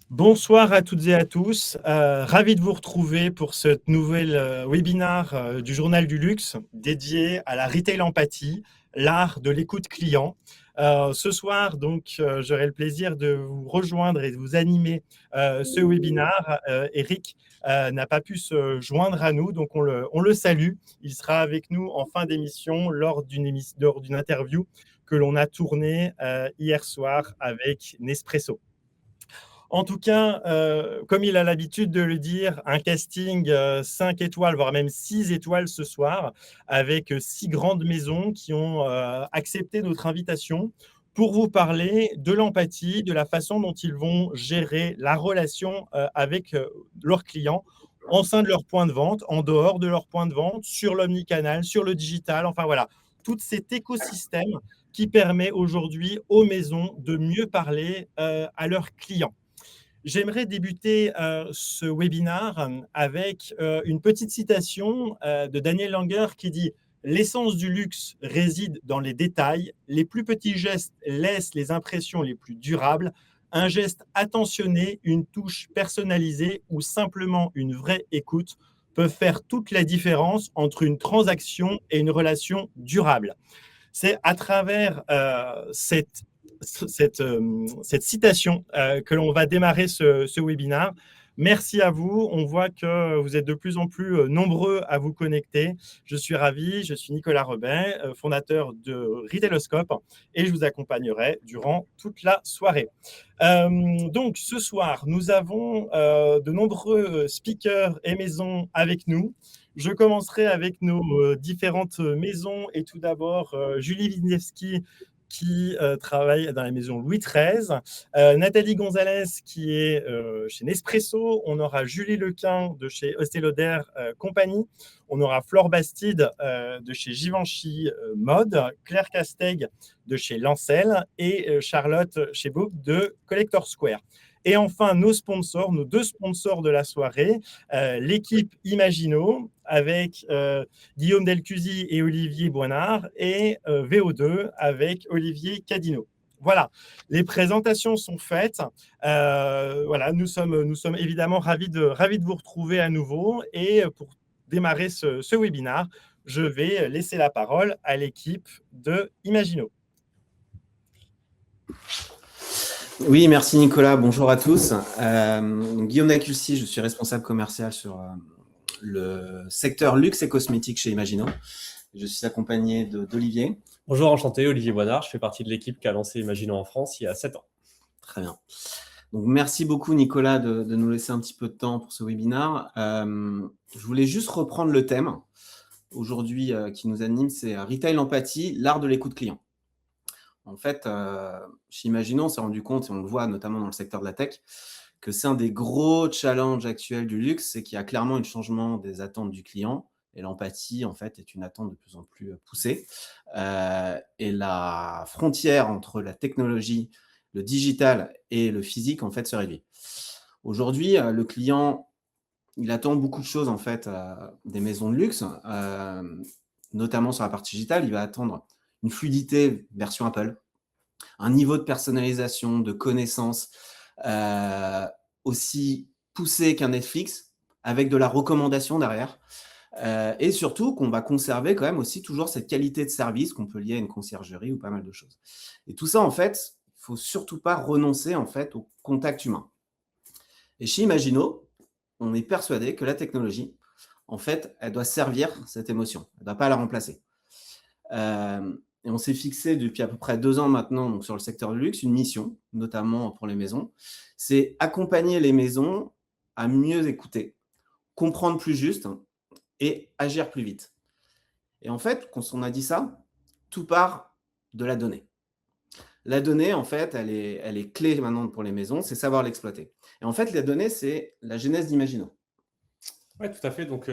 Bonsoir à toutes et à tous. Ravi de vous retrouver pour ce nouvel webinaire du Journal du Luxe dédié à la Retail Empathie, l'art de l'écoute client. Ce soir, donc, j'aurai le plaisir de vous rejoindre et de vous animer ce webinaire. Eric n'a pas pu se joindre à nous, donc on le salue. Il sera avec nous en fin d'émission lors d'une interview que l'on a tournée hier soir avec Nespresso. En tout cas, comme il a l'habitude de le dire, un casting 5 étoiles, voire même 6 étoiles ce soir, avec 6 grandes maisons qui ont accepté notre invitation pour vous parler de l'empathie, de la façon dont ils vont gérer la relation avec leurs clients au sein de leur point de vente, en dehors de leur point de vente, sur l'omnicanal, sur le digital, enfin voilà, tout cet écosystème qui permet aujourd'hui aux maisons de mieux parler à leurs clients. J'aimerais débuter ce webinaire avec une petite citation de Daniel Langer qui dit « L'essence du luxe réside dans les détails. Les plus petits gestes laissent les impressions les plus durables. Un geste attentionné, une touche personnalisée ou simplement une vraie écoute peuvent faire toute la différence entre une transaction et une relation durable. » C'est à travers cette citation que l'on va démarrer ce webinaire. Merci à vous. On voit que vous êtes de plus en plus nombreux à vous connecter. Je suis ravi. Je suis Nicolas Rebin, fondateur de Retailoscope, et je vous accompagnerai durant toute la soirée. Donc, ce soir, nous avons de nombreux speakers et maisons avec nous. Je commencerai avec nos différentes maisons et tout d'abord Julie Wisniewski qui travaille dans la maison Louis XIII, Nathalie Gonzalez qui est chez Nespresso, on aura Julie Lequin de chez Estée Lauder Compagnie, on aura Flore Bastide de chez Givenchy Mode, Claire Castaigne de chez Lancel et Charlotte Chebouk de Collector Square. Et enfin, nos sponsors, nos deux sponsors de la soirée, l'équipe Imagino avec Guillaume Delcusy et Olivier Boinard et VO2 avec Olivier Cadino. Voilà, les présentations sont faites. Voilà, nous sommes évidemment ravis de vous retrouver à nouveau. Et pour démarrer ce webinaire, je vais laisser la parole à l'équipe de Imagino. Oui, merci Nicolas. Bonjour à tous. Guillaume Delcusy, je suis responsable commercial sur le secteur luxe et cosmétique chez Imagino. Je suis accompagné d'Olivier. Bonjour, enchanté, Olivier Boinard. Je fais partie de l'équipe qui a lancé Imagino en France il y a 7 ans. Très bien. Donc, merci beaucoup Nicolas de nous laisser un petit peu de temps pour ce webinaire. Je voulais juste reprendre le thème aujourd'hui qui nous anime, c'est Retail Empathie, l'art de l'écoute client. En fait, chez Imagino, on s'est rendu compte, et on le voit notamment dans le secteur de la tech, que c'est un des gros challenges actuels du luxe, c'est qu'il y a clairement un changement des attentes du client. Et l'empathie, en fait, est une attente de plus en plus poussée. Et la frontière entre la technologie, le digital et le physique, en fait, se réduit. Aujourd'hui, le client, il attend beaucoup de choses, en fait, des maisons de luxe, notamment sur la partie digitale. Il va attendre une fluidité version Apple, un niveau de personnalisation, de connaissance aussi poussé qu'un Netflix, avec de la recommandation derrière. Et surtout qu'on va conserver quand même aussi toujours cette qualité de service qu'on peut lier à une conciergerie ou pas mal de choses. Et tout ça, en fait, il ne faut surtout pas renoncer en fait, au contact humain. Et chez Imagino, on est persuadé que la technologie, en fait, elle doit servir cette émotion. Elle ne doit pas la remplacer. Et on s'est fixé depuis à peu près 2 ans maintenant donc sur le secteur du luxe, une mission, notamment pour les maisons, c'est accompagner les maisons à mieux écouter, comprendre plus juste et agir plus vite. Et en fait, quand on a dit ça, tout part de la donnée. La donnée, en fait, elle est clé maintenant pour les maisons, c'est savoir l'exploiter. Et en fait, la donnée, c'est la genèse d'Imagino. Oui, tout à fait. Donc,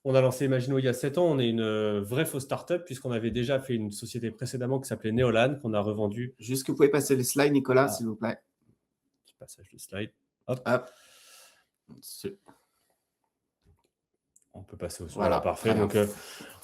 on a lancé Imagino il y a 7 ans. On est une vraie fausse start-up puisqu'on avait déjà fait une société précédemment qui s'appelait Neolan, qu'on a revendue. Juste que vous pouvez passer les slides, Nicolas, s'il vous plaît. Petit passage de slide. Hop. Hop. peut passer au Voilà, parfait. très bien. Donc,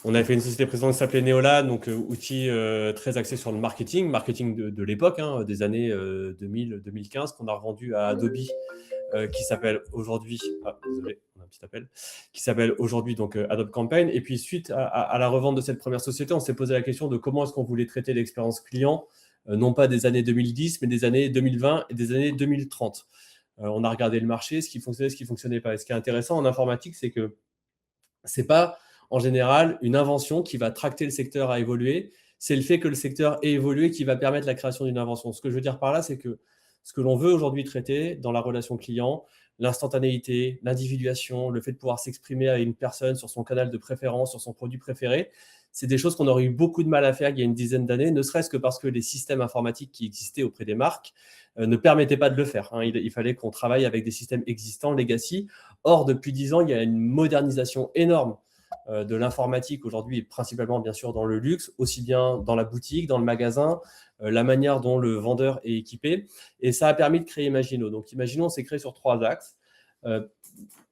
on a fait une société précédente qui s'appelait Neolan, donc outil très axé sur le marketing de l'époque, des années 2000-2015, qu'on a revendu à Adobe, qui s'appelle aujourd'hui, désolé, on a un petit appel, qui s'appelle aujourd'hui donc Adobe Campaign. Et puis suite à la revente de cette première société, on s'est posé la question de comment est-ce qu'on voulait traiter l'expérience client, non pas des années 2010, mais des années 2020 et des années 2030. On a regardé le marché, ce qui fonctionnait pas. Et ce qui est intéressant en informatique, c'est que c'est pas en général une invention qui va tracter le secteur à évoluer. C'est le fait que le secteur ait évolué qui va permettre la création d'une invention. Ce que je veux dire par là, c'est que ce que l'on veut aujourd'hui traiter dans la relation client, l'instantanéité, l'individuation, le fait de pouvoir s'exprimer à une personne sur son canal de préférence, sur son produit préféré, c'est des choses qu'on aurait eu beaucoup de mal à faire il y a une dizaine d'années, ne serait-ce que parce que les systèmes informatiques qui existaient auprès des marques ne permettaient pas de le faire. Il fallait qu'on travaille avec des systèmes existants, legacy. Or, depuis 10 ans, il y a une modernisation énorme de l'informatique aujourd'hui, et principalement bien sûr dans le luxe, aussi bien dans la boutique, dans le magasin, la manière dont le vendeur est équipé. Et ça a permis de créer Imagino. Donc Imagino, s'est créé sur 3 axes.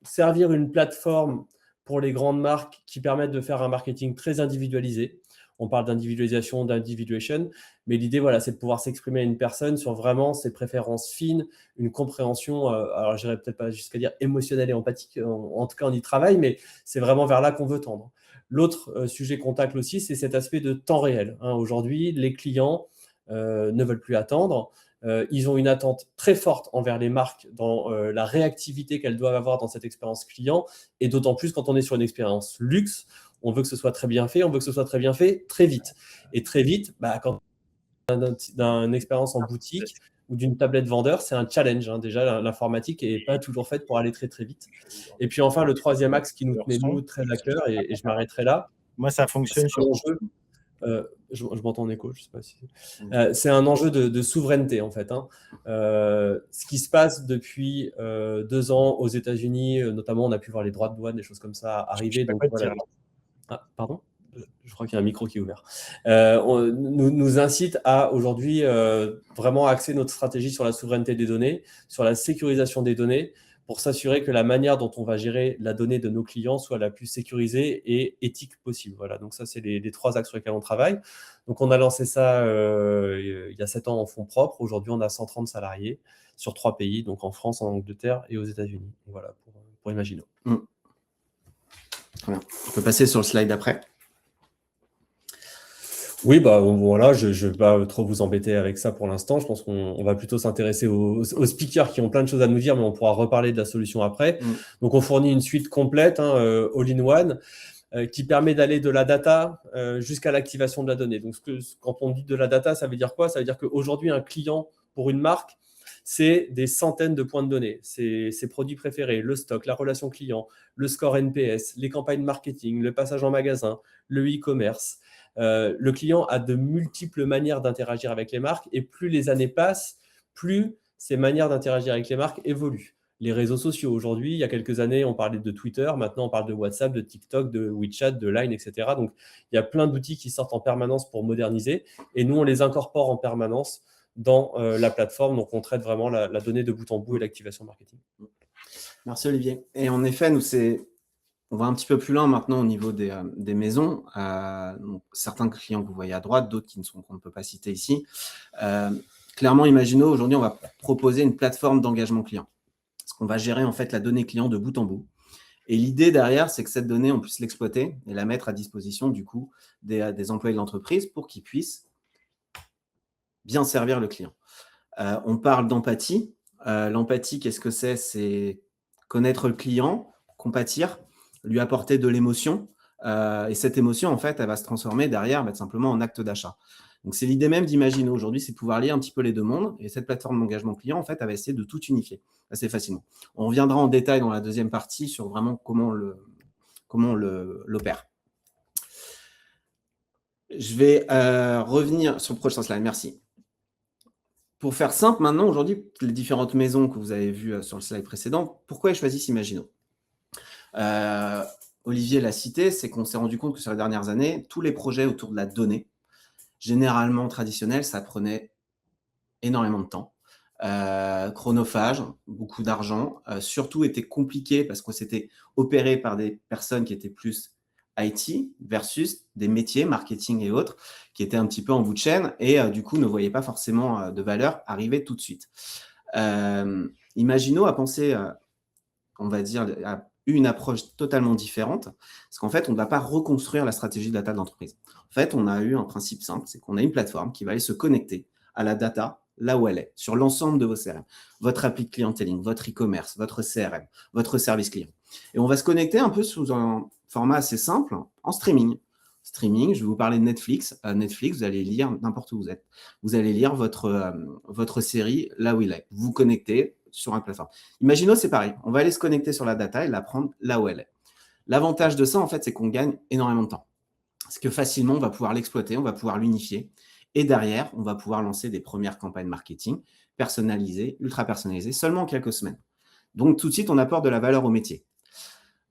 Servir une plateforme pour les grandes marques qui permettent de faire un marketing très individualisé. On parle d'individualisation, d'individuation, mais l'idée, voilà, c'est de pouvoir s'exprimer à une personne sur vraiment ses préférences fines, une compréhension, alors je n'irai peut-être pas jusqu'à dire émotionnelle et empathique, en tout cas on y travaille, mais c'est vraiment vers là qu'on veut tendre. L'autre sujet qu'on tacle aussi, c'est cet aspect de temps réel. Aujourd'hui, les clients ne veulent plus attendre. Ils ont une attente très forte envers les marques dans la réactivité qu'elles doivent avoir dans cette expérience client, et d'autant plus quand on est sur une expérience luxe, on veut que ce soit très bien fait, on veut que ce soit très bien fait très vite. Et très vite, quand d'une expérience en boutique ou d'une tablette vendeur, c'est un challenge. Déjà, l'informatique n'est pas toujours faite pour aller très très vite. Et puis enfin, le troisième axe qui nous tenait nous très à cœur, et je m'arrêterai là. Moi, ça fonctionne sur l'enjeu. Je m'entends en écho, je sais pas si. C'est un enjeu de souveraineté en fait. Ce qui se passe depuis 2 ans aux États-Unis, notamment, on a pu voir les droits de douane, des choses comme ça arriver. Donc voilà. Ah, pardon. Je crois qu'il y a un micro qui est ouvert. Nous incite à aujourd'hui vraiment axer notre stratégie sur la souveraineté des données, sur la sécurisation des données, pour s'assurer que la manière dont on va gérer la donnée de nos clients soit la plus sécurisée et éthique possible. Voilà, donc ça, c'est les 3 axes sur lesquels on travaille. Donc, on a lancé ça il y a 7 ans en fonds propres. Aujourd'hui, on a 130 salariés sur 3 pays, donc en France, en Angleterre et aux États-Unis. Voilà pour Imagino. Très bien. On peut passer sur le slide d'après. Oui, voilà, je ne vais pas trop vous embêter avec ça pour l'instant. Je pense qu'on va plutôt s'intéresser aux speakers qui ont plein de choses à nous dire, mais on pourra reparler de la solution après. Donc, on fournit une suite complète, all-in-one, qui permet d'aller de la data jusqu'à l'activation de la donnée. Donc, quand on dit de la data, ça veut dire quoi? Ça veut dire qu'aujourd'hui, un client pour une marque, c'est des centaines de points de données. C'est ses produits préférés, le stock, la relation client, le score NPS, les campagnes marketing, le passage en magasin, le e-commerce. Le client a de multiples manières d'interagir avec les marques, et plus les années passent, plus ces manières d'interagir avec les marques évoluent. Les réseaux sociaux, aujourd'hui, il y a quelques années, on parlait de Twitter, maintenant on parle de WhatsApp, de TikTok, de WeChat, de Line, etc. Donc, il y a plein d'outils qui sortent en permanence pour moderniser, et nous, on les incorpore en permanence dans la plateforme. Donc, on traite vraiment la donnée de bout en bout et l'activation marketing. Merci Olivier. Et en effet, on va un petit peu plus loin maintenant au niveau des maisons. Donc, certains clients que vous voyez à droite, d'autres qu'on ne peut pas citer ici. Clairement, Imagino, aujourd'hui, on va proposer une plateforme d'engagement client. Parce qu'on va gérer en fait la donnée client de bout en bout. Et l'idée derrière, c'est que cette donnée, on puisse l'exploiter et la mettre à disposition du coup des employés de l'entreprise pour qu'ils puissent bien servir le client. On parle d'empathie. L'empathie, qu'est-ce que c'est? C'est connaître le client, compatir, lui apporter de l'émotion. Et cette émotion, en fait, elle va se transformer derrière simplement en acte d'achat. Donc, c'est l'idée même d'Imagino aujourd'hui, c'est de pouvoir lier un petit peu les deux mondes. Et cette plateforme d'engagement client, en fait, elle va essayer de tout unifier assez facilement. On reviendra en détail dans la deuxième partie sur vraiment comment on l'opère. Je vais revenir sur le prochain slide. Merci. Pour faire simple, maintenant, aujourd'hui, les différentes maisons que vous avez vues sur le slide précédent, pourquoi elles choisissent Imagino? Olivier l'a cité, c'est qu'on s'est rendu compte que sur les dernières années, tous les projets autour de la donnée, généralement traditionnels, ça prenait énormément de temps. chronophage, beaucoup d'argent, surtout était compliqué parce que c'était opéré par des personnes qui étaient plus IT versus des métiers, marketing et autres, qui étaient un petit peu en bout de chaîne et du coup ne voyaient pas forcément de valeur arriver tout de suite. Imagino a pensé, on va dire, a eu une approche totalement différente, parce qu'en fait, on ne va pas reconstruire la stratégie data de l'entreprise. En fait, on a eu un principe simple, c'est qu'on a une plateforme qui va aller se connecter à la data là où elle est, sur l'ensemble de vos CRM, votre appli de clienteling, votre e-commerce, votre CRM, votre service client. Et on va se connecter un peu sous un format assez simple, en streaming. Streaming, je vais vous parler de Netflix. Netflix, vous allez lire n'importe où vous êtes. Vous allez lire votre série là où il est. Vous vous connectez sur une plateforme. Imaginons, c'est pareil. On va aller se connecter sur la data et la prendre là où elle est. L'avantage de ça, en fait, c'est qu'on gagne énormément de temps. Parce que facilement, on va pouvoir l'exploiter, on va pouvoir l'unifier. Et derrière, on va pouvoir lancer des premières campagnes marketing personnalisées, ultra personnalisées, seulement en quelques semaines. Donc, tout de suite, on apporte de la valeur au métier.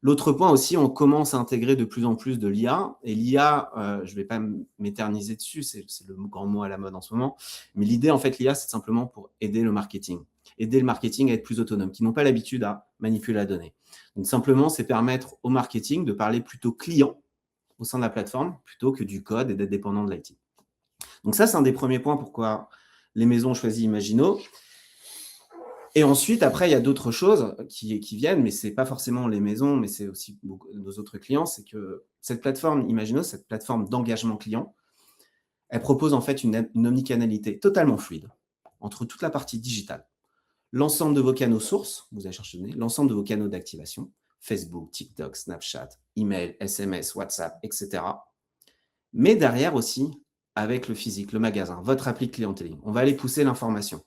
L'autre point aussi, on commence à intégrer de plus en plus de l'IA. Et l'IA, je ne vais pas m'éterniser dessus, c'est le grand mot à la mode en ce moment. Mais l'idée, en fait, l'IA, c'est simplement pour aider le marketing. Aider le marketing à être plus autonome, qui n'ont pas l'habitude à manipuler la donnée. Donc, simplement, c'est permettre au marketing de parler plutôt client au sein de la plateforme, plutôt que du code et d'être dépendant de l'IT. Donc ça, c'est un des premiers points pourquoi les maisons ont choisi Imagino. Et ensuite, après, il y a d'autres choses qui viennent, mais ce n'est pas forcément les maisons, mais c'est aussi nos autres clients. C'est que cette plateforme Imagino, cette plateforme d'engagement client, elle propose en fait une omnicanalité totalement fluide entre toute la partie digitale, l'ensemble de vos canaux sources, vous allez chercher l'ensemble de vos canaux d'activation, Facebook, TikTok, Snapchat, email, SMS, WhatsApp, etc. Mais derrière aussi, avec le physique, le magasin, votre appli clienteling, on va aller pousser l'information.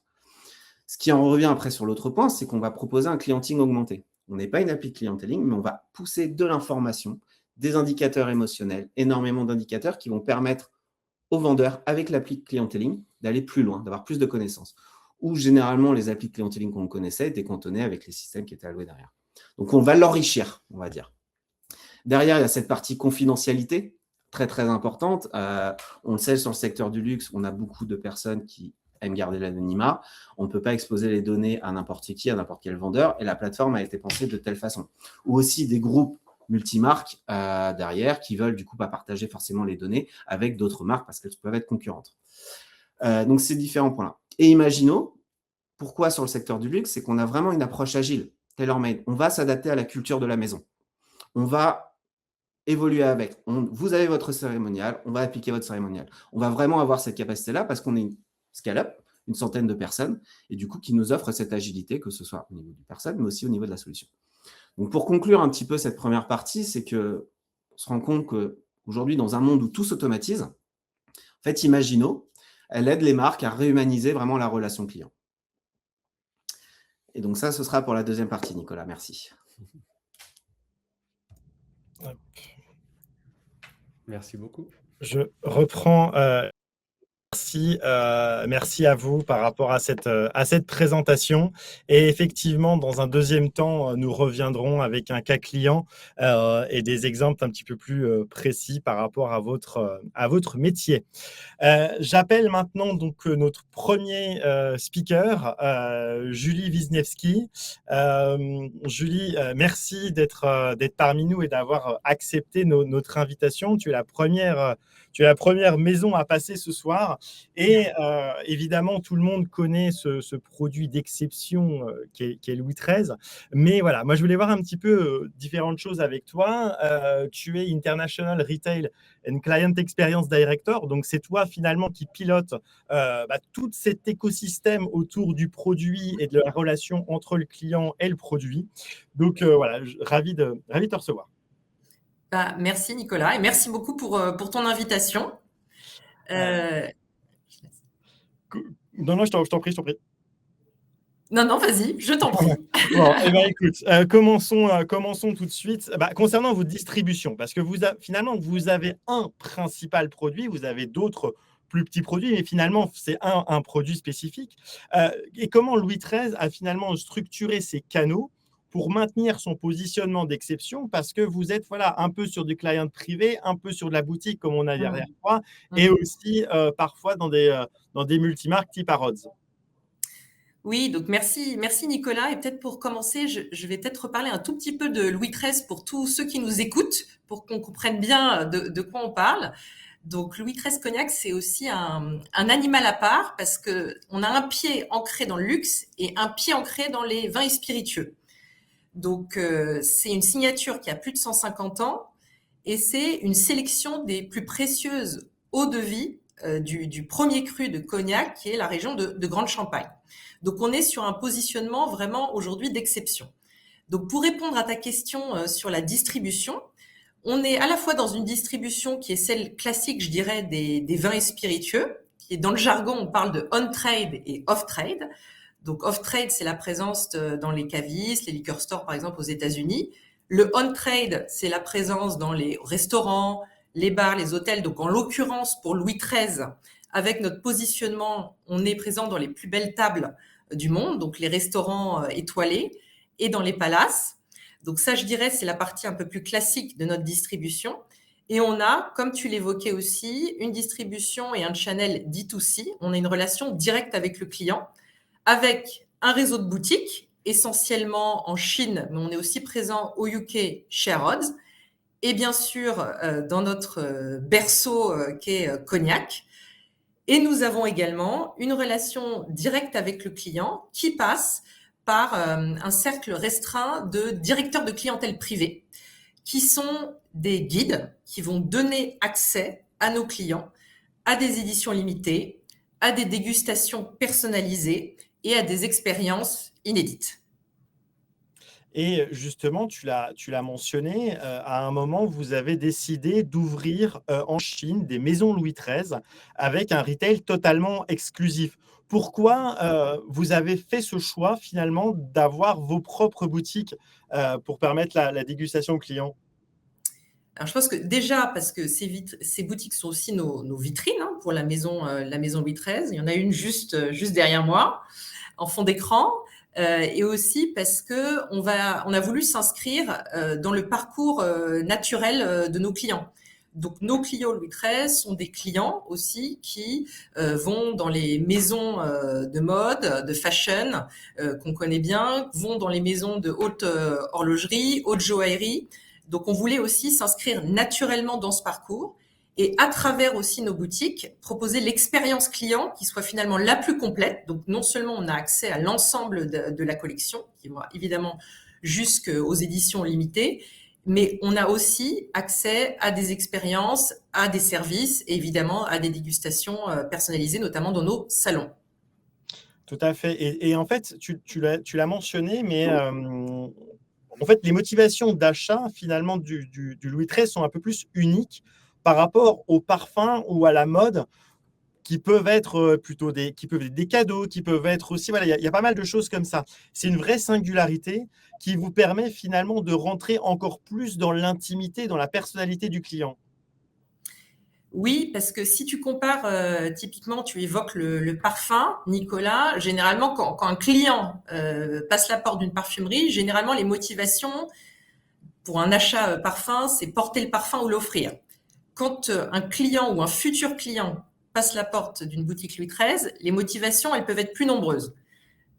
Ce qui en revient après sur l'autre point, c'est qu'on va proposer un clienteling augmenté. On n'est pas une appli clienteling, mais on va pousser de l'information, des indicateurs émotionnels, énormément d'indicateurs qui vont permettre aux vendeurs, avec l'appli clienteling, d'aller plus loin, d'avoir plus de connaissances. Où généralement, les applis clienteling qu'on connaissait étaient cantonnés avec les systèmes qui étaient alloués derrière. Donc, on va l'enrichir, on va dire. Derrière, il y a cette partie confidentialité, très, très importante. On le sait, sur le secteur du luxe, on a beaucoup de personnes qui aiment garder l'anonymat. On ne peut pas exposer les données à n'importe qui, à n'importe quel vendeur, et la plateforme a été pensée de telle façon. Ou aussi des groupes multimarques derrière qui veulent du coup pas partager forcément les données avec d'autres marques parce qu'elles peuvent être concurrentes. Donc, ces différents points-là. Et Imagino, pourquoi sur le secteur du luxe, c'est qu'on a vraiment une approche agile, tailor-made. On va s'adapter à la culture de la maison. On va évoluer avec. Vous avez votre cérémonial, on va appliquer votre cérémonial. On va vraiment avoir cette capacité-là parce qu'on est une scale-up, une centaine de personnes, et du coup, qui nous offre cette agilité, que ce soit au niveau du personne, mais aussi au niveau de la solution. Donc, pour conclure un petit peu cette première partie, c'est qu'on se rend compte qu'aujourd'hui, dans un monde où tout s'automatise, en fait, Imagino, elle aide les marques à réhumaniser vraiment la relation client. Et donc ça, ce sera pour la deuxième partie, Nicolas. Merci. Merci beaucoup. Je reprends. Merci à vous par rapport à cette présentation. Et effectivement, dans un deuxième temps, nous reviendrons avec un cas client et des exemples un petit peu plus précis par rapport à votre métier. J'appelle maintenant donc notre premier speaker, Julie Wisniewski. Julie, merci d'être parmi nous et d'avoir accepté notre invitation. Tu es la première maison à passer ce soir. Et évidemment, tout le monde connaît ce produit d'exception qui est Louis XIII. Mais voilà, moi, je voulais voir un petit peu différentes choses avec toi. Tu es International Retail and Client Experience Director. Donc, c'est toi, finalement, qui pilote tout cet écosystème autour du produit et de la relation entre le client et le produit. Donc, voilà, ravi de te recevoir. Merci Nicolas et merci beaucoup pour ton invitation. Non, je t'en prie. Non, vas-y, je t'en prie. Bon, écoute, commençons tout de suite. Concernant votre distribution, parce que finalement, vous avez un principal produit, vous avez d'autres plus petits produits, mais finalement, c'est un produit spécifique. Et comment Louis XIII a finalement structuré ses canaux pour maintenir son positionnement d'exception, parce que vous êtes un peu sur du client privé, un peu sur de la boutique, comme on a derrière toi, et aussi parfois dans des multimarques type Harrods. Oui, donc merci Nicolas. Et peut-être pour commencer, je vais peut-être reparler un tout petit peu de Louis XIII pour tous ceux qui nous écoutent, pour qu'on comprenne bien de quoi on parle. Donc Louis XIII Cognac, c'est aussi un animal à part parce que on a un pied ancré dans le luxe et un pied ancré dans les vins et spiritueux. Donc c'est une signature qui a plus de 150 ans et c'est une sélection des plus précieuses eaux de vie du premier cru de Cognac, qui est la région de Grande Champagne. Donc on est sur un positionnement vraiment aujourd'hui d'exception. Donc pour répondre à ta question sur la distribution, on est à la fois dans une distribution qui est celle classique, je dirais, des vins et spiritueux, qui est dans le jargon, on parle de on-trade et off-trade. Donc off-trade, c'est la présence dans les cavistes, les liquor stores par exemple aux États-Unis. Le on-trade, c'est la présence dans les restaurants, les bars, les hôtels. Donc en l'occurrence pour Louis XIII, avec notre positionnement, on est présent dans les plus belles tables du monde, donc les restaurants étoilés, et dans les palaces. Donc ça, je dirais, c'est la partie un peu plus classique de notre distribution. Et on a, comme tu l'évoquais aussi, une distribution et un channel D2C. On a une relation directe avec le client, avec un réseau de boutiques, essentiellement en Chine, mais on est aussi présent au UK chez Harrods, et bien sûr dans notre berceau qu'est Cognac. Et nous avons également une relation directe avec le client qui passe par un cercle restreint de directeurs de clientèle privée, qui sont des guides qui vont donner accès à nos clients à des éditions limitées, à des dégustations personnalisées et à des expériences inédites. Et justement, tu l'as mentionné, à un moment, vous avez décidé d'ouvrir en Chine des maisons Louis XIII avec un retail totalement exclusif. Pourquoi vous avez fait ce choix finalement d'avoir vos propres boutiques pour permettre la dégustation aux clients? Alors, je pense que déjà, parce que ces boutiques sont aussi nos vitrines hein, pour la maison Louis XIII. Il y en a une juste derrière moi, en fond d'écran. Et aussi parce que on a voulu s'inscrire dans le parcours naturel de nos clients. Donc nos clients Louis XIII sont des clients aussi qui vont dans les maisons de mode, de fashion qu'on connaît bien, vont dans les maisons de haute horlogerie, haute joaillerie. Donc on voulait aussi s'inscrire naturellement dans ce parcours et à travers aussi nos boutiques, proposer l'expérience client qui soit finalement la plus complète. Donc non seulement on a accès à l'ensemble de la collection, qui va évidemment jusqu'aux éditions limitées, mais on a aussi accès à des expériences, à des services et évidemment à des dégustations personnalisées, notamment dans nos salons. Tout à fait. Et en fait, tu l'as mentionné, mais en fait, les motivations d'achat finalement du Louis XIII sont un peu plus uniques par rapport aux parfums ou à la mode qui peuvent être plutôt qui peuvent être des cadeaux, qui peuvent être aussi, voilà, il y a pas mal de choses comme ça. C'est une vraie singularité qui vous permet finalement de rentrer encore plus dans l'intimité, dans la personnalité du client. Oui, parce que si tu compares, typiquement, tu évoques le parfum, Nicolas. Généralement, quand un client passe la porte d'une parfumerie, généralement, les motivations pour un achat parfum, c'est porter le parfum ou l'offrir. Quand un client ou un futur client passe la porte d'une boutique Louis XIII, les motivations, elles peuvent être plus nombreuses.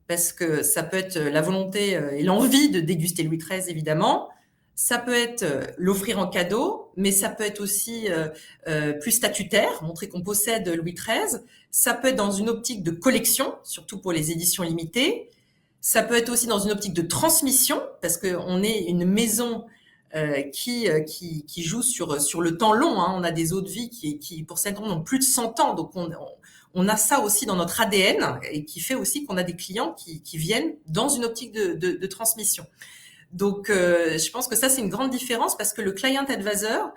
Parce que ça peut être la volonté et l'envie de déguster Louis XIII, évidemment. Ça peut être l'offrir en cadeau, mais ça peut être aussi plus statutaire, montrer qu'on possède Louis XIII. Ça peut être dans une optique de collection, surtout pour les éditions limitées. Ça peut être aussi dans une optique de transmission, parce qu'on est une maison qui joue sur le temps long. Hein. On a des eaux de vie qui pour certains ont plus de 100 ans, donc on a ça aussi dans notre ADN et qui fait aussi qu'on a des clients qui viennent dans une optique de transmission. Donc, je pense que ça, c'est une grande différence parce que le client advisor,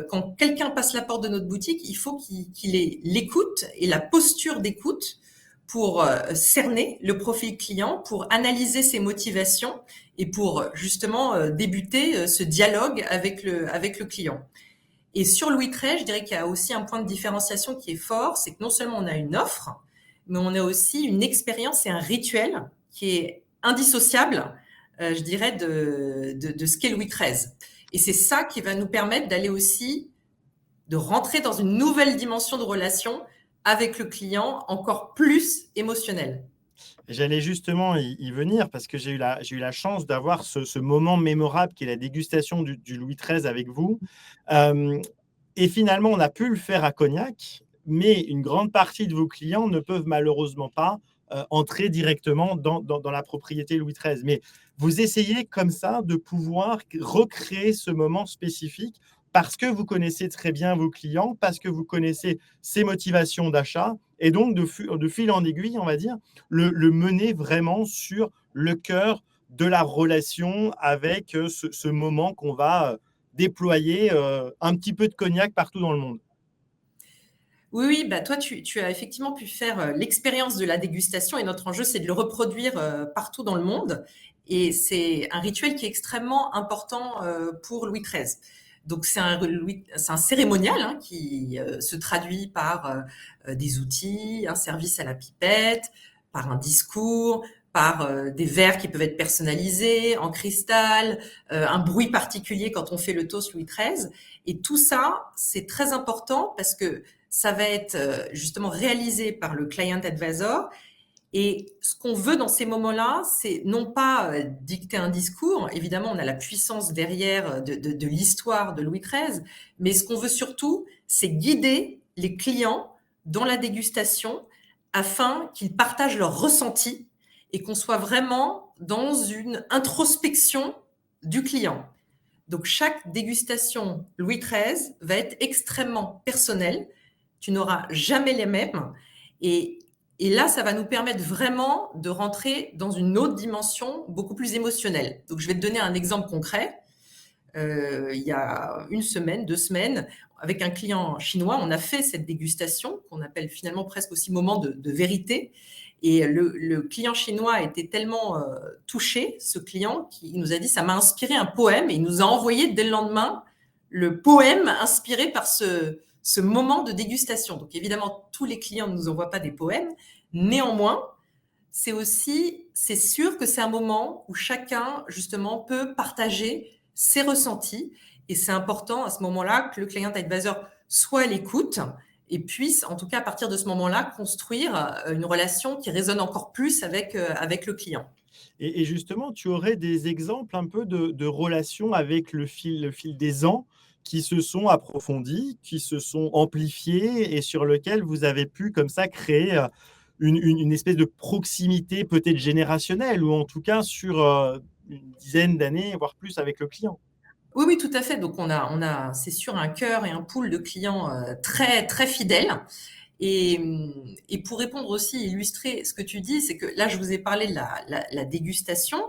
quand quelqu'un passe la porte de notre boutique, il faut qu'il ait l'écoute et la posture d'écoute pour cerner le profil client, pour analyser ses motivations et pour justement débuter ce dialogue avec le client. Et sur Louis XIII, je dirais qu'il y a aussi un point de différenciation qui est fort, c'est que non seulement on a une offre, mais on a aussi une expérience et un rituel qui est indissociable, je dirais, de ce qu'est Louis XIII. Et c'est ça qui va nous permettre d'aller aussi, de rentrer dans une nouvelle dimension de relation avec le client, encore plus émotionnelle. J'allais justement y venir parce que j'ai eu la chance d'avoir ce moment mémorable qui est la dégustation du Louis XIII avec vous. Hem Et finalement, on a pu le faire à Cognac, mais une grande partie de vos clients ne peuvent malheureusement pas, entrer directement dans la propriété Louis XIII. Mais vous essayez comme ça de pouvoir recréer ce moment spécifique parce que vous connaissez très bien vos clients, parce que vous connaissez ses motivations d'achat et donc de fil en aiguille, on va dire, le mener vraiment sur le cœur de la relation avec, ce moment qu'on va, déployer, un petit peu de cognac partout dans le monde. Oui, oui, bah, toi, tu as effectivement pu faire, l'expérience de la dégustation et notre enjeu, c'est de le reproduire, partout dans le monde et c'est un rituel qui est extrêmement important, pour Louis XIII. Donc c'est un cérémonial, hein, qui, se traduit par, des outils, un service à la pipette, par un discours, par, des verres qui peuvent être personnalisés en cristal, un bruit particulier quand on fait le toast Louis XIII et tout ça, c'est très important parce que ça va être justement réalisé par le client advisor. Et ce qu'on veut dans ces moments-là, c'est non pas dicter un discours, évidemment on a la puissance derrière de l'histoire de Louis XIII, mais ce qu'on veut surtout, c'est guider les clients dans la dégustation afin qu'ils partagent leurs ressentis et qu'on soit vraiment dans une introspection du client. Donc chaque dégustation Louis XIII va être extrêmement personnelle. Tu n'auras jamais les mêmes. Et, et là, ça va nous permettre vraiment de rentrer dans une autre dimension beaucoup plus émotionnelle. Donc je vais te donner un exemple concret. Il y a une semaine, 2 semaines, avec un client chinois, on a fait cette dégustation qu'on appelle finalement presque aussi moment de vérité. Et le client chinois était tellement touché, ce client, qui nous a dit, ça m'a inspiré un poème, et il nous a envoyé dès le lendemain le poème inspiré par ce moment de dégustation. Donc évidemment, tous les clients ne nous envoient pas des poèmes. Néanmoins, c'est sûr que c'est un moment où chacun, justement, peut partager ses ressentis. Et c'est important à ce moment-là que le client advisor soit à l'écoute et puisse, en tout cas à partir de ce moment-là, construire une relation qui résonne encore plus avec le client. Et justement, tu aurais des exemples un peu de relations avec le fil des ans qui se sont approfondies, qui se sont amplifiées et sur lequel vous avez pu comme ça créer, une espèce de proximité peut-être générationnelle ou en tout cas sur, une dizaine d'années, voire plus avec le client? Oui, oui, tout à fait. Donc c'est sûr, un cœur et un pool de clients très, très fidèles. Et pour répondre aussi, illustrer ce que tu dis, c'est que là, je vous ai parlé de la dégustation,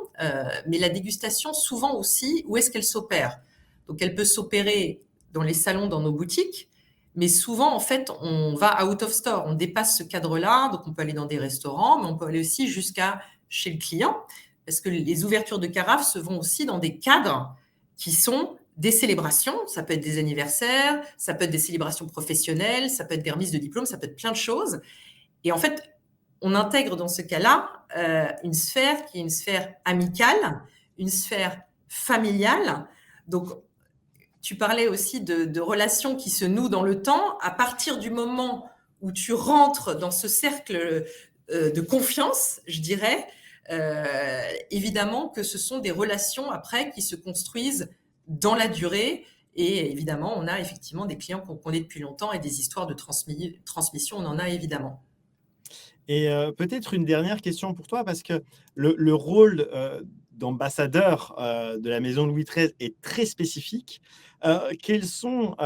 mais la dégustation, souvent aussi, où est-ce qu'elle s'opère? Donc, elle peut s'opérer dans les salons, dans nos boutiques, mais souvent, en fait, on va out of store, on dépasse ce cadre-là, donc on peut aller dans des restaurants, mais on peut aller aussi jusqu'à chez le client, parce que les ouvertures de carafes se font aussi dans des cadres qui sont des célébrations, ça peut être des anniversaires, ça peut être des célébrations professionnelles, ça peut être des remises de diplômes, ça peut être plein de choses. Et en fait, on intègre dans ce cas-là une sphère qui est une sphère amicale, une sphère familiale. Donc, tu parlais aussi de relations qui se nouent dans le temps. À partir du moment où tu rentres dans ce cercle de confiance, je dirais, évidemment que ce sont des relations après qui se construisent dans la durée. Et évidemment, on a effectivement des clients qu'on connaît depuis longtemps et des histoires de transmission, on en a évidemment. Et peut-être une dernière question pour toi, parce que le rôle, d'ambassadeur, de la maison Louis XIII est très spécifique. Quels sont,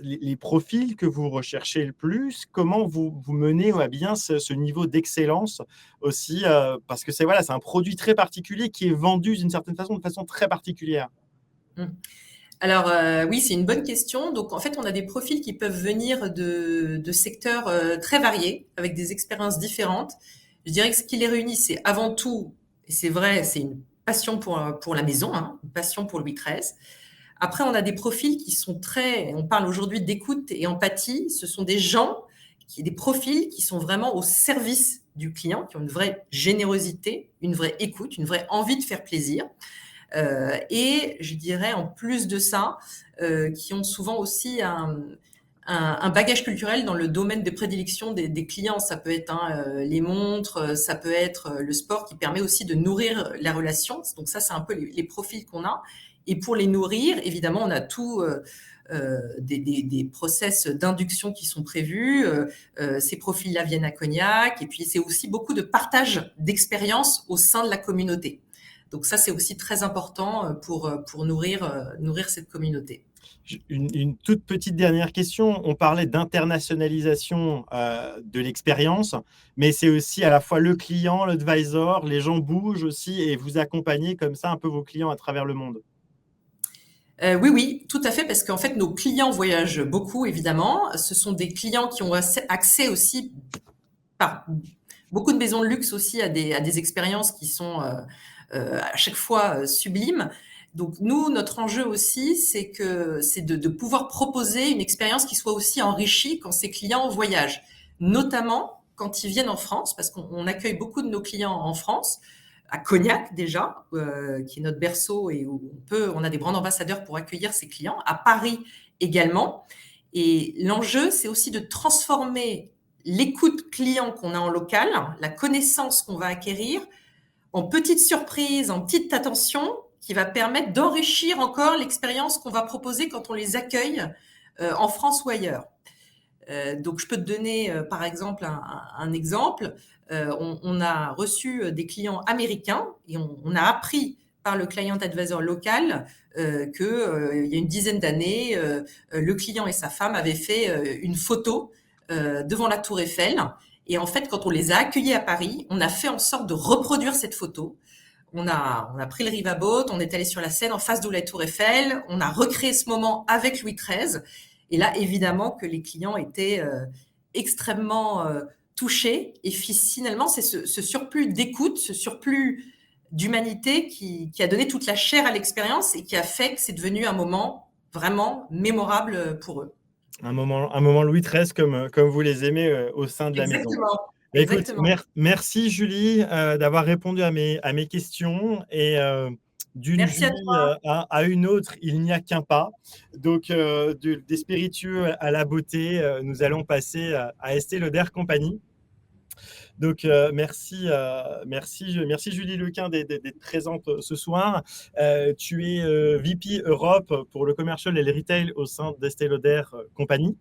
les profils que vous recherchez le plus? Comment vous menez à bien ce niveau d'excellence aussi, parce que voilà, c'est un produit très particulier qui est vendu d'une certaine façon, de façon très particulière? Mmh. Alors oui, c'est une bonne question. Donc en fait, on a des profils qui peuvent venir de secteurs très variés, avec des expériences différentes. Je dirais que ce qui les réunit, c'est avant tout, et c'est vrai, c'est une passion pour la maison, hein, une passion pour Louis XIII. Après, on a des profils qui sont on parle aujourd'hui d'écoute et empathie. Ce sont des gens, des profils qui sont vraiment au service du client, qui ont une vraie générosité, une vraie écoute, une vraie envie de faire plaisir. Et je dirais en plus de ça, qui ont souvent aussi un bagage culturel dans le domaine de prédilection des clients. Ça peut être les montres, ça peut être le sport qui permet aussi de nourrir la relation. Donc ça, c'est un peu les profils qu'on a. Et pour les nourrir, évidemment, on a tout des process d'induction qui sont prévus. Ces profils-là viennent à Cognac. Et puis, c'est aussi beaucoup de partage d'expériences au sein de la communauté. Donc ça, c'est aussi très important pour nourrir cette communauté. Une toute petite dernière question. On parlait d'internationalisation de l'expérience, mais c'est aussi à la fois le client, l'advisor, les gens bougent aussi et vous accompagnez comme ça un peu vos clients à travers le monde. Oui, tout à fait, parce qu'en fait, nos clients voyagent beaucoup, évidemment. Ce sont des clients qui ont accès aussi, par beaucoup de maisons de luxe aussi, à des expériences qui sont à chaque fois sublimes. Donc nous, notre enjeu aussi, c'est de pouvoir proposer une expérience qui soit aussi enrichie quand ces clients voyagent, notamment quand ils viennent en France, parce qu'on accueille beaucoup de nos clients en France, à Cognac déjà, qui est notre berceau et où on a des grands ambassadeurs pour accueillir ces clients, à Paris également. Et l'enjeu, c'est aussi de transformer l'écoute client qu'on a en local, la connaissance qu'on va acquérir, en petites surprises, en petites attentions, qui va permettre d'enrichir encore l'expérience qu'on va proposer quand on les accueille en France ou ailleurs. Donc, je peux te donner, par exemple, un exemple. On a reçu des clients américains et on a appris par le client advisor local qu'il y a une dizaine d'années, le client et sa femme avaient fait une photo devant la Tour Eiffel. Et en fait, quand on les a accueillis à Paris, on a fait en sorte de reproduire cette photo. On a pris le riverboat, on est allé sur la Seine en face de la Tour Eiffel, on a recréé ce moment avec Louis XIII. Et là, évidemment, que les clients étaient extrêmement touchés. Et finalement, c'est ce surplus d'écoute, ce surplus d'humanité qui a donné toute la chair à l'expérience et qui a fait que c'est devenu un moment vraiment mémorable pour eux. Un moment Louis XIII comme vous les aimez au sein de la maison. Écoute, merci Julie d'avoir répondu à mes questions et d'une Julie à une autre, il n'y a qu'un pas. Donc, des spiritueux à la beauté, nous allons passer à Estée Lauder Company. Donc, merci Julie Lequin d'être présente ce soir. Tu es VP Europe pour le commercial et le retail au sein d'Estée Lauder Company.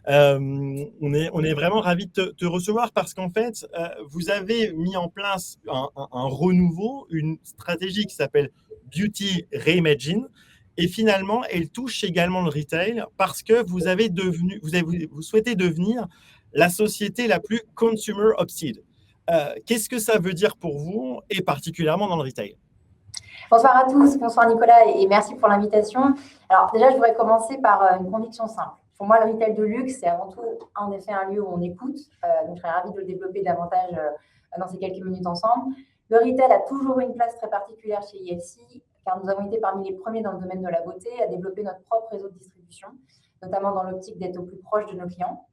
On est vraiment ravis de te recevoir parce qu'en fait, vous avez mis en place un renouveau, une stratégie qui s'appelle Beauty Reimagine. Et finalement, elle touche également le retail parce que vous souhaitez devenir la société la plus consumer obsessed. Qu'est-ce que ça veut dire pour vous et particulièrement dans le retail? Bonsoir à tous, bonsoir Nicolas et merci pour l'invitation. Alors déjà, je voudrais commencer par une conviction simple. Pour moi, le retail de luxe, c'est avant tout en effet un lieu où on écoute. Donc, je serais ravie de le développer davantage dans ces quelques minutes ensemble. Le retail a toujours eu une place très particulière chez IFC car nous avons été parmi les premiers dans le domaine de la beauté à développer notre propre réseau de distribution, notamment dans l'optique d'être au plus proche de nos clients.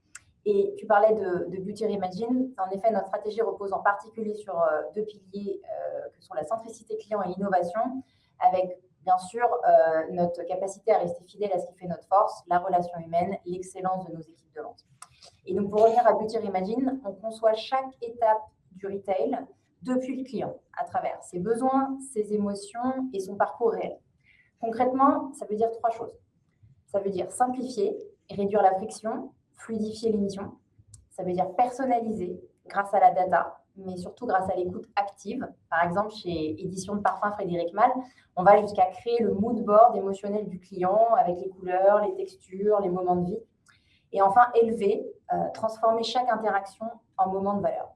Et tu parlais de Beauty Reimagine. En effet, notre stratégie repose en particulier sur deux piliers que sont la centricité client et l'innovation, avec bien sûr notre capacité à rester fidèle à ce qui fait notre force, la relation humaine, l'excellence de nos équipes de vente. Et donc, pour revenir à Beauty Reimagine, on conçoit chaque étape du retail depuis le client, à travers ses besoins, ses émotions et son parcours réel. Concrètement, ça veut dire trois choses. Ça veut dire simplifier et réduire la friction, fluidifier les missions. Ça veut dire personnaliser grâce à la data, mais surtout grâce à l'écoute active. Par exemple, chez Édition de Parfum Frédéric Malle, on va jusqu'à créer le mood board émotionnel du client avec les couleurs, les textures, les moments de vie. Et enfin, élever, transformer chaque interaction en moment de valeur.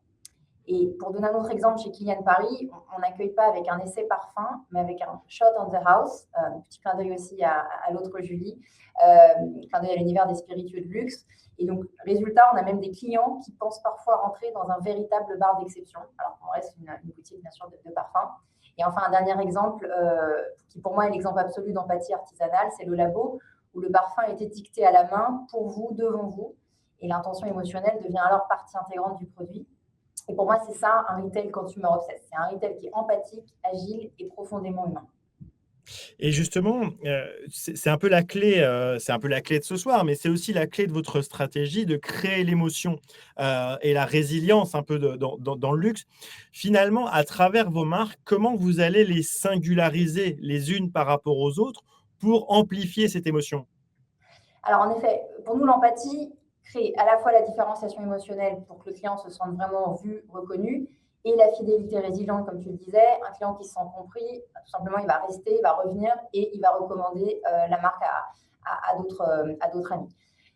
Et pour donner un autre exemple, chez Kilian Paris, on n'accueille pas avec un essai parfum, mais avec un shot on the house. Petit clin d'œil aussi à l'autre Julie, clin d'œil à l'univers des spiritueux de luxe. Et donc, résultat, on a même des clients qui pensent parfois rentrer dans un véritable bar d'exception. Alors qu'on reste une boutique, bien sûr, de parfum. Et enfin, un dernier exemple, qui pour moi est l'exemple absolu d'empathie artisanale, c'est le labo, où le parfum est étiqueté à la main, pour vous, devant vous. Et l'intention émotionnelle devient alors partie intégrante du produit. Et pour moi, c'est ça, un retail consumer obsessed. C'est un retail qui est empathique, agile et profondément humain. Et justement, c'est un peu la clé, c'est un peu la clé de ce soir, mais c'est aussi la clé de votre stratégie de créer l'émotion, et la résilience un peu dans le luxe. Finalement, à travers vos marques, comment vous allez les singulariser les unes par rapport aux autres pour amplifier cette émotion? Alors, en effet, pour nous, l'empathie crée à la fois la différenciation émotionnelle pour que le client se sente vraiment vu, reconnu, et la fidélité résiliente, comme tu le disais. Un client qui se sent compris, tout simplement, il va rester, il va revenir et il va recommander la marque à d'autres amis.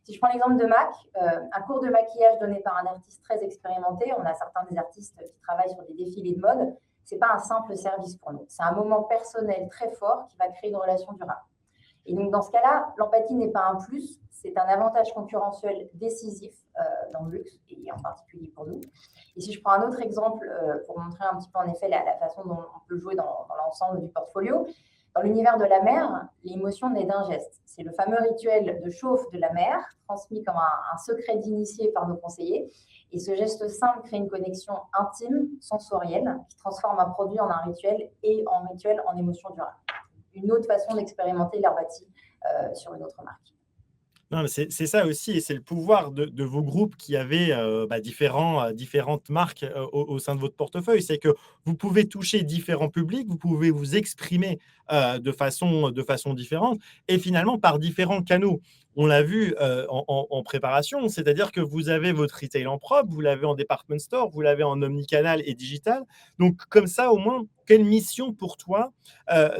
Si je prends l'exemple de MAC, un cours de maquillage donné par un artiste très expérimenté, on a certains des artistes qui travaillent sur des défilés de mode, ce n'est pas un simple service pour nous. C'est un moment personnel très fort qui va créer une relation durable. Et donc, dans ce cas-là, l'empathie n'est pas un plus, c'est un avantage concurrentiel décisif dans le luxe, et en particulier pour nous. Et si je prends un autre exemple pour montrer un petit peu en effet la façon dont on peut jouer dans l'ensemble du portfolio, dans l'univers de la mer, l'émotion naît d'un geste. C'est le fameux rituel de chauffe de la mer, transmis comme un secret d'initié par nos conseillers. Et ce geste simple crée une connexion intime, sensorielle, qui transforme un produit en un rituel et en rituel en émotion durable. Une autre façon d'expérimenter l'empathie sur une autre marque. Non, mais c'est ça aussi et c'est le pouvoir de vos groupes qui avaient, différentes marques, au sein de votre portefeuille. C'est que vous pouvez toucher différents publics, vous pouvez vous exprimer, de façon différente et finalement par différents canaux. On l'a vu, en préparation, c'est-à-dire que vous avez votre retail en propre, vous l'avez en department store, vous l'avez en omnicanal et digital. Donc comme ça, au moins, quelle mission pour toi,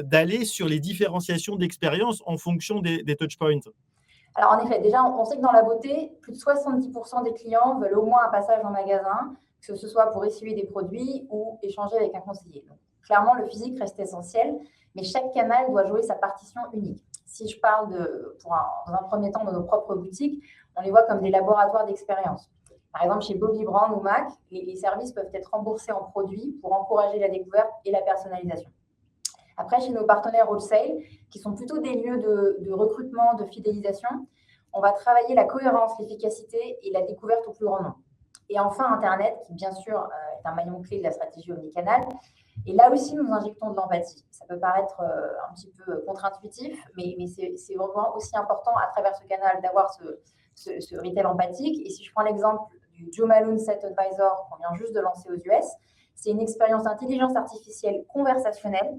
d'aller sur les différenciations d'expérience en fonction des touch points? Alors, en effet, déjà, on sait que dans la beauté, plus de 70% des clients veulent au moins un passage en magasin, que ce soit pour essayer des produits ou échanger avec un conseiller. Donc, clairement, le physique reste essentiel, mais chaque canal doit jouer sa partition unique. Si je parle dans un premier temps de nos propres boutiques, on les voit comme des laboratoires d'expérience. Par exemple, chez Bobbi Brown ou MAC, les services peuvent être remboursés en produits pour encourager la découverte et la personnalisation. Après, chez nos partenaires wholesale, qui sont plutôt des lieux de recrutement, de fidélisation, on va travailler la cohérence, l'efficacité et la découverte au plus grand nombre. Et enfin, Internet, qui bien sûr est un maillon clé de la stratégie omnicanal. Et là aussi, nous injectons de l'empathie. Ça peut paraître un petit peu contre-intuitif, mais c'est vraiment aussi important à travers ce canal d'avoir ce retail empathique. Et si je prends l'exemple du Jo Malone Set Advisor qu'on vient juste de lancer aux US, c'est une expérience d'intelligence artificielle conversationnelle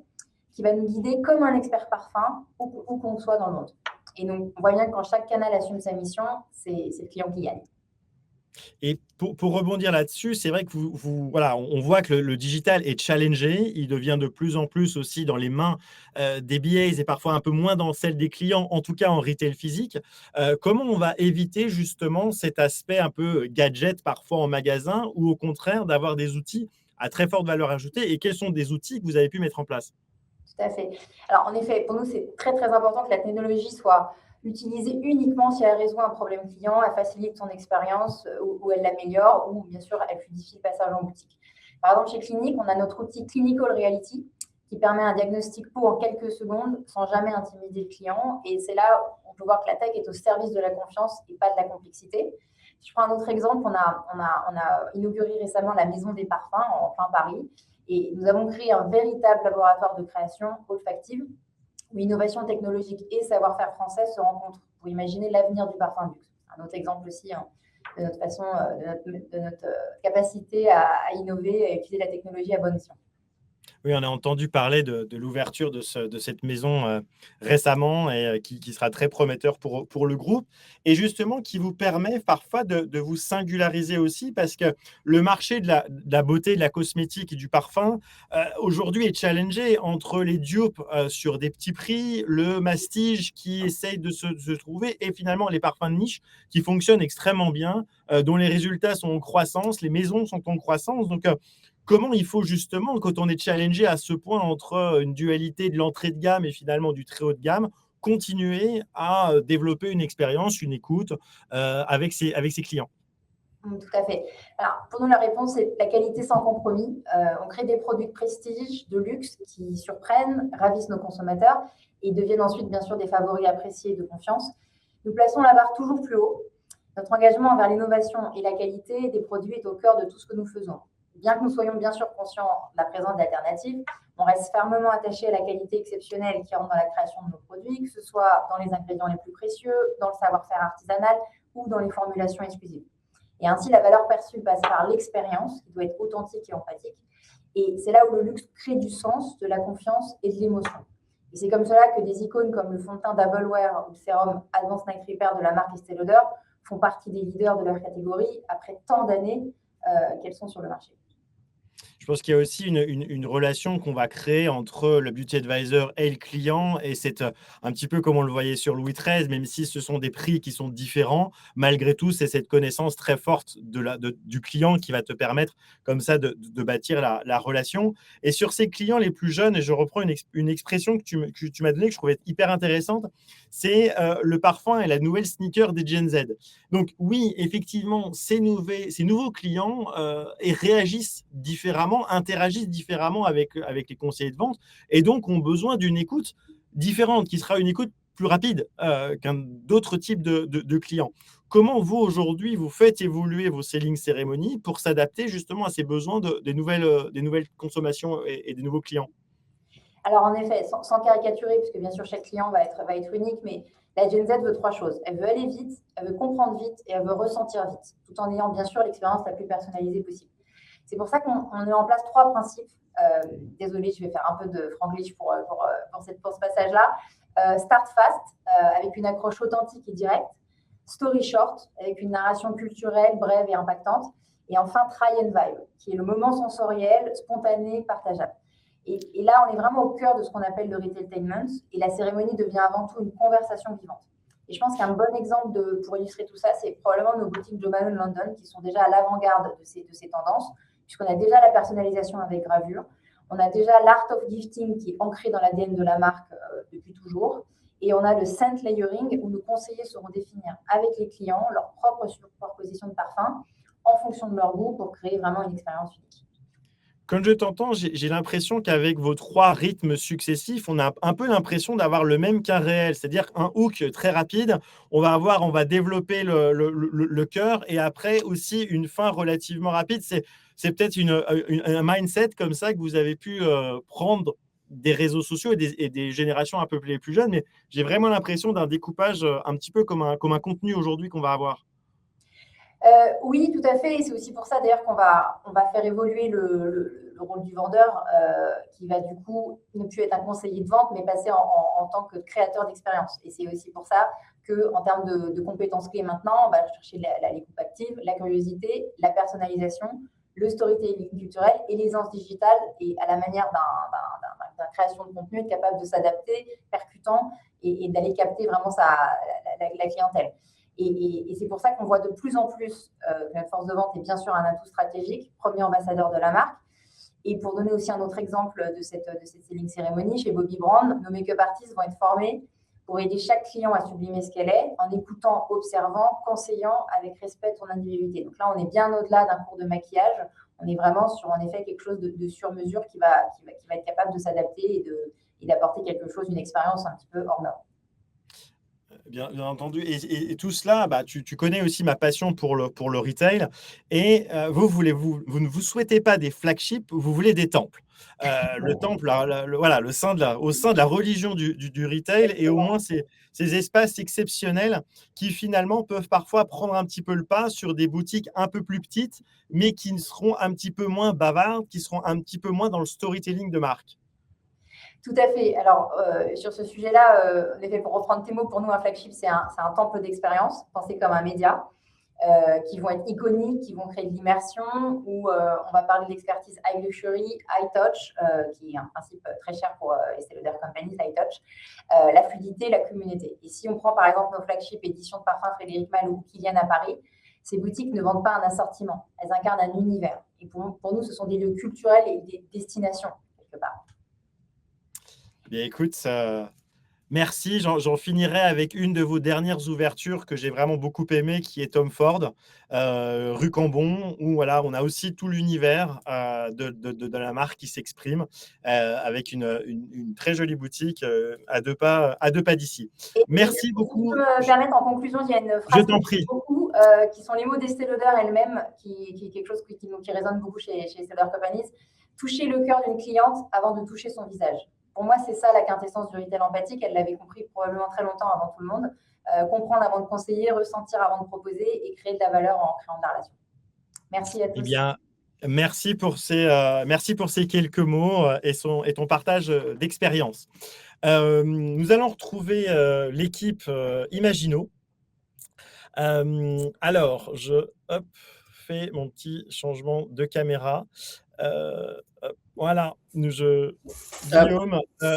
qui va nous guider comme un expert parfum où qu'on soit dans le monde. Et donc, on voit bien que quand chaque canal assume sa mission, c'est le client qui gagne. Et pour rebondir là-dessus, c'est vrai que voilà, on voit que le digital est challengé. Il devient de plus en plus aussi dans les mains des BAs et parfois un peu moins dans celles des clients, en tout cas en retail physique. Comment on va éviter justement cet aspect un peu gadget parfois en magasin ou au contraire d'avoir des outils à très forte valeur ajoutée et quels sont des outils que vous avez pu mettre en place? Tout à fait. Alors, en effet, pour nous, c'est très, très important que la technologie soit utilisée uniquement si elle résout un problème client, elle facilite son expérience ou elle l'améliore ou, bien sûr, elle fluidifie le passage en boutique. Par exemple, chez Clinique, on a notre outil Clinical Reality qui permet un diagnostic peau en quelques secondes sans jamais intimider le client. Et c'est là où on peut voir que la tech est au service de la confiance et pas de la complexité. Si je prends un autre exemple, on a inauguré récemment la Maison des Parfums en plein Paris. Et nous avons créé un véritable laboratoire de création olfactive où innovation technologique et savoir-faire français se rencontrent pour imaginer l'avenir du parfum de luxe. Un autre exemple aussi de notre façon, de notre capacité à innover et à utiliser la technologie à bon escient. Oui, on a entendu parler de l'ouverture de cette maison récemment et qui sera très prometteur pour le groupe et justement qui vous permet parfois de vous singulariser aussi parce que le marché de la beauté, de la cosmétique et du parfum aujourd'hui est challengé entre les dupes sur des petits prix, le mastige qui essaye de se trouver et finalement les parfums de niche qui fonctionnent extrêmement bien, dont les résultats sont en croissance, les maisons sont en croissance. Donc, comment il faut justement, quand on est challengé à ce point entre une dualité de l'entrée de gamme et finalement du très haut de gamme, continuer à développer une expérience, une écoute avec ses clients? Tout à fait. Alors, pour nous, la réponse, c'est la qualité sans compromis. On crée des produits de prestige, de luxe, qui surprennent, ravissent nos consommateurs et deviennent ensuite, bien sûr, des favoris appréciés et de confiance. Nous plaçons la barre toujours plus haut. Notre engagement envers l'innovation et la qualité des produits est au cœur de tout ce que nous faisons. Bien que nous soyons bien sûr conscients de la présence d'alternatives, On reste fermement attaché à la qualité exceptionnelle qui rentre dans la création de nos produits, que ce soit dans les ingrédients les plus précieux, dans le savoir-faire artisanal ou dans les formulations exclusives. Et ainsi, la valeur perçue passe par l'expérience, qui doit être authentique et empathique. Et c'est là où le luxe crée du sens, de la confiance et de l'émotion. Et c'est comme cela que des icônes comme le fond de teint Double Wear ou le sérum Advanced Night Repair de la marque Estée Lauder font partie des leaders de leur catégorie après tant d'années qu'elles sont sur le marché. Je pense qu'il y a aussi une relation qu'on va créer entre le beauty advisor et le client, et c'est un petit peu comme on le voyait sur Louis XIII, même si ce sont des prix qui sont différents, malgré tout, c'est cette connaissance très forte du client qui va te permettre comme ça de bâtir la relation. Et sur ces clients les plus jeunes, et je reprends une expression que tu m'as donnée, que je trouvais hyper intéressante, c'est le parfum et la nouvelle sneaker des Gen Z. Donc oui, effectivement, ces nouveaux clients réagissent différemment, interagissent différemment avec les conseillers de vente, et donc ont besoin d'une écoute différente, qui sera une écoute plus rapide qu'un d'autres types de clients. Comment vous, aujourd'hui, vous faites évoluer vos selling cérémonies pour s'adapter justement à ces besoins des nouvelles consommations et des nouveaux clients? Alors, en effet, sans caricaturer, puisque bien sûr, chaque client va être unique, mais la Gen Z veut 3 choses. Elle veut aller vite, elle veut comprendre vite et elle veut ressentir vite, tout en ayant bien sûr l'expérience la plus personnalisée possible. C'est pour ça qu'on met en place 3 principes. Désolée, je vais faire un peu de franglish pour ce passage-là. Start fast, avec une accroche authentique et directe. Story short, avec une narration culturelle, brève et impactante. Et enfin, try and vibe, qui est le moment sensoriel, spontané, partageable. Et là, on est vraiment au cœur de ce qu'on appelle le retailtainment. Et la cérémonie devient avant tout une conversation vivante. Et je pense qu'un bon exemple pour illustrer tout ça, c'est probablement nos boutiques Jo Malone London, qui sont déjà à l'avant-garde de ces tendances, puisqu'on a déjà la personnalisation avec gravure. On a déjà l'art of gifting qui est ancré dans l'ADN de la marque depuis toujours. Et on a le scent layering où nos conseillers sauront définir avec les clients leur propre superposition de parfums en fonction de leur goût pour créer vraiment une expérience unique. Quand je t'entends, j'ai l'impression qu'avec vos 3 rythmes successifs, on a un peu l'impression d'avoir le même qu'un réel, c'est-à-dire un hook très rapide. On va développer le cœur, et après aussi une fin relativement rapide. C'est peut-être un mindset comme ça que vous avez pu prendre des réseaux sociaux et des générations un peu les plus jeunes, mais j'ai vraiment l'impression d'un découpage un petit peu comme un contenu aujourd'hui qu'on va avoir. Oui, tout à fait. Et c'est aussi pour ça d'ailleurs qu'on va faire évoluer le rôle du vendeur qui va du coup ne plus être un conseiller de vente, mais passer en tant que créateur d'expérience. Et c'est aussi pour ça qu'en termes de compétences clés maintenant, on va chercher l'écoute active, la curiosité, la personnalisation, le storytelling culturel et l'aisance digitale, et à la manière d'une création de contenu, être capable de s'adapter, percutant et d'aller capter vraiment la clientèle. Et c'est pour ça qu'on voit de plus en plus que notre force de vente est bien sûr un atout stratégique, premier ambassadeur de la marque. Et pour donner aussi un autre exemple de cette selling cérémonie, chez Bobbi Brown, nos make-up artistes vont être formés pour aider chaque client à sublimer ce qu'elle est, en écoutant, observant, conseillant avec respect de son individualité. Donc là, on est bien au-delà d'un cours de maquillage. On est vraiment sur, en effet, quelque chose de sur-mesure qui va être capable de s'adapter et d'apporter quelque chose, une expérience un petit peu hors norme. Bien entendu. Et tout cela, tu connais aussi ma passion pour le retail. Et vous ne vous souhaitez pas des flagships, vous voulez des temples. Le temple, voilà, au sein de la religion du retail, et au moins ces espaces exceptionnels qui finalement peuvent parfois prendre un petit peu le pas sur des boutiques un peu plus petites, mais qui seront un petit peu moins bavardes, qui seront un petit peu moins dans le storytelling de marque. Tout à fait. Alors, sur ce sujet-là, en effet, pour reprendre tes mots, pour nous, un flagship, c'est un temple d'expérience, pensé comme un média, qui vont être iconiques, qui vont créer de l'immersion, où on va parler de l'expertise high luxury, high touch, qui est un principe très cher pour Estée Lauder Companies, high touch, la fluidité, la communauté. Et si on prend par exemple nos flagships éditions de parfum Frédéric Malle ou Kilian à Paris, ces boutiques ne vendent pas un assortiment, elles incarnent un univers. Et pour nous, ce sont des lieux culturels et des destinations, quelque part. Bien, écoute, merci. J'en finirai avec une de vos dernières ouvertures que j'ai vraiment beaucoup aimée, qui est Tom Ford, rue Cambon, où voilà, on a aussi tout l'univers de la marque qui s'exprime, avec une très jolie boutique à 2 pas d'ici. Merci beaucoup. Si je peux me permettre, en conclusion, il y a une phrase Je t'en prie. beaucoup, qui sont les mots d'Estée Lauder elle-même, qui est quelque chose qui résonne beaucoup chez Estée Lauder Companies. toucher le cœur d'une cliente avant de toucher son visage. Pour moi, c'est ça la quintessence du retail empathique. Elle l'avait compris probablement très longtemps avant tout le monde. Comprendre avant de conseiller, ressentir avant de proposer et créer de la valeur en créant de la relation. Merci à tous. Eh bien, merci pour ces quelques mots et ton partage d'expérience. Nous allons retrouver l'équipe Imagino. Alors, je fais mon petit changement de caméra. Voilà,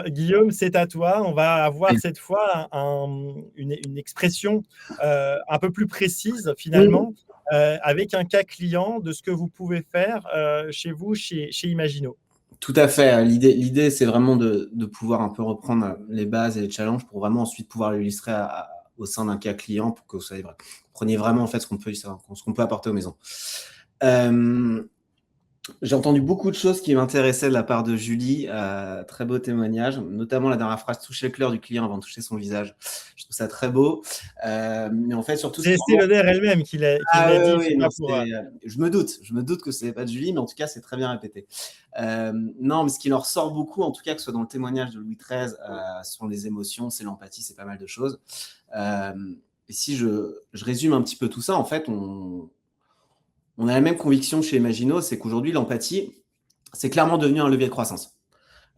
Guillaume, c'est à toi. On va avoir cette fois une expression un peu plus précise finalement, avec un cas client de ce que vous pouvez faire chez vous, chez Imagino. Tout à fait. L'idée, c'est vraiment de pouvoir un peu reprendre les bases et les challenges pour vraiment ensuite pouvoir l'illustrer au sein d'un cas client pour que vous preniez vraiment en fait ce qu'on peut apporter aux maisons. J'ai entendu beaucoup de choses qui m'intéressaient de la part de Julie. Très beau témoignage, notamment la dernière phrase, toucher le cœur du client avant de toucher son visage. Je trouve ça très beau. Mais en fait, surtout, c'est Loder elle-même qui l'a dit. Oui, non, je me doute que ce n'est pas de Julie, mais en tout cas, c'est très bien répété. Non, mais ce qui leur sort beaucoup, en tout cas, que ce soit dans le témoignage de Louis XIII, sont les émotions, c'est l'empathie, c'est pas mal de choses. Et si je résume un petit peu tout ça, en fait, on a la même conviction chez Imagino, c'est qu'aujourd'hui, l'empathie, c'est clairement devenu un levier de croissance.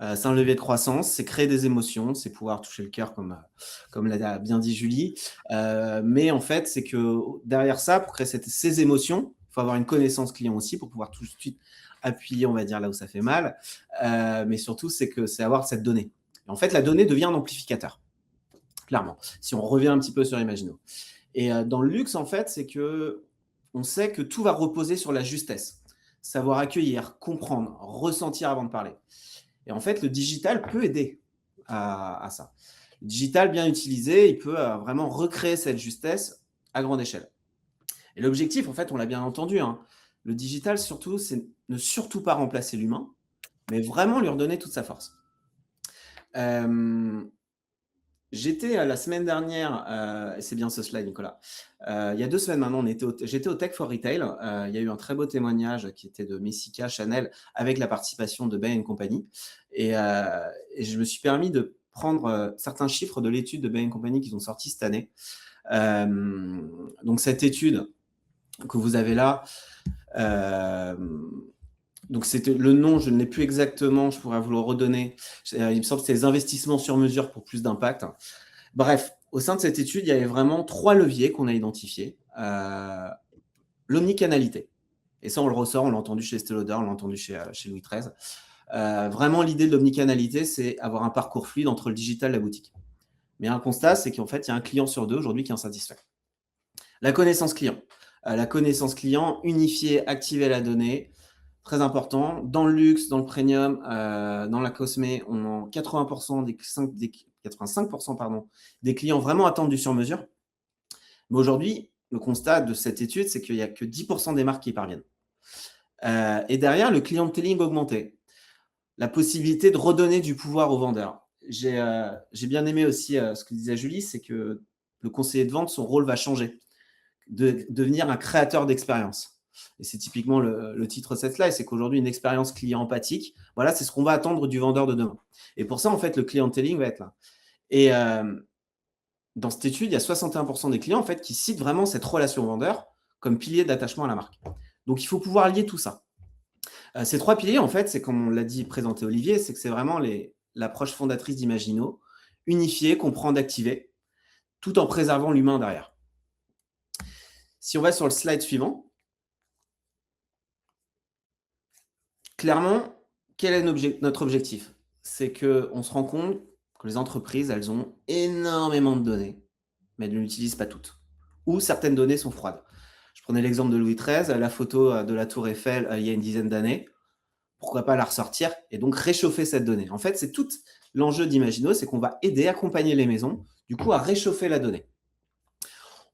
C'est un levier de croissance, c'est créer des émotions, c'est pouvoir toucher le cœur, comme l'a bien dit Julie. Mais en fait, c'est que derrière ça, pour créer ces émotions, il faut avoir une connaissance client aussi pour pouvoir tout de suite appuyer, on va dire, là où ça fait mal. Mais surtout, c'est avoir cette donnée. Et en fait, la donnée devient un amplificateur, clairement, si on revient un petit peu sur Imagino. Et dans le luxe, en fait, c'est que on sait que tout va reposer sur la justesse. Savoir accueillir, comprendre, ressentir avant de parler. Et en fait, le digital peut aider à ça. Le digital, bien utilisé, il peut vraiment recréer cette justesse à grande échelle. Et l'objectif, en fait, on l'a bien entendu, hein, le digital, surtout, c'est ne surtout pas remplacer l'humain, mais vraiment lui redonner toute sa force. J'étais la semaine dernière, et c'est bien ce slide, Nicolas, il y a 2 semaines maintenant, j'étais au Tech for Retail. Il y a eu un très beau témoignage qui était de Messica, Chanel, avec la participation de Bain & Company. Et je me suis permis de prendre certains chiffres de l'étude de Bain & Company qu'ils ont sorti cette année. Donc, cette étude que vous avez là, donc, c'était le nom, je ne l'ai plus exactement, je pourrais vous le redonner. Il me semble que c'est les investissements sur mesure pour plus d'impact. Bref, au sein de cette étude, il y avait vraiment 3 leviers qu'on a identifiés. L'omnicanalité. Et ça, on le ressort, on l'a entendu chez Estée Lauder, on l'a entendu chez Louis XIII. Vraiment, l'idée de l'omnicanalité, c'est avoir un parcours fluide entre le digital et la boutique. Mais un constat, c'est qu'en fait, il y a un client sur 2 aujourd'hui qui est insatisfait. La connaissance client. La connaissance client, unifier, activer la donnée. Très important. Dans le luxe, dans le premium, dans la cosmé, on a 85% des clients vraiment attendent du sur-mesure. Mais aujourd'hui, le constat de cette étude, c'est qu'il n'y a que 10% des marques qui y parviennent. Et derrière, le clienteling augmenté. La possibilité de redonner du pouvoir aux vendeurs. J'ai bien aimé aussi ce que disait Julie, c'est que le conseiller de vente, son rôle va changer, de devenir un créateur d'expérience. Et c'est typiquement le titre de cette slide, c'est qu'aujourd'hui, une expérience client empathique, voilà, c'est ce qu'on va attendre du vendeur de demain. Et pour ça, en fait, le clienteling va être là. Et dans cette étude, il y a 61% des clients en fait, qui citent vraiment cette relation vendeur comme pilier d'attachement à la marque. Donc, il faut pouvoir lier tout ça. Ces 3 piliers, en fait, c'est comme on l'a dit, présenté Olivier, c'est que c'est vraiment l'approche fondatrice d'Imagino, unifier, comprendre, activer, tout en préservant l'humain derrière. Si on va sur le slide suivant, clairement, quel est notre objectif? C'est qu'on se rend compte que les entreprises, elles ont énormément de données, mais elles ne l'utilisent pas toutes. Ou certaines données sont froides. Je prenais l'exemple de Louis XIII, la photo de la Tour Eiffel il y a une dizaine d'années. Pourquoi pas la ressortir et donc réchauffer cette donnée? En fait, c'est tout l'enjeu d'Imagino, c'est qu'on va aider, accompagner les maisons, du coup, à réchauffer la donnée.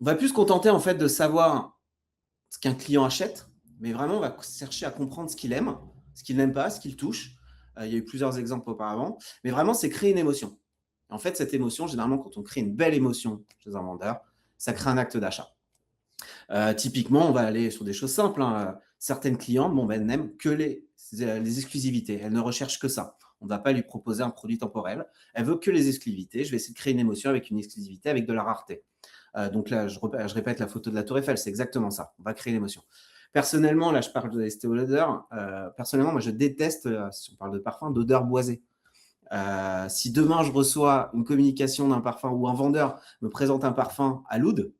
On va plus se contenter en fait de savoir ce qu'un client achète, mais vraiment, on va chercher à comprendre ce qu'il aime, ce qu'il n'aime pas, ce qu'il touche. Il y a eu plusieurs exemples auparavant, mais vraiment, c'est créer une émotion. Et en fait, cette émotion, généralement, quand on crée une belle émotion chez un vendeur, ça crée un acte d'achat. Typiquement, on va aller sur des choses simples. Certaines clientes n'aiment que les les exclusivités. Elle ne recherche que ça. On ne va pas lui proposer un produit temporel. Elle veut que les exclusivités. Je vais essayer de créer une émotion avec une exclusivité, avec de la rareté. Donc là, je répète la photo de la Tour Eiffel, c'est exactement ça. On va créer l'émotion. Personnellement, là, je parle de Estée Lauder. Personnellement, moi, je déteste, si on parle de parfum, d'odeur boisée. Si demain, je reçois une communication d'un parfum ou un vendeur me présente un parfum à l'oud,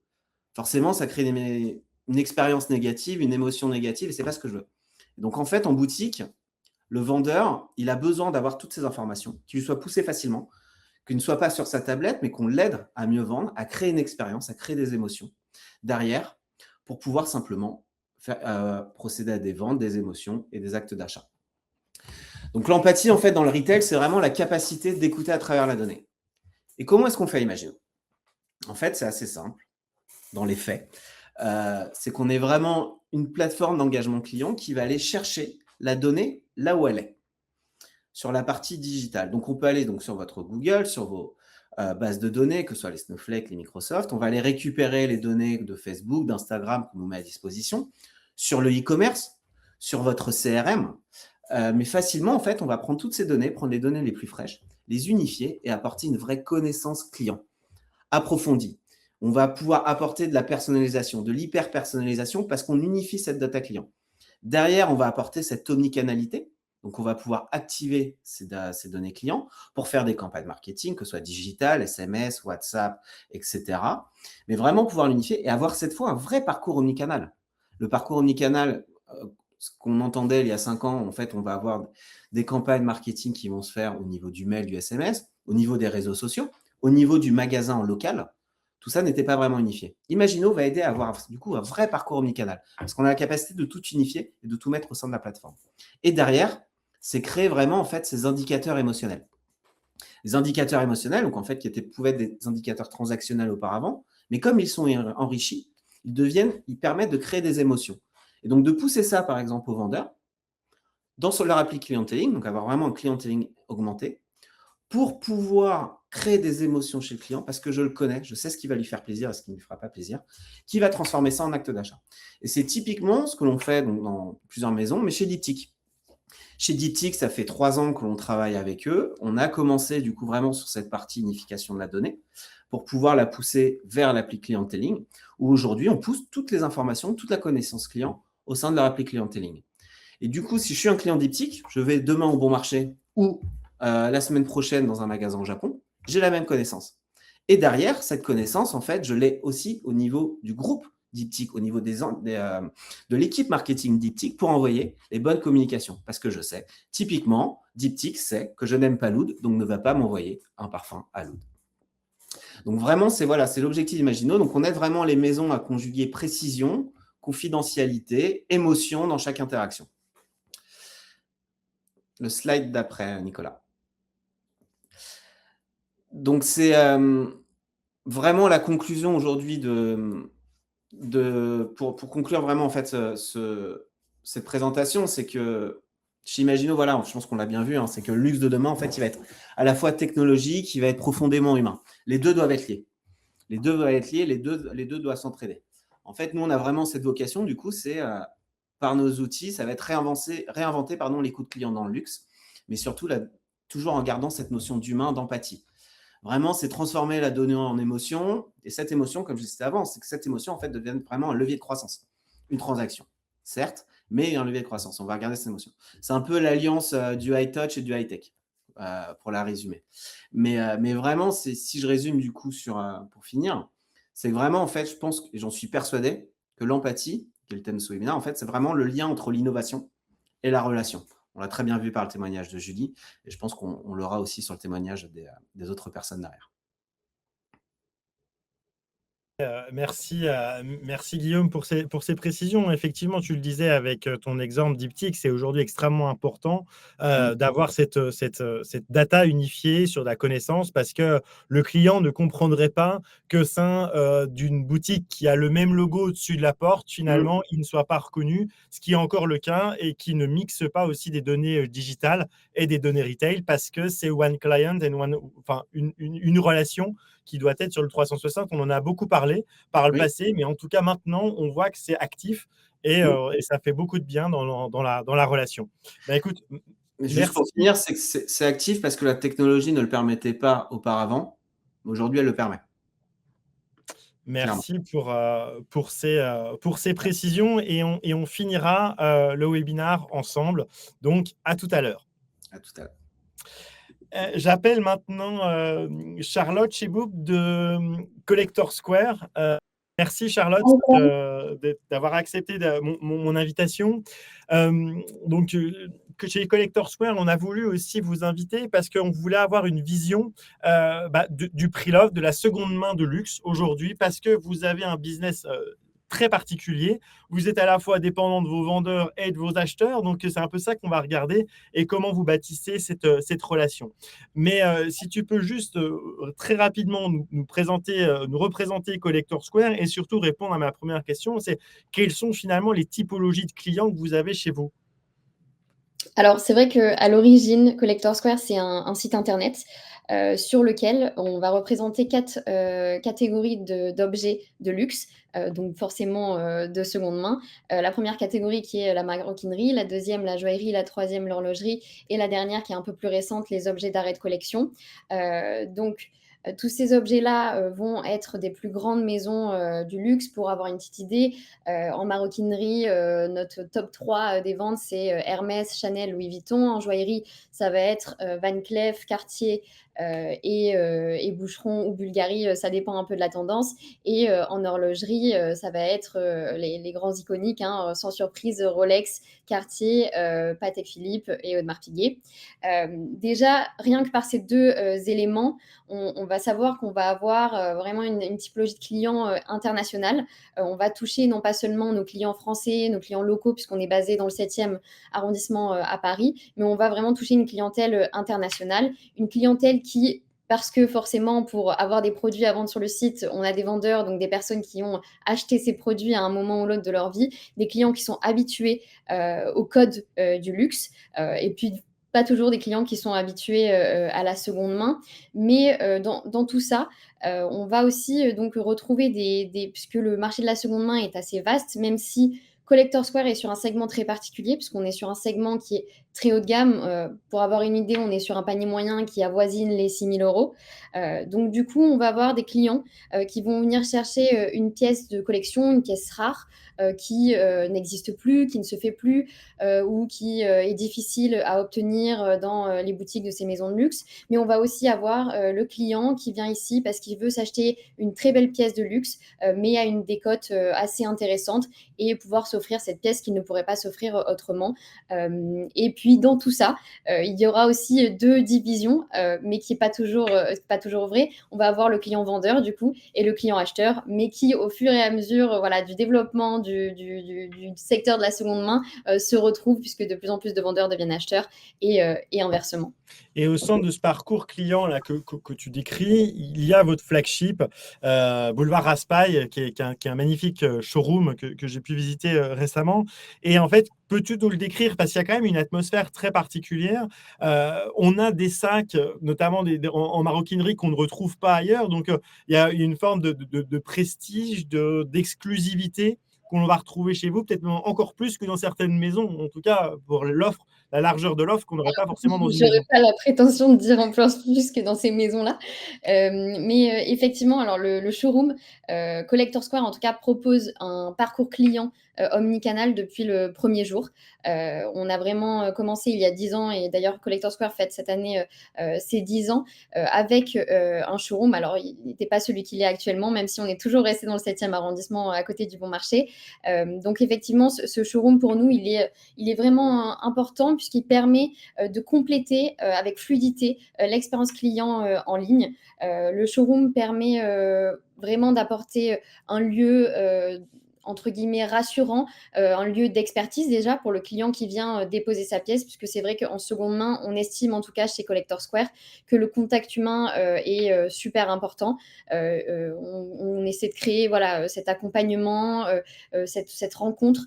forcément, ça crée une expérience négative, une émotion négative, et ce n'est pas ce que je veux. Donc, en fait, en boutique, le vendeur, il a besoin d'avoir toutes ces informations, qui lui soient poussées facilement, qu'il ne soit pas sur sa tablette, mais qu'on l'aide à mieux vendre, à créer une expérience, à créer des émotions derrière, pour pouvoir simplement procéder à des ventes, des émotions et des actes d'achat. Donc, l'empathie, en fait, dans le retail, c'est vraiment la capacité d'écouter à travers la donnée. Et comment est-ce qu'on fait, imaginons? En fait, c'est assez simple, dans les faits. C'est qu'on est vraiment une plateforme d'engagement client qui va aller chercher la donnée là où elle est, sur la partie digitale. Donc, on peut aller donc, sur votre Google, sur vos bases de données, que ce soit les Snowflake, les Microsoft. On va aller récupérer les données de Facebook, d'Instagram qu'on nous met à disposition, sur le e-commerce, sur votre CRM. Mais facilement, en fait, on va prendre toutes ces données, prendre les données les plus fraîches, les unifier et apporter une vraie connaissance client approfondie. On va pouvoir apporter de la personnalisation, de l'hyper-personnalisation parce qu'on unifie cette data client. Derrière, on va apporter cette omnicanalité. Donc, on va pouvoir activer ces données clients pour faire des campagnes marketing, que ce soit digital, SMS, WhatsApp, etc. Mais vraiment pouvoir l'unifier et avoir cette fois un vrai parcours omnicanal. Le parcours omnicanal, ce qu'on entendait il y a 5 ans, en fait, on va avoir des campagnes marketing qui vont se faire au niveau du mail, du SMS, au niveau des réseaux sociaux, au niveau du magasin en local. Tout ça n'était pas vraiment unifié. Imagino va aider à avoir du coup un vrai parcours omnicanal parce qu'on a la capacité de tout unifier et de tout mettre au sein de la plateforme. Et derrière, c'est créer vraiment en fait ces indicateurs émotionnels. Les indicateurs émotionnels, donc en fait, pouvaient être des indicateurs transactionnels auparavant, mais comme ils sont enrichis, ils permettent de créer des émotions. Et donc de pousser ça, par exemple, aux vendeurs dans leur appli clienteling, donc avoir vraiment un clienteling augmenté, pour pouvoir créer des émotions chez le client, parce que je le connais, je sais ce qui va lui faire plaisir et ce qui ne lui fera pas plaisir, qui va transformer ça en acte d'achat. Et c'est typiquement ce que l'on fait dans plusieurs maisons, mais chez Diptyque. Chez Diptyque, ça fait 3 ans que l'on travaille avec eux. On a commencé du coup vraiment sur cette partie unification de la donnée pour pouvoir la pousser vers l'appli clienteling, où aujourd'hui, on pousse toutes les informations, toute la connaissance client au sein de leur appli clienteling. Et du coup, si je suis un client Diptyque, je vais demain au bon marché ou la semaine prochaine dans un magasin au Japon, j'ai la même connaissance. Et derrière, cette connaissance, en fait, je l'ai aussi au niveau du groupe Diptyque, au niveau de l'équipe marketing Diptyque pour envoyer les bonnes communications. Parce que je sais, typiquement, Diptyque sait que je n'aime pas l'oud, donc ne va pas m'envoyer un parfum à l'oud. Donc vraiment, c'est l'objectif d'Imagino. Donc on aide vraiment les maisons à conjuguer précision, confidentialité, émotion dans chaque interaction. Le slide d'après, Nicolas. Donc, c'est vraiment la conclusion aujourd'hui pour conclure vraiment en fait cette présentation, c'est que chez Imagino, voilà, je pense qu'on l'a bien vu, c'est que le luxe de demain, en fait, il va être à la fois technologique, il va être profondément humain. Les deux doivent être liés. Les deux doivent s'entraider. En fait, nous, on a vraiment cette vocation, du coup, c'est par nos outils, ça va être réinventer l'écoute client dans le luxe, mais surtout, toujours en gardant cette notion d'humain, d'empathie. Vraiment, c'est transformer la donnée en émotion. Et cette émotion, comme je disais avant, c'est que cette émotion, en fait, devienne vraiment un levier de croissance. Une transaction, certes, mais un levier de croissance. On va regarder cette émotion. C'est un peu l'alliance du high touch et du high tech, pour la résumer. Mais vraiment, si je résume du coup pour finir, c'est vraiment, en fait, je pense, et j'en suis persuadé, que l'empathie, qui est le thème de ce webinaire, en fait, c'est vraiment le lien entre l'innovation et la relation. On l'a très bien vu par le témoignage de Julie et je pense qu'on l'aura aussi sur le témoignage des autres personnes derrière. Merci Guillaume pour ces précisions. Effectivement, tu le disais avec ton exemple Diptyque, c'est aujourd'hui extrêmement important d'avoir cette data unifiée sur la connaissance parce que le client ne comprendrait pas que sein d'une boutique qui a le même logo au-dessus de la porte, finalement, il ne soit pas reconnu, ce qui est encore le cas et qui ne mixe pas aussi des données digitales et des données retail parce que c'est one client and une relation qui doit être sur le 360. On en a beaucoup parlé par le passé, mais en tout cas, maintenant, on voit que c'est actif et ça fait beaucoup de bien dans la relation. Écoute, mais juste pour finir, c'est que c'est actif parce que la technologie ne le permettait pas auparavant. Aujourd'hui, elle le permet. Merci pour ces précisions et on finira le webinaire ensemble. Donc, à tout à l'heure. À tout à l'heure. J'appelle maintenant Charlotte Cheboub de Collector Square. Merci Charlotte d'avoir accepté mon invitation. Donc, que chez Collector Square, on a voulu aussi vous inviter parce qu'on voulait avoir une vision du pre-love, de la seconde main de luxe aujourd'hui, parce que vous avez un business très particulier. Vous êtes à la fois dépendant de vos vendeurs et de vos acheteurs, donc c'est un peu ça qu'on va regarder et comment vous bâtissez cette relation. Mais si tu peux juste très rapidement nous représenter Collector Square et surtout répondre à ma première question, c'est quelles sont finalement les typologies de clients que vous avez chez vous? Alors, c'est vrai qu'à l'origine, Collector Square, c'est un site internet sur lequel on va représenter 4 catégories d'objets de luxe, donc forcément de seconde main. La première catégorie qui est la maroquinerie, la deuxième la joaillerie, la troisième l'horlogerie et la dernière qui est un peu plus récente, les objets d'arrêt de collection. Donc, tous ces objets-là vont être des plus grandes maisons du luxe. Pour avoir une petite idée, en maroquinerie, notre top 3 des ventes, c'est Hermès, Chanel, Louis Vuitton. En joaillerie, ça va être Van Cleef, Cartier et Boucheron ou Bulgari, ça dépend un peu de la tendance. Et en horlogerie, ça va être les grands iconiques, sans surprise, Rolex, Cartier, Patek Philippe et Audemars Piguet. Déjà, rien que par ces deux éléments, on va savoir qu'on va avoir vraiment une typologie de clients internationale. On va toucher non pas seulement nos clients français, nos clients locaux, puisqu'on est basé dans le 7e arrondissement à Paris, mais on va vraiment toucher une clientèle internationale, une clientèle qui, parce que forcément, pour avoir des produits à vendre sur le site, on a des vendeurs, donc des personnes qui ont acheté ces produits à un moment ou l'autre de leur vie, des clients qui sont habitués au code du luxe, et puis pas toujours des clients qui sont habitués à la seconde main. Mais dans tout ça, on va aussi donc retrouver puisque le marché de la seconde main est assez vaste, même si Collector Square est sur un segment très particulier, puisqu'on est sur un segment qui est très haut de gamme. Pour avoir une idée, on est sur un panier moyen qui avoisine les 6 000 €. Donc du coup, on va avoir des clients qui vont venir chercher une pièce de collection, une pièce rare, qui n'existe plus, qui ne se fait plus, ou qui est difficile à obtenir dans les boutiques de ces maisons de luxe. Mais on va aussi avoir le client qui vient ici parce qu'il veut s'acheter une très belle pièce de luxe, mais à une décote assez intéressante, et pouvoir s'offrir cette pièce qu'il ne pourrait pas s'offrir autrement. Et puis dans tout ça, il y aura aussi 2 divisions, mais qui n'est pas toujours vrai. On va avoir le client vendeur du coup et le client acheteur, mais qui au fur et à mesure du développement du secteur de la seconde main se retrouvent, puisque de plus en plus de vendeurs deviennent acheteurs et inversement. Et au centre de ce parcours client là, que tu décris, il y a votre flagship, Boulevard Raspail, qui est un magnifique showroom que j'ai pu visiter récemment. Et en fait, peux-tu nous le décrire? Parce qu'il y a quand même une atmosphère très particulière. On a des sacs, notamment en maroquinerie, qu'on ne retrouve pas ailleurs. Donc, il y a une forme de prestige, d'exclusivité qu'on va retrouver chez vous, peut-être encore plus que dans certaines maisons, en tout cas pour l'offre, la largeur de l'offre qu'on n'aurait pas forcément dans une maison. Je n'aurais pas la prétention de dire en plus que dans ces maisons-là. Mais effectivement, alors le showroom Collector Square, en tout cas, propose un parcours client omnicanal depuis le premier jour. On a vraiment commencé il y a 10 ans, et d'ailleurs Collector Square fête cette année ses 10 ans, avec un showroom. Alors, il n'était pas celui qu'il est actuellement, même si on est toujours resté dans le 7e arrondissement à côté du Bon Marché. Donc effectivement, ce showroom pour nous, il est vraiment important, puisqu'il permet de compléter avec fluidité l'expérience client en ligne. Le showroom permet vraiment d'apporter un lieu entre guillemets rassurant, un lieu d'expertise déjà pour le client qui vient déposer sa pièce, puisque c'est vrai qu'en seconde main, on estime en tout cas chez Collector Square que le contact humain est super important. On essaie de créer cet accompagnement, cette rencontre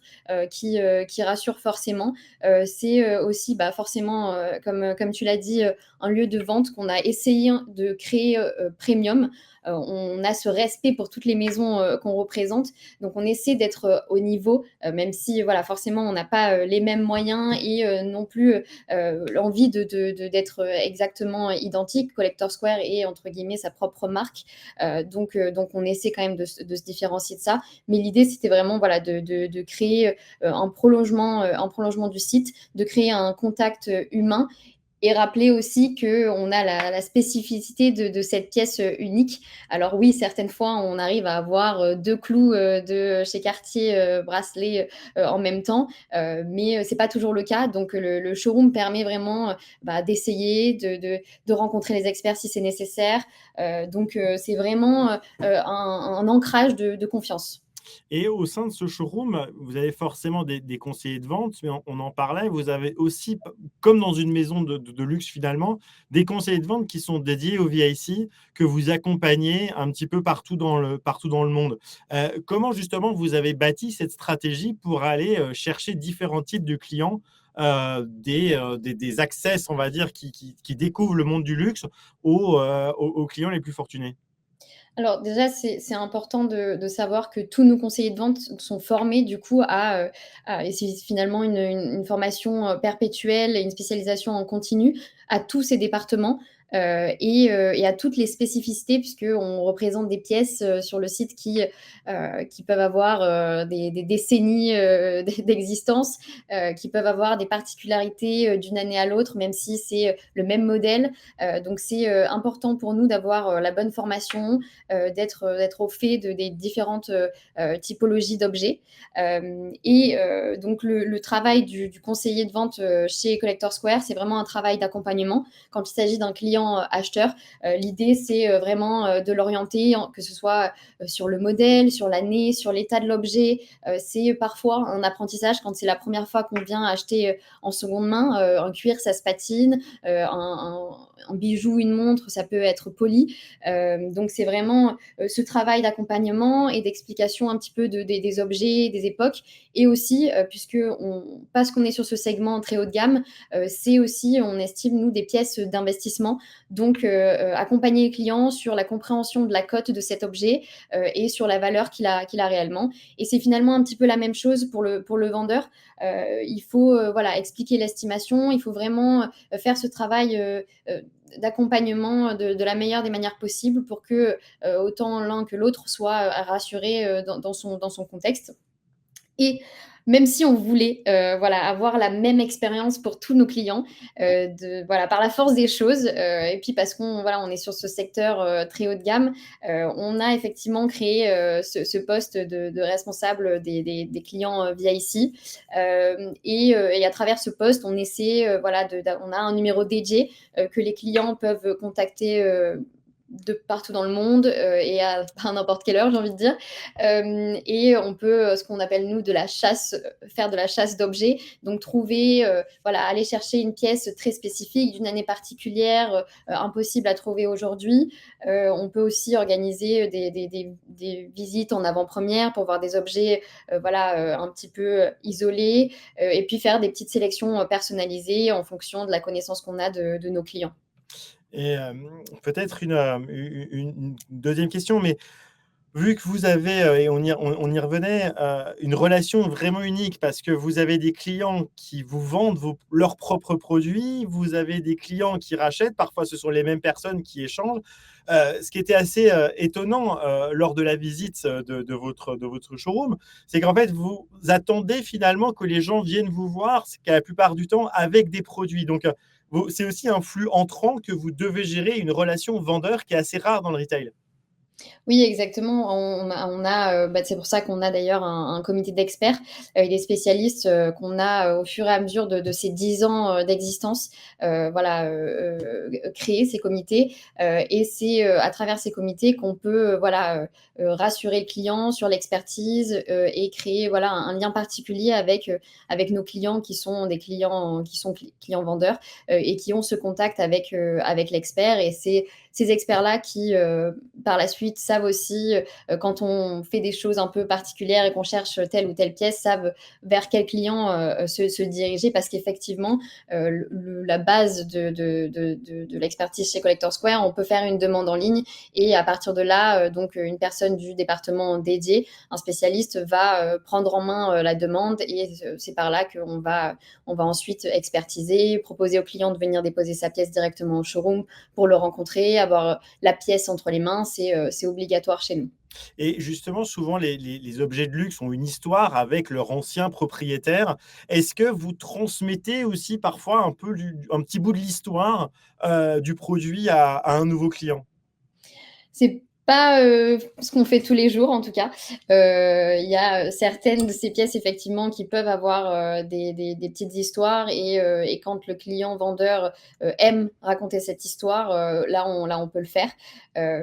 qui rassure forcément. C'est aussi forcément, comme tu l'as dit, un lieu de vente qu'on a essayé de créer premium, on a ce respect pour toutes les maisons qu'on représente. Donc, on essaie d'être au niveau, même si, voilà, forcément, on n'a pas les mêmes moyens et non plus l'envie d'être exactement identique. Collector Square est, entre guillemets, sa propre marque. Donc, on essaie quand même de se différencier de ça. Mais l'idée, c'était vraiment, voilà, de créer un prolongement du site, de créer un contact humain et rappeler aussi qu'on a la spécificité de cette pièce unique. Alors oui, certaines fois, on arrive à avoir 2 clous de chez Cartier bracelets en même temps, mais c'est pas toujours le cas. Donc le showroom permet vraiment d'essayer, de rencontrer les experts si c'est nécessaire. Donc c'est vraiment un ancrage de confiance. Et au sein de ce showroom, vous avez forcément des conseillers de vente, mais on en parlait, vous avez aussi, comme dans une maison de luxe finalement, des conseillers de vente qui sont dédiés au VIC, que vous accompagnez un petit peu partout dans le monde. Comment justement vous avez bâti cette stratégie pour aller chercher différents types de clients, des access, on va dire, qui découvrent le monde du luxe aux clients les plus fortunés? Alors déjà, c'est important de savoir que tous nos conseillers de vente sont formés du coup et c'est finalement une formation perpétuelle et une spécialisation en continu à tous ces départements et à toutes les spécificités, puisqu'on représente des pièces sur le site qui peuvent avoir des décennies d'existence, qui peuvent avoir des particularités d'une année à l'autre, même si c'est le même modèle. Donc c'est important pour nous d'avoir la bonne formation, d'être au fait des différentes typologies d'objets. Donc le travail du conseiller de vente chez Collector Square, c'est vraiment un travail d'accompagnement. Quand il s'agit d'un client acheteur, l'idée c'est vraiment de l'orienter, que ce soit sur le modèle, sur l'année, sur l'état de l'objet. C'est parfois un apprentissage quand c'est la première fois qu'on vient acheter en seconde main. Un cuir, ça se patine, un bijou, une montre, ça peut être poli. Donc c'est vraiment ce travail d'accompagnement et d'explication un petit peu des objets, des époques, et aussi parce qu'on est sur ce segment très haut de gamme, c'est aussi, on estime nous, des pièces d'investissement. Donc accompagner les clients sur la compréhension de la cote de cet objet et sur la valeur qu'il a réellement. Et c'est finalement un petit peu la même chose pour le vendeur. Il faut expliquer l'estimation, il faut vraiment faire ce travail d'accompagnement de la meilleure des manières possibles pour que autant l'un que l'autre soit rassuré dans son contexte. Et même si on voulait avoir la même expérience pour tous nos clients, par la force des choses, et puis parce on est sur ce secteur très haut de gamme, on a effectivement créé ce poste de responsable des clients VIC. Et à travers ce poste, on essaie, on a un numéro dédié que les clients peuvent contacter de partout dans le monde et à n'importe quelle heure, j'ai envie de dire. Et on peut, ce qu'on appelle nous de la chasse, faire de la chasse d'objets. Donc trouver, aller chercher une pièce très spécifique d'une année particulière, impossible à trouver aujourd'hui. On peut aussi organiser des visites en avant-première pour voir des objets un petit peu isolés et puis faire des petites sélections personnalisées en fonction de la connaissance qu'on a de nos clients. Et peut-être une deuxième question, mais vu que vous avez, et on y revenait, une relation vraiment unique parce que vous avez des clients qui vous vendent leurs propres produits, vous avez des clients qui rachètent, parfois ce sont les mêmes personnes qui échangent. Ce qui était assez étonnant lors de la visite de votre showroom, c'est qu'en fait, vous attendez finalement que les gens viennent vous voir, c'est qu'à la plupart du temps, avec des produits. Donc, c'est aussi un flux entrant que vous devez gérer, une relation vendeur qui est assez rare dans le retail. Oui, exactement. C'est pour ça qu'on a d'ailleurs un comité d'experts et des spécialistes qu'on a au fur et à mesure de ces 10 ans d'existence, créer ces comités. Et c'est à travers ces comités qu'on peut rassurer le client sur l'expertise et créer un lien particulier avec nos clients qui sont des clients clients vendeurs et qui ont ce contact avec l'expert. Et c'est ces experts-là qui, par la suite, savent savent aussi, quand on fait des choses un peu particulières et qu'on cherche telle ou telle pièce, savent vers quel client se diriger parce qu'effectivement, la base de l'expertise chez Collector Square, on peut faire une demande en ligne et à partir de là, donc une personne du département dédié, un spécialiste, va prendre en main la demande et c'est par là qu'on va ensuite expertiser, proposer au client de venir déposer sa pièce directement au showroom pour le rencontrer, avoir la pièce entre les mains, c'est obligatoire chez nous. Et justement, souvent, les objets de luxe ont une histoire avec leur ancien propriétaire. Est-ce que vous transmettez aussi parfois un petit bout de l'histoire du produit à un nouveau client? C'est pas, ce qu'on fait tous les jours en tout cas. Il y a certaines de ces pièces effectivement qui peuvent avoir, des petites histoires et quand le client vendeur, aime raconter cette histoire, là on peut le faire.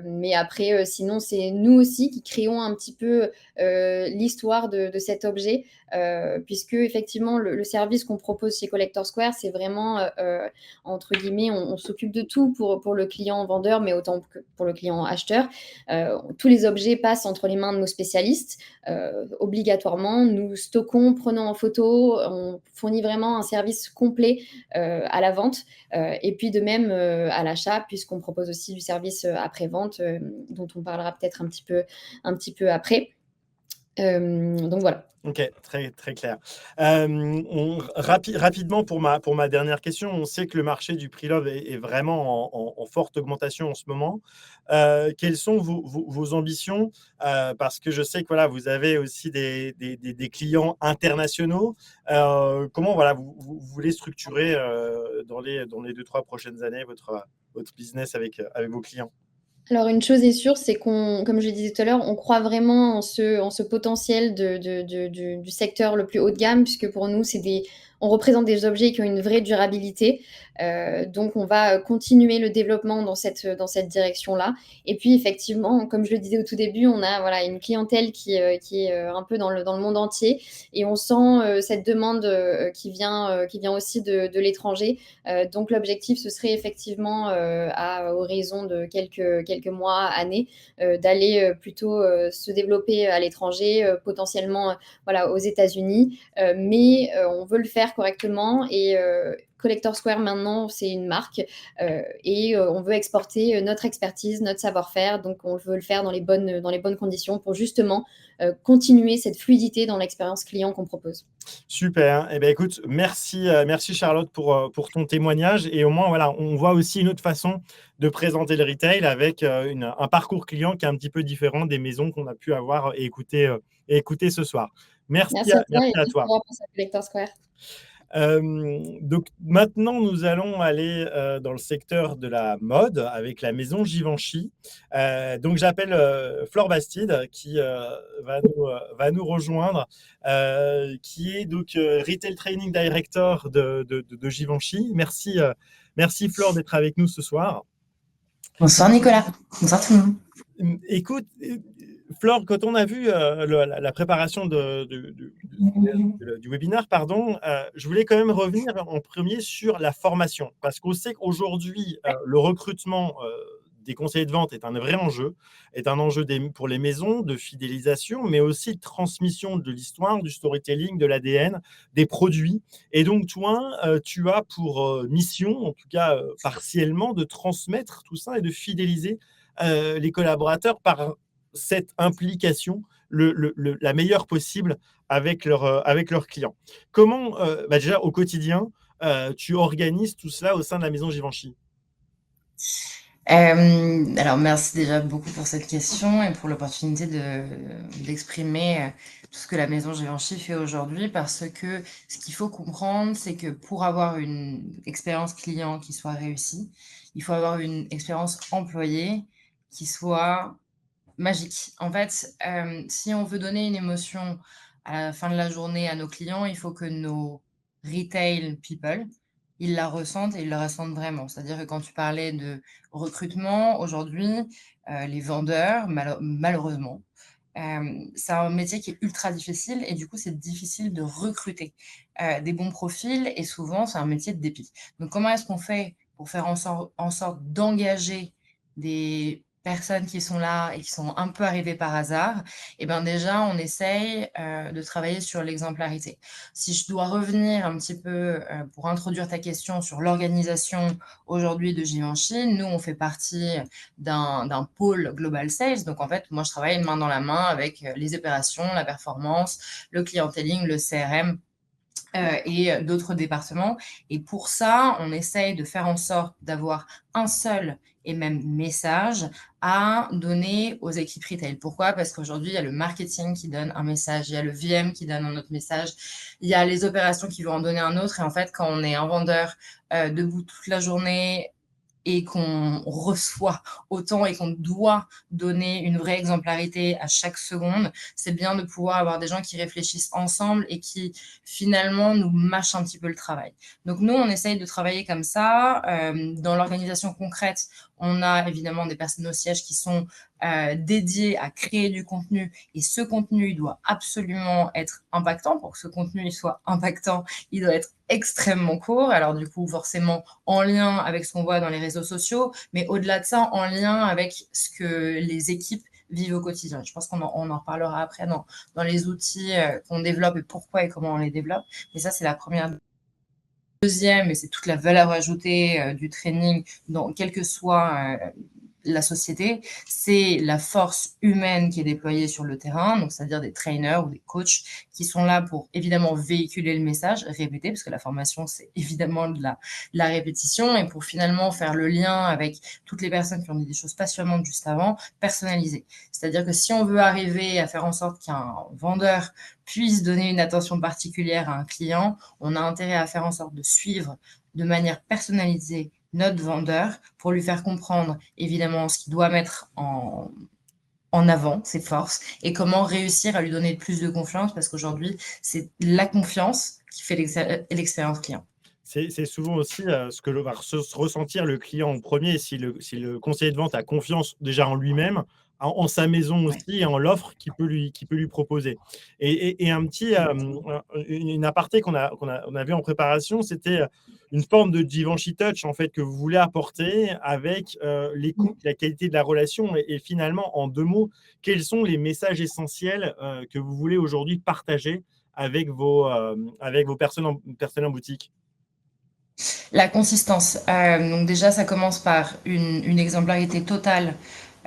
Mais après, sinon c'est nous aussi qui créons un petit peu, l'histoire de cet objet, puisque effectivement le service qu'on propose chez Collector Square, c'est vraiment, entre guillemets, on s'occupe de tout pour le client vendeur, mais autant que pour le client acheteur. Tous les objets passent entre les mains de nos spécialistes, obligatoirement. Nous stockons, prenons en photo, on fournit vraiment un service complet à la vente et puis de même à l'achat, puisqu'on propose aussi du service après-vente dont on parlera peut-être un petit peu après. Donc voilà. OK, très, très clair. Rapidement pour ma dernière question, on sait que le marché du pre-love est vraiment en forte augmentation en ce moment. Quelles sont vos ambitions? Parce que je sais que voilà, vous avez aussi des clients internationaux. Comment voilà, vous voulez structurer dans les 2-3 prochaines années votre business avec vos clients? Alors une chose est sûre, c'est comme je le disais tout à l'heure, on croit vraiment en ce potentiel du secteur le plus haut de gamme, puisque pour nous, on représente des objets qui ont une vraie durabilité. Donc on va continuer le développement dans cette direction-là. Et puis effectivement, comme je le disais au tout début, on a voilà, une clientèle qui est un peu dans le monde entier. Et on sent cette demande qui vient aussi de l'étranger. Donc l'objectif, ce serait effectivement à horizon de quelques mois, années, d'aller plutôt se développer à l'étranger, potentiellement voilà, aux États-Unis. Mais on veut le faire correctement et Collector Square maintenant, c'est une marque et on veut exporter notre expertise, notre savoir-faire. Donc, on veut le faire dans les bonnes conditions pour justement continuer cette fluidité dans l'expérience client qu'on propose. Super. Eh bien, écoute, merci Charlotte pour ton témoignage. Et au moins, voilà, on voit aussi une autre façon de présenter le retail avec un parcours client qui est un petit peu différent des maisons qu'on a pu avoir et écouter ce soir. Merci Merci à toi et à merci toi. d'avoir pensé à Collector Square. Donc maintenant, nous allons aller dans le secteur de la mode avec la maison Givenchy. Donc j'appelle Flore Bastide qui va nous rejoindre, qui est donc Retail Training Director de Givenchy. Merci Flore d'être avec nous ce soir. Bonsoir Nicolas, bonsoir tout le monde. Écoute, Flore, quand on a vu la préparation du webinaire, pardon, je voulais quand même revenir en premier sur la formation, parce qu'on sait qu'aujourd'hui, le recrutement des conseillers de vente est un vrai enjeu, pour les maisons de fidélisation, mais aussi de transmission de l'histoire, du storytelling, de l'ADN, des produits. Et donc, toi, tu as pour mission, en tout cas partiellement, de transmettre tout ça et de fidéliser les collaborateurs par cette implication la meilleure possible avec leurs clients. Comment, déjà au quotidien, tu organises tout cela au sein de la maison Givenchy? Alors merci déjà beaucoup pour cette question et pour l'opportunité d'exprimer tout ce que la maison Givenchy fait aujourd'hui, parce que ce qu'il faut comprendre, c'est que pour avoir une expérience client qui soit réussie, il faut avoir une expérience employée qui soit magique. En fait, si on veut donner une émotion à la fin de la journée à nos clients, il faut que nos retail people, ils la ressentent et ils la ressentent vraiment. C'est-à-dire que quand tu parlais de recrutement, aujourd'hui, les vendeurs, malheureusement, c'est un métier qui est ultra difficile et du coup, c'est difficile de recruter des bons profils et souvent, c'est un métier de dépit. Donc, comment est-ce qu'on fait pour faire en sorte d'engager des personnes qui sont là et qui sont un peu arrivées par hasard, et ben déjà, on essaye de travailler sur l'exemplarité. Si je dois revenir un petit peu pour introduire ta question sur l'organisation aujourd'hui de Givenchy, nous, on fait partie d'un pôle Global Sales. Donc, en fait, moi, je travaille main dans la main avec les opérations, la performance, le clienteling, le CRM, et d'autres départements. Et pour ça, on essaye de faire en sorte d'avoir un seul et même message à donner aux équipes retail. Pourquoi? Parce qu'aujourd'hui, il y a le marketing qui donne un message, il y a le VM qui donne un autre message, il y a les opérations qui vont en donner un autre. Et en fait, quand on est un vendeur debout toute la journée et qu'on reçoit autant et qu'on doit donner une vraie exemplarité à chaque seconde, c'est bien de pouvoir avoir des gens qui réfléchissent ensemble et qui finalement nous mâchent un petit peu le travail. Donc nous, on essaye de travailler comme ça. Dans l'organisation concrète, on a évidemment des personnes au siège qui sont dédiées à créer du contenu, et ce contenu, il doit absolument être impactant. Pour que ce contenu il soit impactant, il doit être extrêmement court. Alors du coup, forcément en lien avec ce qu'on voit dans les réseaux sociaux, mais au-delà de ça, en lien avec ce que les équipes vivent au quotidien. Je pense qu'on en reparlera après dans les outils qu'on développe et pourquoi et comment on les développe. Mais ça, c'est la première. Deuxième, et c'est toute la valeur ajoutée du training, quelle que soit la société, c'est la force humaine qui est déployée sur le terrain, donc c'est-à-dire des trainers ou des coachs qui sont là pour évidemment véhiculer le message, répéter, parce que la formation, c'est évidemment de la répétition, et pour finalement faire le lien avec toutes les personnes qui ont dit des choses passionnantes juste avant, personnaliser. C'est-à-dire que si on veut arriver à faire en sorte qu'un vendeur puisse donner une attention particulière à un client, on a intérêt à faire en sorte de suivre de manière personnalisée notre vendeur pour lui faire comprendre évidemment ce qu'il doit mettre en avant, ses forces, et comment réussir à lui donner plus de confiance, parce qu'aujourd'hui, c'est la confiance qui fait l'expérience client. C'est souvent aussi ce que va ressentir le client en premier, si le conseiller de vente a confiance déjà en lui-même, en sa maison Ouais. aussi, et en l'offre qu'il peut lui proposer. Et un petit, une aparté qu'on avait en préparation, c'était une forme de Givenchy Touch en fait, que vous voulez apporter avec l'écoute, la qualité de la relation, et finalement, en 2 mots, quels sont les messages essentiels que vous voulez aujourd'hui partager avec vos personnes en boutique? La consistance. Donc déjà, ça commence par une exemplarité totale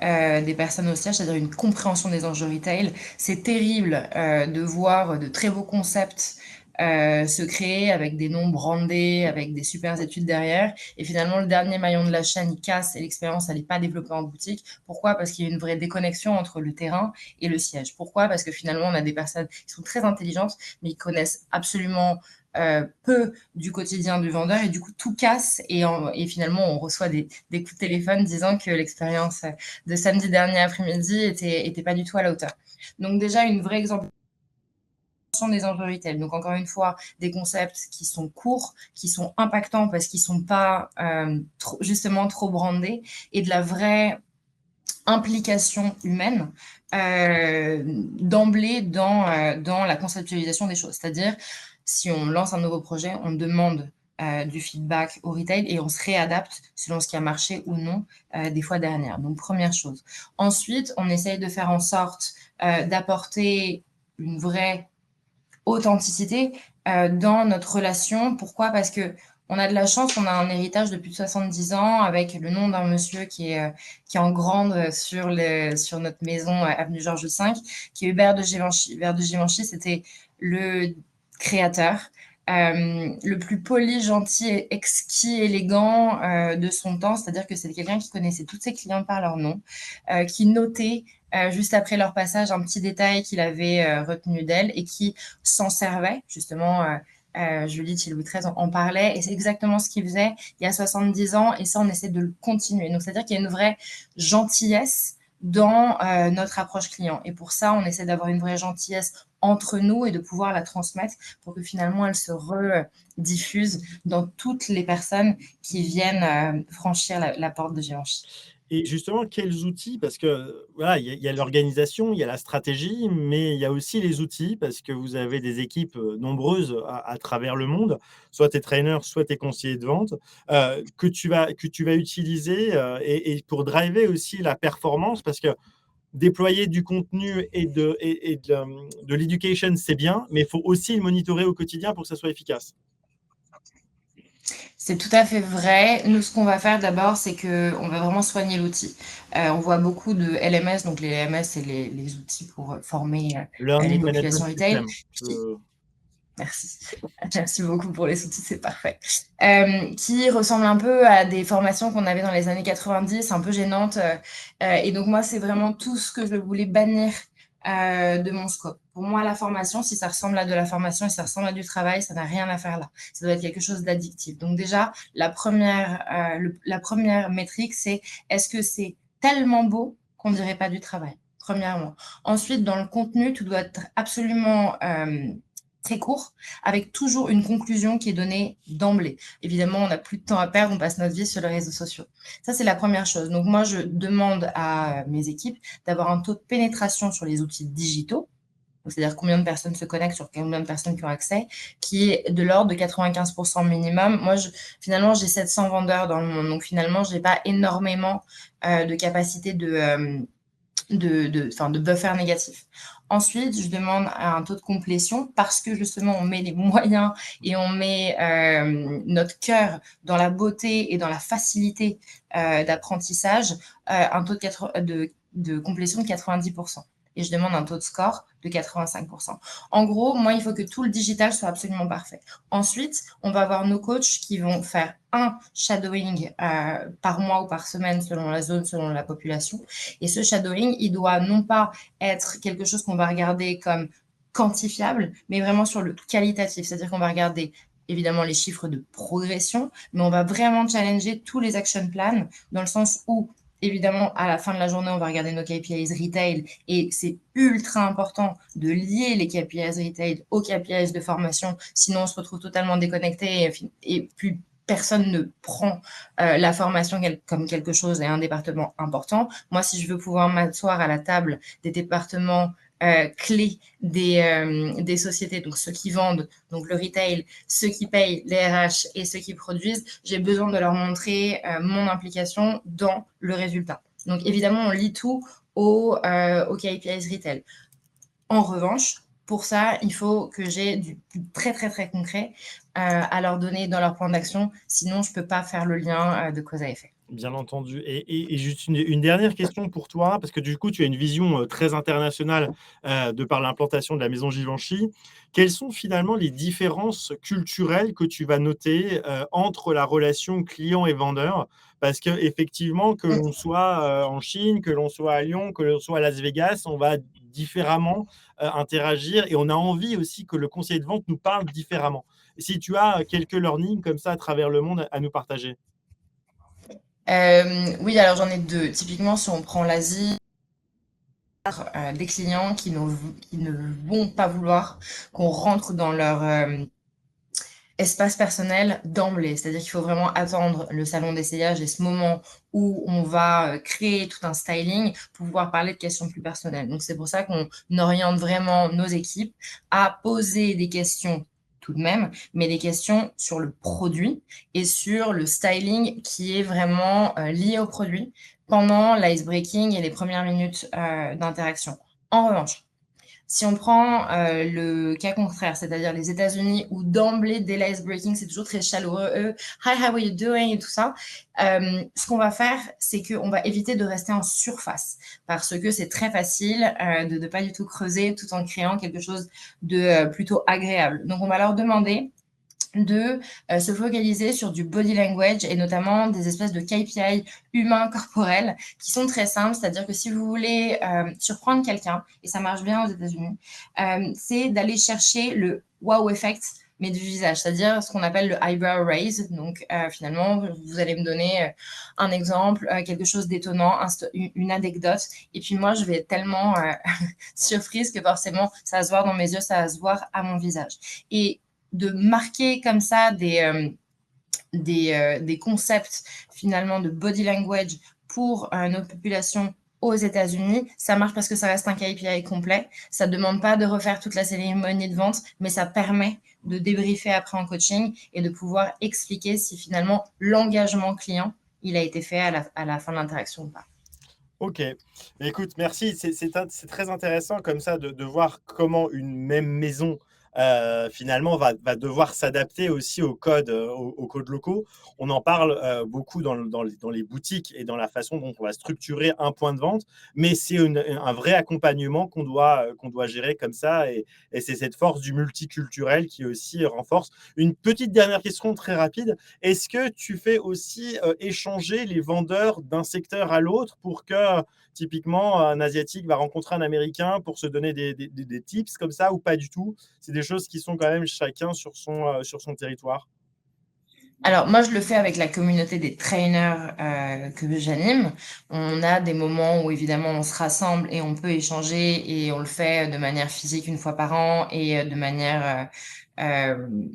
des personnes au siège, c'est-à-dire une compréhension des enjeux retail. C'est terrible de voir de très beaux concepts se créer avec des noms brandés, avec des super études derrière. Et finalement, le dernier maillon de la chaîne, il casse et l'expérience, elle n'est pas développée en boutique. Pourquoi? Parce qu'il y a une vraie déconnexion entre le terrain et le siège. Pourquoi? Parce que finalement, on a des personnes qui sont très intelligentes, mais qui connaissent absolument peu du quotidien du vendeur, et du coup tout casse, et finalement on reçoit des coups de téléphone disant que l'expérience de samedi dernier après-midi était pas du tout à la hauteur. Donc déjà une vraie exemplarité des enjeux retail. Donc encore une fois, des concepts qui sont courts, qui sont impactants parce qu'ils sont pas justement trop brandés, et de la vraie implication humaine d'emblée dans la conceptualisation des choses. C'est-à-dire, si on lance un nouveau projet, on demande du feedback au retail et on se réadapte selon ce qui a marché ou non des fois derrière. Donc, première chose. Ensuite, on essaye de faire en sorte d'apporter une vraie authenticité dans notre relation. Pourquoi? Parce que on a de la chance, on a un héritage de plus de 70 ans avec le nom d'un monsieur qui est en grande sur notre maison avenue Georges V, qui est Hubert de Givenchy. Hubert de Givenchy, c'était le créateur, le plus poli, gentil, exquis, élégant de son temps. C'est-à-dire que c'est quelqu'un qui connaissait toutes ses clientes par leur nom, qui notait juste après leur passage un petit détail qu'il avait retenu d'elle, et qui s'en servait justement. Julie Louis XIII en parlait, et c'est exactement ce qu'il faisait il y a 70 ans, et ça on essaie de le continuer. Donc c'est-à-dire qu'il y a une vraie gentillesse dans notre approche client, et pour ça on essaie d'avoir une vraie gentillesse entre nous et de pouvoir la transmettre pour que finalement elle se rediffuse dans toutes les personnes qui viennent franchir la porte de Givenchy. Et justement, quels outils? Parce que voilà, il y a l'organisation, il y a la stratégie, mais il y a aussi les outils parce que vous avez des équipes, nombreuses à travers le monde, soit tes trainers, soit tes conseillers de vente, que tu vas utiliser, et pour driver aussi la performance. Parce que déployer du contenu et de l'education, c'est bien, mais il faut aussi le monitorer au quotidien pour que ça soit efficace. C'est tout à fait vrai. Nous, ce qu'on va faire d'abord, c'est qu'on va vraiment soigner l'outil. On voit beaucoup de LMS, donc les LMS, c'est les outils pour former les Learning populations Management retail. System. Merci. Merci beaucoup pour les sous-titres, c'est parfait. Qui ressemble un peu à des formations qu'on avait dans les années 90, un peu gênantes. Et donc, moi, c'est vraiment tout ce que je voulais bannir de mon scope. Pour moi, la formation, si ça ressemble à de la formation et si ça ressemble à du travail, ça n'a rien à faire là. Ça doit être quelque chose d'addictif. Donc déjà, la première métrique, c'est est-ce que c'est tellement beau qu'on ne dirait pas du travail, premièrement. Ensuite, dans le contenu, tout doit être absolument très court, avec toujours une conclusion qui est donnée d'emblée. Évidemment, on n'a plus de temps à perdre, on passe notre vie sur les réseaux sociaux. Ça, c'est la première chose. Donc moi, je demande à mes équipes d'avoir un taux de pénétration sur les outils digitaux, c'est-à-dire combien de personnes se connectent, sur combien de personnes qui ont accès, qui est de l'ordre de 95% minimum. Moi, finalement, j'ai 700 vendeurs dans le monde, donc finalement, je n'ai pas énormément de capacité de buffer négatif. Ensuite, je demande un taux de complétion parce que justement, on met les moyens et on met notre cœur dans la beauté et dans la facilité d'apprentissage, un taux de complétion de 90%. Et je demande un taux de score de 85%. En gros, moi, il faut que tout le digital soit absolument parfait. Ensuite, on va avoir nos coachs qui vont faire un shadowing par mois ou par semaine selon la zone, selon la population. Et ce shadowing, il doit non pas être quelque chose qu'on va regarder comme quantifiable, mais vraiment sur le qualitatif. C'est-à-dire qu'on va regarder évidemment les chiffres de progression, mais on va vraiment challenger tous les action plans dans le sens où évidemment, à la fin de la journée, on va regarder nos KPIs retail et c'est ultra important de lier les KPIs retail aux KPIs de formation. Sinon, on se retrouve totalement déconnecté et puis personne ne prend la formation comme quelque chose et un département important. Moi, si je veux pouvoir m'asseoir à la table des départements clés des sociétés, donc ceux qui vendent, donc le retail, ceux qui payent, les RH et ceux qui produisent, j'ai besoin de leur montrer mon implication dans le résultat. Donc évidemment, on lie tout au KPIs retail. En revanche, pour ça, il faut que j'ai du très, très, très concret à leur donner dans leur plan d'action. Sinon, je ne peux pas faire le lien de cause à effet. Bien entendu. Et juste une dernière question pour toi, parce que du coup, tu as une vision très internationale de par l'implantation de la maison Givenchy. Quelles sont finalement les différences culturelles que tu vas noter entre la relation client et vendeur? Parce qu'effectivement, que l'on soit en Chine, que l'on soit à Lyon, que l'on soit à Las Vegas, on va différemment interagir et on a envie aussi que le conseiller de vente nous parle différemment. Si tu as quelques learnings comme ça à travers le monde à nous partager. Oui, alors j'en ai deux. Typiquement, si on prend l'Asie, des clients qui ne vont pas vouloir qu'on rentre dans leur espace personnel d'emblée. C'est-à-dire qu'il faut vraiment attendre le salon d'essayage et ce moment où on va créer tout un styling pour pouvoir parler de questions plus personnelles. Donc, c'est pour ça qu'on oriente vraiment nos équipes à poser des questions tout de même, mais des questions sur le produit et sur le styling qui est vraiment lié au produit pendant l'ice-breaking et les premières minutes d'interaction. En revanche, si on prend le cas contraire, c'est-à-dire les États-Unis où d'emblée, dès l'ice-breaking, c'est toujours très chaleureux, hi, how are you doing et tout ça, ce qu'on va faire, c'est qu'on va éviter de rester en surface parce que c'est très facile de ne pas du tout creuser tout en créant quelque chose de plutôt agréable. Donc, on va leur demander de se focaliser sur du body language et notamment des espèces de KPI humains corporels qui sont très simples, c'est-à-dire que si vous voulez surprendre quelqu'un, et ça marche bien aux États-Unis, c'est d'aller chercher le wow effect mais du visage, c'est-à-dire ce qu'on appelle le eyebrow raise. Donc, finalement, vous allez me donner un exemple, quelque chose d'étonnant, une anecdote. Et puis, moi, je vais être tellement surprise que forcément, ça va se voir dans mes yeux, ça va se voir à mon visage. Et de marquer comme ça des concepts finalement de body language pour nos populations aux États-Unis, ça marche parce que ça reste un KPI complet. Ça ne demande pas de refaire toute la cérémonie de vente, mais ça permet de débriefer après en coaching et de pouvoir expliquer si finalement l'engagement client, il a été fait à la fin de l'interaction ou pas. Ok. Écoute, merci. C'est très intéressant comme ça de voir comment une même maison finalement va devoir s'adapter aussi aux codes locaux. On en parle beaucoup dans les boutiques et dans la façon dont on va structurer un point de vente, mais c'est un vrai accompagnement qu'on doit gérer comme ça, et c'est cette force du multiculturel qui aussi renforce. Une petite dernière question très rapide. Est-ce que tu fais aussi échanger les vendeurs d'un secteur à l'autre pour que typiquement, un Asiatique va rencontrer un Américain pour se donner des tips comme ça, ou pas du tout? C'est des choses qui sont quand même chacun sur son territoire. Alors, moi, je le fais avec la communauté des trainers que j'anime. On a des moments où, évidemment, on se rassemble et on peut échanger, et on le fait de manière physique une fois par an et de manière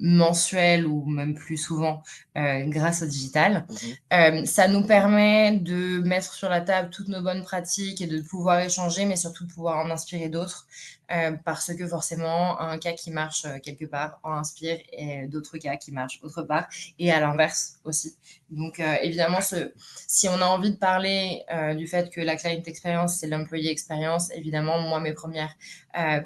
mensuelle ou même plus souvent grâce au digital. Ça nous permet de mettre sur la table toutes nos bonnes pratiques et de pouvoir échanger, mais surtout de pouvoir en inspirer d'autres. Parce que forcément, un cas qui marche quelque part en inspire et d'autres cas qui marchent autre part, et à l'inverse aussi. Donc, évidemment, si on a envie de parler du fait que la client experience, c'est l'employé experience, évidemment, moi, mes premières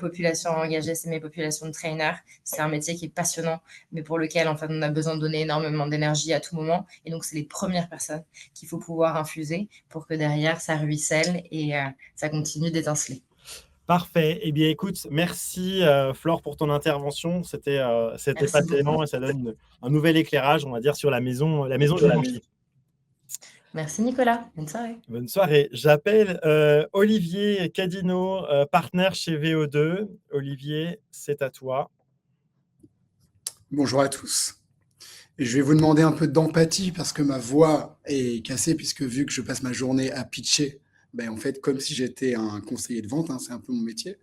populations engagées, c'est mes populations de trainers. C'est un métier qui est passionnant, mais pour lequel, en fait, on a besoin de donner énormément d'énergie à tout moment. Et donc, c'est les premières personnes qu'il faut pouvoir infuser pour que derrière, ça ruisselle et ça continue d'étinceler. Parfait. Eh bien, écoute, merci Flore pour ton intervention. C'était Merci passionnant beaucoup. et ça donne un nouvel éclairage, on va dire, sur la maison Givenchy. Merci Nicolas. Bonne soirée. Bonne soirée. J'appelle Olivier Cadino, partenaire chez VO2. Olivier, c'est à toi. Bonjour à tous. Je vais vous demander un peu d'empathie parce que ma voix est cassée, puisque vu que je passe ma journée à pitcher, en fait, comme si j'étais un conseiller de vente, c'est un peu mon métier.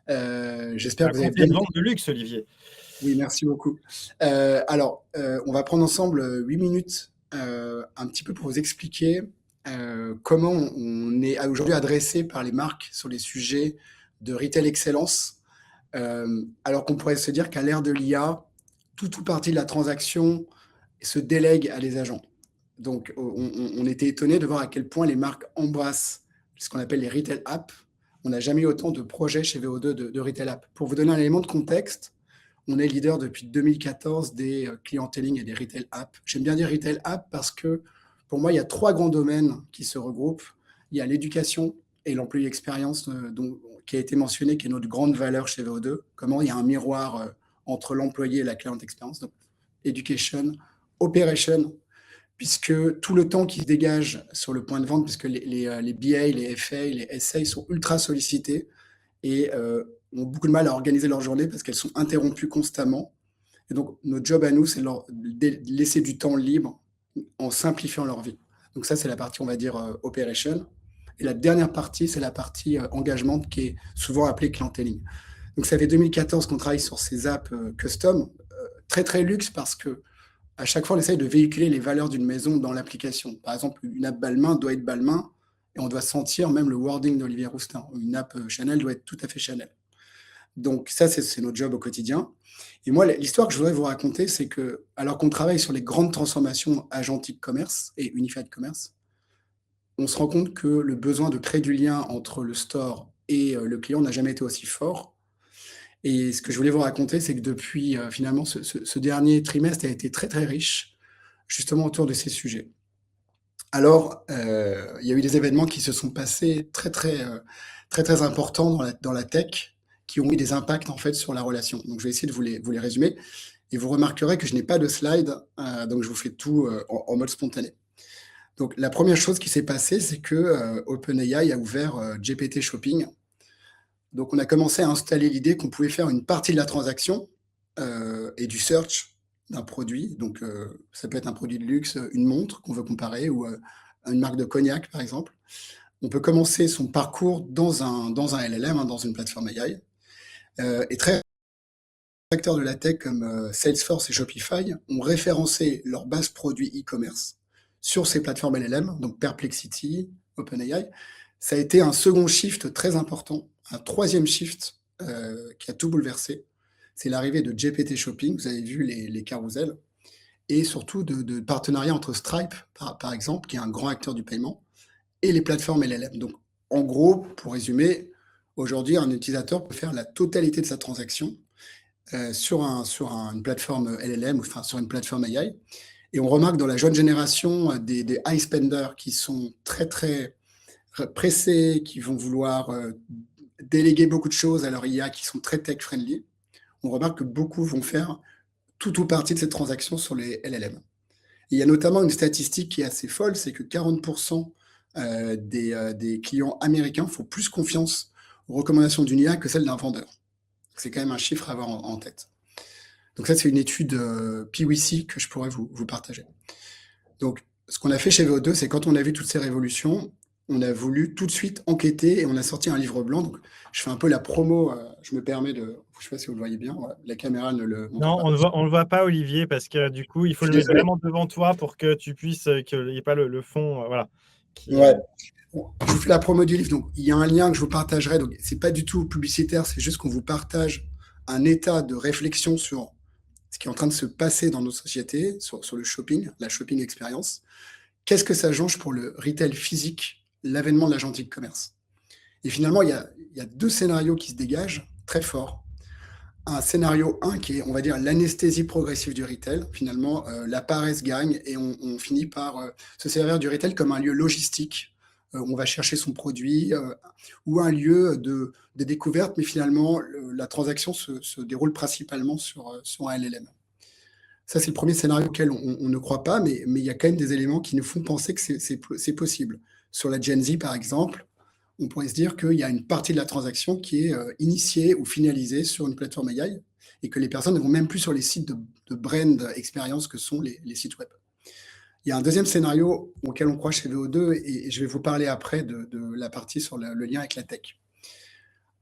J'espère que vous avez bien... de vente de luxe, Olivier. Oui, merci beaucoup. Alors, on va prendre ensemble 8 minutes un petit peu pour vous expliquer comment on est aujourd'hui adressé par les marques sur les sujets de retail excellence, alors qu'on pourrait se dire qu'à l'ère de l'IA, toute partie de la transaction se délègue à les agents. Donc, on était étonné de voir à quel point les marques embrassent ce qu'on appelle les retail apps. On n'a jamais eu autant de projets chez VO2 de retail app. Pour vous donner un élément de contexte, on est leader depuis 2014 des clienteling et des retail apps. J'aime bien dire retail app parce que pour moi, il y a 3 grands domaines qui se regroupent. Il y a l'éducation et l'employé expérience qui a été mentionné, qui est notre grande valeur chez VO2. Comment il y a un miroir entre l'employé et la client expérience. Donc, education, operation, puisque tout le temps qui se dégage sur le point de vente, puisque les BA, les FA, les SA sont ultra sollicités et ont beaucoup de mal à organiser leur journée parce qu'elles sont interrompues constamment. Et donc, notre job à nous, c'est de laisser du temps libre en simplifiant leur vie. Donc ça, c'est la partie, on va dire, operation. Et la dernière partie, c'est la partie engagement, qui est souvent appelée clienteling. Donc ça fait 2014 qu'on travaille sur ces apps custom, très très luxe, parce que à chaque fois, on essaye de véhiculer les valeurs d'une maison dans l'application. Par exemple, une app Balmain doit être Balmain, et on doit sentir même le wording d'Olivier Rousteing. Une app Chanel doit être tout à fait Chanel. Donc ça, c'est notre job au quotidien. Et moi, l'histoire que je voudrais vous raconter, c'est que, alors qu'on travaille sur les grandes transformations agentic commerce et unified commerce, on se rend compte que le besoin de créer du lien entre le store et le client n'a jamais été aussi fort. Et ce que je voulais vous raconter, c'est que depuis finalement ce dernier trimestre a été très très riche, justement autour de ces sujets. Alors, il y a eu des événements qui se sont passés très très importants dans la tech, qui ont eu des impacts en fait sur la relation. Donc, je vais essayer de vous les résumer. Et vous remarquerez que je n'ai pas de slide, donc je vous fais tout en mode spontané. Donc, la première chose qui s'est passée, c'est que OpenAI a ouvert GPT Shopping. Donc, on a commencé à installer l'idée qu'on pouvait faire une partie de la transaction et du search d'un produit. Donc, ça peut être un produit de luxe, une montre qu'on veut comparer, ou une marque de cognac, par exemple. On peut commencer son parcours dans un LLM, dans une plateforme AI. Et très acteurs de la tech comme Salesforce et Shopify ont référencé leur base produit e-commerce sur ces plateformes LLM, donc Perplexity, OpenAI. Ça a été un second shift très important, un troisième shift qui a tout bouleversé. C'est l'arrivée de GPT Shopping, vous avez vu les carousels, et surtout de partenariats entre Stripe, par exemple, qui est un grand acteur du paiement, et les plateformes LLM. Donc, en gros, pour résumer, aujourd'hui, un utilisateur peut faire la totalité de sa transaction sur une plateforme LLM, enfin sur une plateforme AI. Et on remarque dans la jeune génération des high spenders qui sont très, très pressés, qui vont vouloir déléguer beaucoup de choses à leur IA, qui sont très tech-friendly. On remarque que beaucoup vont faire tout ou partie de cette transaction sur les LLM. Et il y a notamment une statistique qui est assez folle, c'est que 40% des clients américains font plus confiance aux recommandations d'une IA que celles d'un vendeur. C'est quand même un chiffre à avoir en tête. Donc ça, c'est une étude PwC que je pourrais vous partager. Donc, ce qu'on a fait chez VO2, c'est quand on a vu toutes ces révolutions, on a voulu tout de suite enquêter et on a sorti un livre blanc. Donc, je fais un peu la promo, je me permets de... Je ne sais pas si vous le voyez bien, ouais, la caméra ne le montre Non, pas. on le voit pas, Olivier, parce que du coup, il faut Je le suis mettre désolé. vraiment devant toi pour que tu puisses, qu'il n'y ait pas le fond, voilà. Ouais. Bon, je vous fais la promo du livre. Donc, il y a un lien que je vous partagerai. Donc, c'est pas du tout publicitaire, c'est juste qu'on vous partage un état de réflexion sur ce qui est en train de se passer dans nos sociétés, sur le shopping, la shopping expérience. Qu'est-ce que ça change pour le retail physique, l'avènement de l'agentique commerce? Et finalement, il y a deux scénarios qui se dégagent très forts. Un scénario 1 qui est, on va dire, l'anesthésie progressive du retail. Finalement, la paresse gagne et on finit par se servir du retail comme un lieu logistique. On va chercher son produit ou un lieu de découverte, mais finalement, la transaction se déroule principalement sur un LLM. Ça, c'est le premier scénario auquel on ne croit pas, mais il y a quand même des éléments qui nous font penser que c'est possible. Sur la Gen Z, par exemple, on pourrait se dire qu'il y a une partie de la transaction qui est initiée ou finalisée sur une plateforme AI et que les personnes ne vont même plus sur les sites de brand expérience que sont les sites web. Il y a un deuxième scénario auquel on croit chez VO2 et je vais vous parler après de la partie sur le lien avec la tech.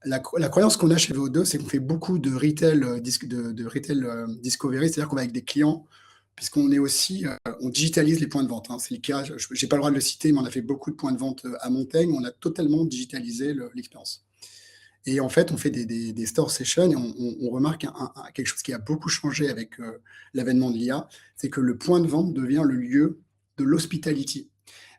La croyance qu'on a chez VO2, c'est qu'on fait beaucoup de retail, discovery, c'est-à-dire qu'on va avec des clients, puisqu'on est aussi, on digitalise les points de vente. Hein. C'est le cas, je n'ai pas le droit de le citer, mais on a fait beaucoup de points de vente à Montaigne, on a totalement digitalisé l'expérience. Et en fait, on fait des store sessions et on remarque quelque chose qui a beaucoup changé avec l'avènement de l'IA, c'est que le point de vente devient le lieu de l'hospitality.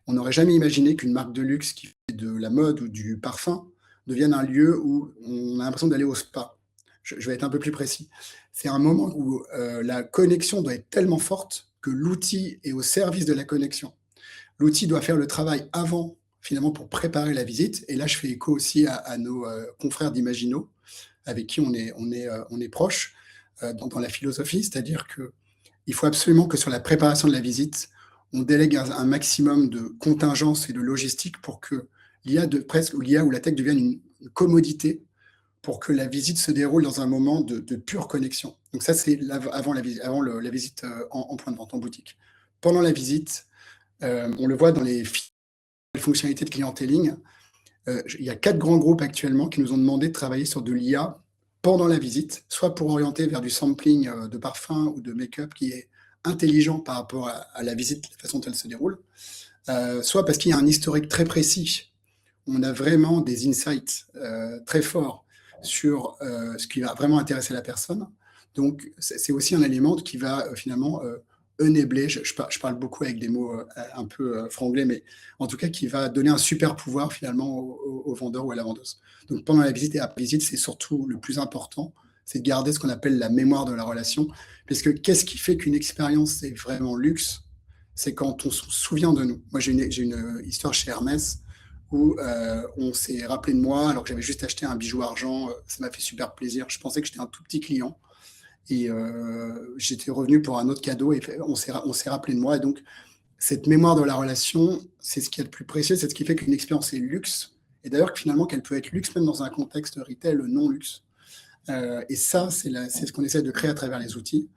On n'aurait jamais imaginé qu'une marque de luxe qui fait de la mode ou du parfum devienne un lieu où on a l'impression d'aller au spa. Je vais être un peu plus précis. C'est un moment où la connexion doit être tellement forte que l'outil est au service de la connexion. L'outil doit faire le travail avant, finalement, pour préparer la visite. Et là, je fais écho aussi à nos confrères d'Imagino, avec qui on est proche dans la philosophie, c'est-à-dire qu'il faut absolument que sur la préparation de la visite, on délègue un maximum de contingence et de logistique pour que l'IA ou la tech devienne une commodité pour que la visite se déroule dans un moment de pure connexion. Donc ça, c'est avant la visite en point de vente, en boutique. Pendant la visite, on le voit dans les fonctionnalités de clienteling, il y a 4 grands groupes actuellement qui nous ont demandé de travailler sur de l'IA pendant la visite, soit pour orienter vers du sampling de parfum ou de make-up qui est intelligent par rapport à la visite, la façon dont elle se déroule, soit parce qu'il y a un historique très précis. On a vraiment des insights très forts sur ce qui va vraiment intéresser la personne. Donc, c'est aussi un élément qui va finalement enabler, je parle beaucoup avec des mots un peu franglais, mais en tout cas qui va donner un super pouvoir finalement au vendeur ou à la vendeuse. Donc, pendant la visite et après la visite, c'est surtout le plus important, c'est de garder ce qu'on appelle la mémoire de la relation. Parce que qu'est-ce qui fait qu'une expérience est vraiment luxe? C'est quand on se souvient de nous. Moi, j'ai une histoire chez Hermès où on s'est rappelé de moi alors que j'avais juste acheté un bijou argent. Ça m'a fait super plaisir. Je pensais que j'étais un tout petit client. Et j'étais revenu pour un autre cadeau et on s'est rappelé de moi. Et donc, cette mémoire de la relation, c'est ce qui est le plus précieux, c'est ce qui fait qu'une expérience est luxe. Et d'ailleurs, finalement, qu'elle peut être luxe même dans un contexte retail non luxe. Et ça, c'est ce qu'on essaie de créer à travers les outils.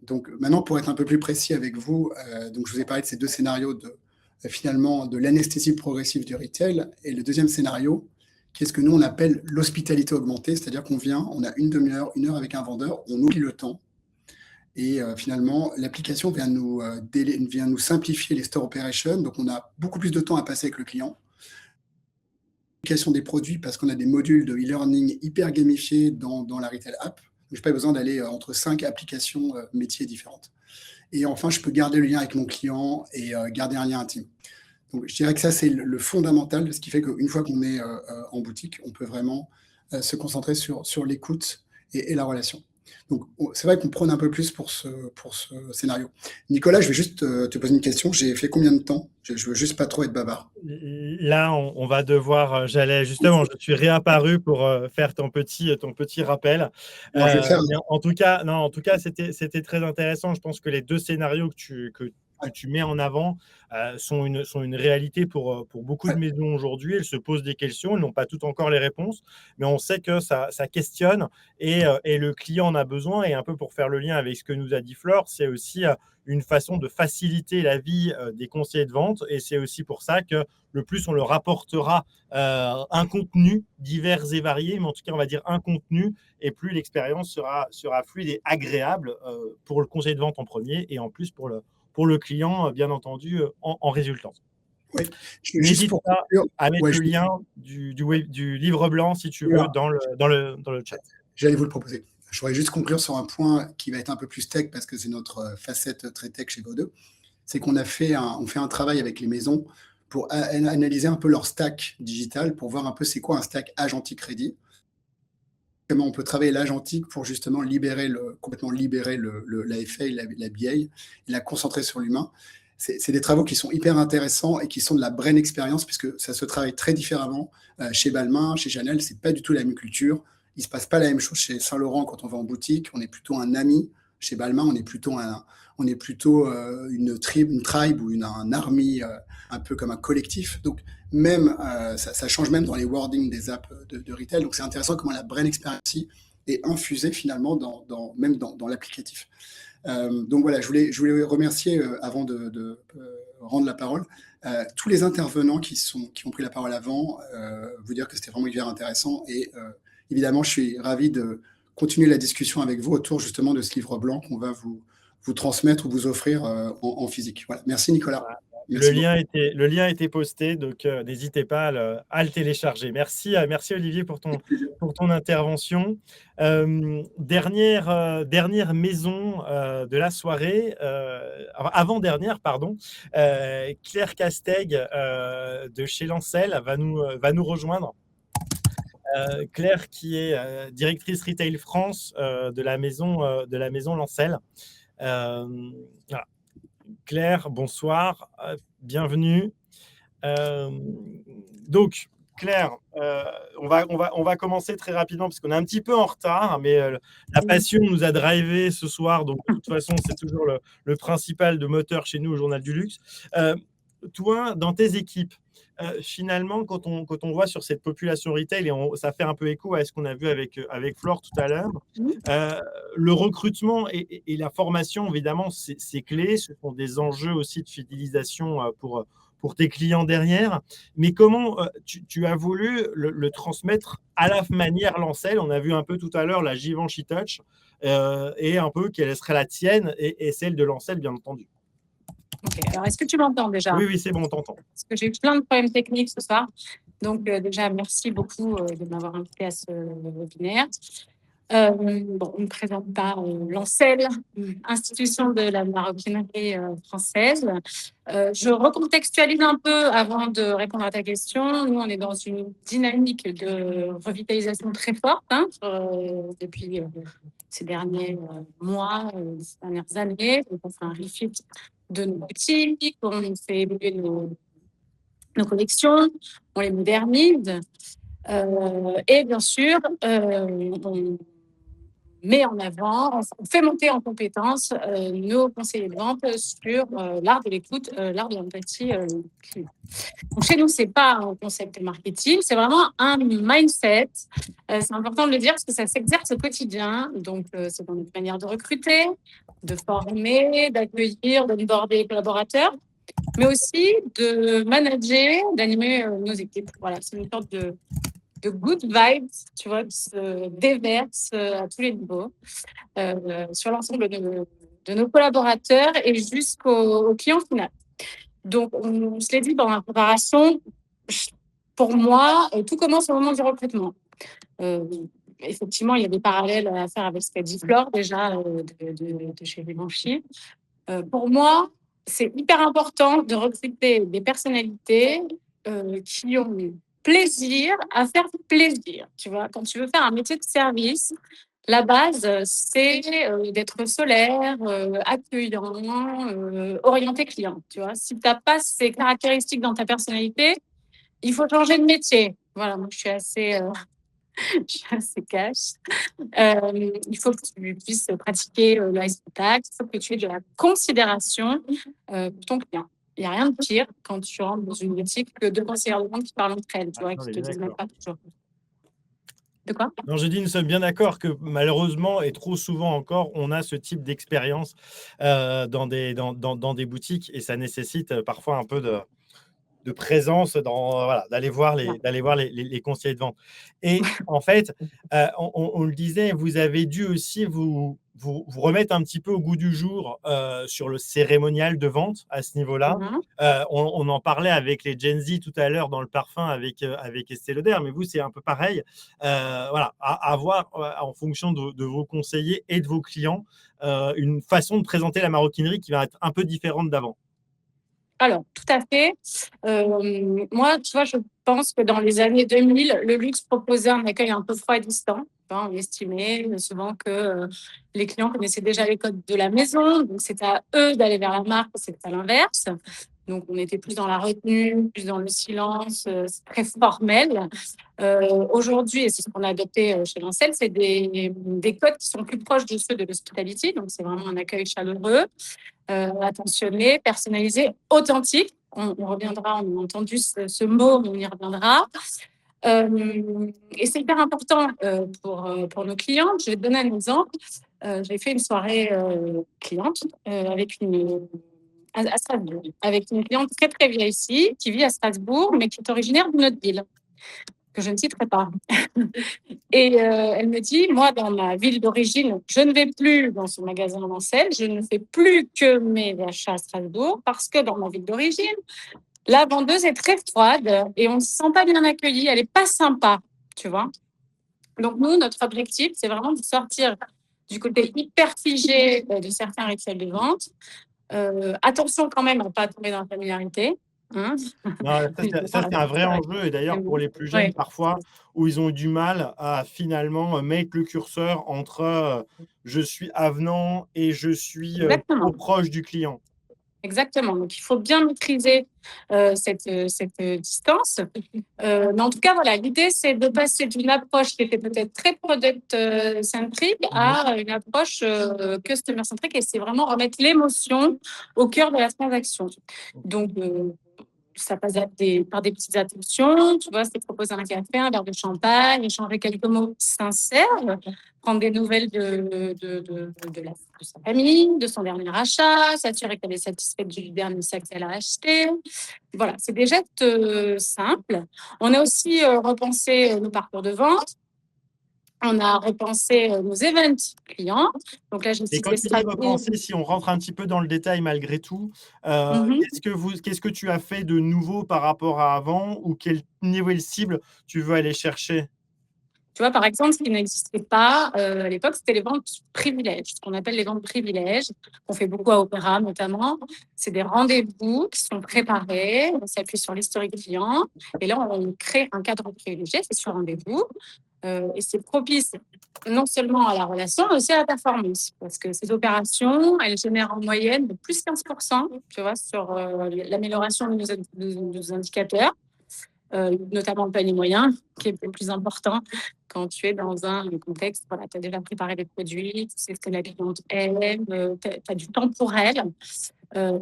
Donc, maintenant, pour être un peu plus précis avec vous, donc je vous ai parlé de ces deux scénarios finalement de l'anesthésie progressive du retail. Et le deuxième scénario, qu'est-ce que nous, on appelle l'hospitalité augmentée, c'est-à-dire qu'on vient, on a une demi-heure, 1 heure avec un vendeur, on oublie le temps, Et finalement, l'application vient nous simplifier les store operations. Donc, on a beaucoup plus de temps à passer avec le client. L'application des produits, parce qu'on a des modules de e-learning hyper gamifiés dans la Retail App. Je n'ai pas besoin d'aller entre 5 applications métiers différentes. Et enfin, je peux garder le lien avec mon client et garder un lien intime. Donc, je dirais que ça, c'est le fondamental de ce qui fait qu'une fois qu'on est en boutique, on peut vraiment se concentrer sur l'écoute et la relation. Donc, c'est vrai qu'on prône un peu plus pour ce scénario. Nicolas, je vais juste te poser une question. J'ai fait combien de temps? Je veux juste pas trop être bavard. Là, on va devoir. Je suis réapparu pour faire ton petit rappel. Alors, je vais faire. En tout cas, c'était très intéressant. Je pense que les deux scénarios que tu mets en avant sont une réalité pour beaucoup de maisons aujourd'hui. Elles se posent des questions, elles n'ont pas toutes encore les réponses, mais on sait que ça questionne et le client en a besoin. Et un peu pour faire le lien avec ce que nous a dit Flore, c'est aussi une façon de faciliter la vie des conseillers de vente. Et c'est aussi pour ça que le plus on leur apportera un contenu divers et varié, mais en tout cas, on va dire un contenu, et plus l'expérience sera fluide et agréable pour le conseiller de vente en premier, et en plus pour le client, bien entendu, en résultant. Oui. N'hésite pas à mettre le lien du livre blanc, si tu veux, dans le chat. J'allais vous le proposer. Je voudrais juste conclure sur un point qui va être un peu plus tech, parce que c'est notre facette très tech chez Go2. C'est qu'on fait un travail avec les maisons pour analyser un peu leur stack digital, pour voir un peu c'est quoi un stack agentique ready. Comment on peut travailler l'agentique pour justement complètement libérer l'AFA, la BA, et la concentrer sur l'humain. C'est des travaux qui sont hyper intéressants et qui sont de la brain expérience, puisque ça se travaille très différemment chez Balmain, chez Chanel. C'est pas du tout la même culture. Il se passe pas la même chose chez Saint-Laurent quand on va en boutique. On est plutôt un ami. Chez Balmain, on est plutôt une tribe ou un army, un peu comme un collectif. Donc, même, ça change même dans les wordings des apps de retail. Donc, c'est intéressant comment la brain experience est infusée finalement même dans l'applicatif. Donc, voilà, je voulais remercier, avant de rendre la parole, tous les intervenants qui ont pris la parole avant, vous dire que c'était vraiment hyper intéressant. Et évidemment, je suis ravi de continuer la discussion avec vous autour justement de ce livre blanc qu'on va vous transmettre ou vous offrir en physique. Voilà. Merci Nicolas. Merci le lien a été posté, donc n'hésitez pas à le télécharger. Merci Olivier pour ton intervention. Dernière maison de la soirée, avant-dernière, pardon, Claire Castaigue de chez Lancel va nous rejoindre. Claire qui est directrice Retail France de la maison Lancel. Voilà. Claire, bonsoir, bienvenue. Donc, Claire, on va commencer très rapidement parce qu'on est un petit peu en retard, mais la passion nous a drivé ce soir, donc de toute façon, c'est toujours le principal de moteur chez nous au Journal du Luxe. Toi, dans tes équipes, finalement, quand on voit sur cette population retail, et ça fait un peu écho à ce qu'on a vu avec Flore tout à l'heure, le recrutement et la formation, évidemment, c'est clé. Ce sont des enjeux aussi de fidélisation pour tes clients derrière. Mais comment tu as voulu le transmettre à la manière Lancel? On a vu un peu tout à l'heure la Givenchy Touch, et un peu quelle serait la tienne et celle de Lancel, bien entendu. Ok, alors est-ce que tu m'entends déjà? Oui, c'est bon, on t'entend. Parce que j'ai eu plein de problèmes techniques ce soir. Donc, déjà, merci beaucoup de m'avoir invité à ce webinaire. On ne me présente pas Lancel, institution de la maroquinerie française. Je recontextualise un peu avant de répondre à ta question. Nous, on est dans une dynamique de revitalisation très forte depuis ces derniers mois, ces dernières années. Donc, on fait un refit de nos boutiques, on fait évoluer nos collections, on les modernise et bien sûr, on met en avant, on fait monter en compétence nos conseillers de vente sur l'art de l'écoute, l'art de l'empathie client. Donc chez nous, c'est pas un concept marketing, c'est vraiment un mindset. C'est important de le dire parce que ça s'exerce au quotidien. Donc c'est dans notre manière de recruter, de former, d'accueillir, d'onboarder les collaborateurs, mais aussi de manager, d'animer nos équipes. Voilà, c'est une sorte de good vibes, tu vois, qui se déversent à tous les niveaux sur l'ensemble de nos collaborateurs et jusqu'au client final. Donc, on se l'est dit dans la préparation, pour moi, tout commence au moment du recrutement. Effectivement, il y a des parallèles à faire avec ce qu'a dit Flore déjà de chez Givenchy. Pour moi, c'est hyper important de recruter des personnalités qui ont plaisir à faire plaisir. Tu vois, quand tu veux faire un métier de service, la base, c'est d'être solaire, accueillant, orienté client. Tu vois, si tu n'as pas ces caractéristiques dans ta personnalité, il faut changer de métier. Voilà, moi, je suis assez cash. Il faut que tu puisses pratiquer le high contact, il faut que tu aies de la considération pour ton client. Il n'y a rien de pire quand tu rentres dans une boutique que deux conseillères de vente qui parlent entre elles, tu vois, qui te disent même pas toujours. De quoi? Non, je dis, nous sommes bien d'accord que malheureusement, et trop souvent encore, on a ce type d'expérience dans des boutiques et ça nécessite parfois un peu de présence, voilà, d'aller voir les conseillers de vente. Et en fait, on le disait, vous avez dû aussi vous remettre un petit peu au goût du jour sur le cérémonial de vente à ce niveau-là. On en parlait avec les Gen Z tout à l'heure dans le parfum avec Estée Lauder, mais vous, c'est un peu pareil. Voilà, avoir en fonction de vos conseillers et de vos clients une façon de présenter la maroquinerie qui va être un peu différente d'avant. Alors, tout à fait. Moi, tu vois, je pense que dans les années 2000, le luxe proposait un accueil un peu froid et distant. On estimait souvent que les clients connaissaient déjà les codes de la maison, donc c'était à eux d'aller vers la marque, c'est à l'inverse. Donc, on était plus dans la retenue, plus dans le silence, c'est très formel. Aujourd'hui, et c'est ce qu'on a adopté chez Lancel, c'est des codes qui sont plus proches de ceux de l'hospitality. Donc, c'est vraiment un accueil chaleureux, attentionné, personnalisé, authentique. On reviendra, on a entendu ce mot, mais on y reviendra. Et c'est hyper important pour nos clients. Je vais te donner un exemple. J'ai fait une soirée cliente à Strasbourg, avec une cliente très, très vieille ici, qui vit à Strasbourg, mais qui est originaire d'une autre ville, que je ne citerai pas. Et elle me dit, moi, dans ma ville d'origine, je ne vais plus dans ce magasin Lancel, je ne fais plus que mes achats à Strasbourg, parce que dans ma ville d'origine, la vendeuse est très froide et on ne se sent pas bien accueilli, elle n'est pas sympa, tu vois. Donc, nous, notre objectif, c'est vraiment de sortir du côté hyper figé de certains rituels de vente. Attention quand même à ne pas tomber dans la familiarité. Hein. Non, ça, c'est un vrai enjeu. Et d'ailleurs, pour les plus jeunes, parfois, où ils ont eu du mal à finalement mettre le curseur entre je suis avenant et je suis trop proche du client. Exactement. Donc, il faut bien maîtriser cette distance. Mais en tout cas, voilà, l'idée, c'est de passer d'une approche qui était peut-être très product-centrique à une approche customer-centrique. Et c'est vraiment remettre l'émotion au cœur de la transaction. Donc, ça passe par des petites attentions. Tu vois, c'est proposer un café, un verre de champagne, échanger quelques mots sincères, prendre des nouvelles de sa famille, de son dernier achat, s'assurer qu'elle est satisfaite du dernier sac qu'elle a acheté. Voilà, c'est des gestes simples. On a aussi repensé nos parcours de vente. On a repensé nos events clients. Donc là, je Et quand tu dis repenser, si on rentre un petit peu dans le détail malgré tout, qu'est-ce que tu as fait de nouveau par rapport à avant ou quel niveau cible tu veux aller chercher? Tu vois, par exemple, ce qui n'existait pas à l'époque, c'était les ventes privilèges, ce qu'on appelle les ventes privilèges. On fait beaucoup à Opéra, notamment. C'est des rendez-vous qui sont préparés, on s'appuie sur l'historique client, et là, on crée un cadre privilégié, c'est sur rendez-vous, et c'est propice non seulement à la relation, mais aussi à la performance, parce que ces opérations, elles génèrent en moyenne de plus 15%, tu vois, sur l'amélioration de nos indicateurs. Notamment le panier moyen, qui est le plus important quand tu es dans un contexte, voilà, tu as déjà préparé les produits, tu sais ce que la cliente aime, tu as du temps pour elle.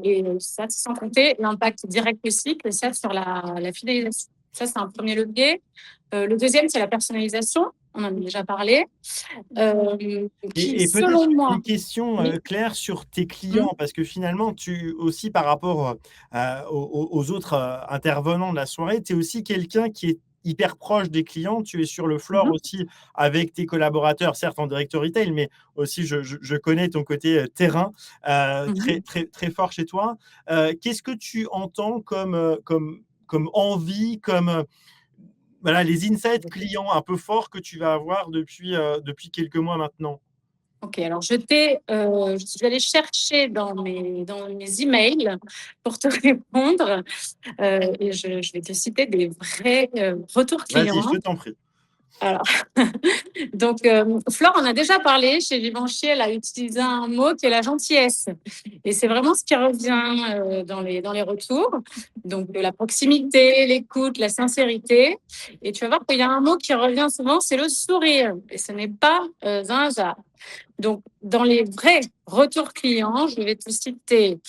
Et ça, sans compter l'impact direct aussi que ça sur la fidélisation. Ça, c'est un premier levier. Le deuxième, c'est la personnalisation. On en a déjà parlé. Et peut-être une question claire sur tes clients, parce que finalement, tu aussi par rapport aux autres intervenants de la soirée, tu es aussi quelqu'un qui est hyper proche des clients. Tu es sur le floor aussi avec tes collaborateurs, certes en direct retail, mais aussi je connais ton côté terrain très, très, très fort chez toi. Qu'est-ce que tu entends comme envie, comme voilà, les insights clients un peu forts que tu vas avoir depuis quelques mois maintenant? Ok, alors je suis allée chercher dans mes emails pour te répondre et je vais te citer des vrais retours Vas-y, clients. je t'en prie. Alors, donc, Flore en a déjà parlé. Chez Givenchy, elle a utilisé un mot qui est la gentillesse. Et c'est vraiment ce qui revient dans les retours. Donc, la proximité, l'écoute, la sincérité. Et tu vas voir qu'il y a un mot qui revient souvent, c'est le sourire. Et ce n'est pas un hasard. Donc, dans les vrais retours clients, je vais te citer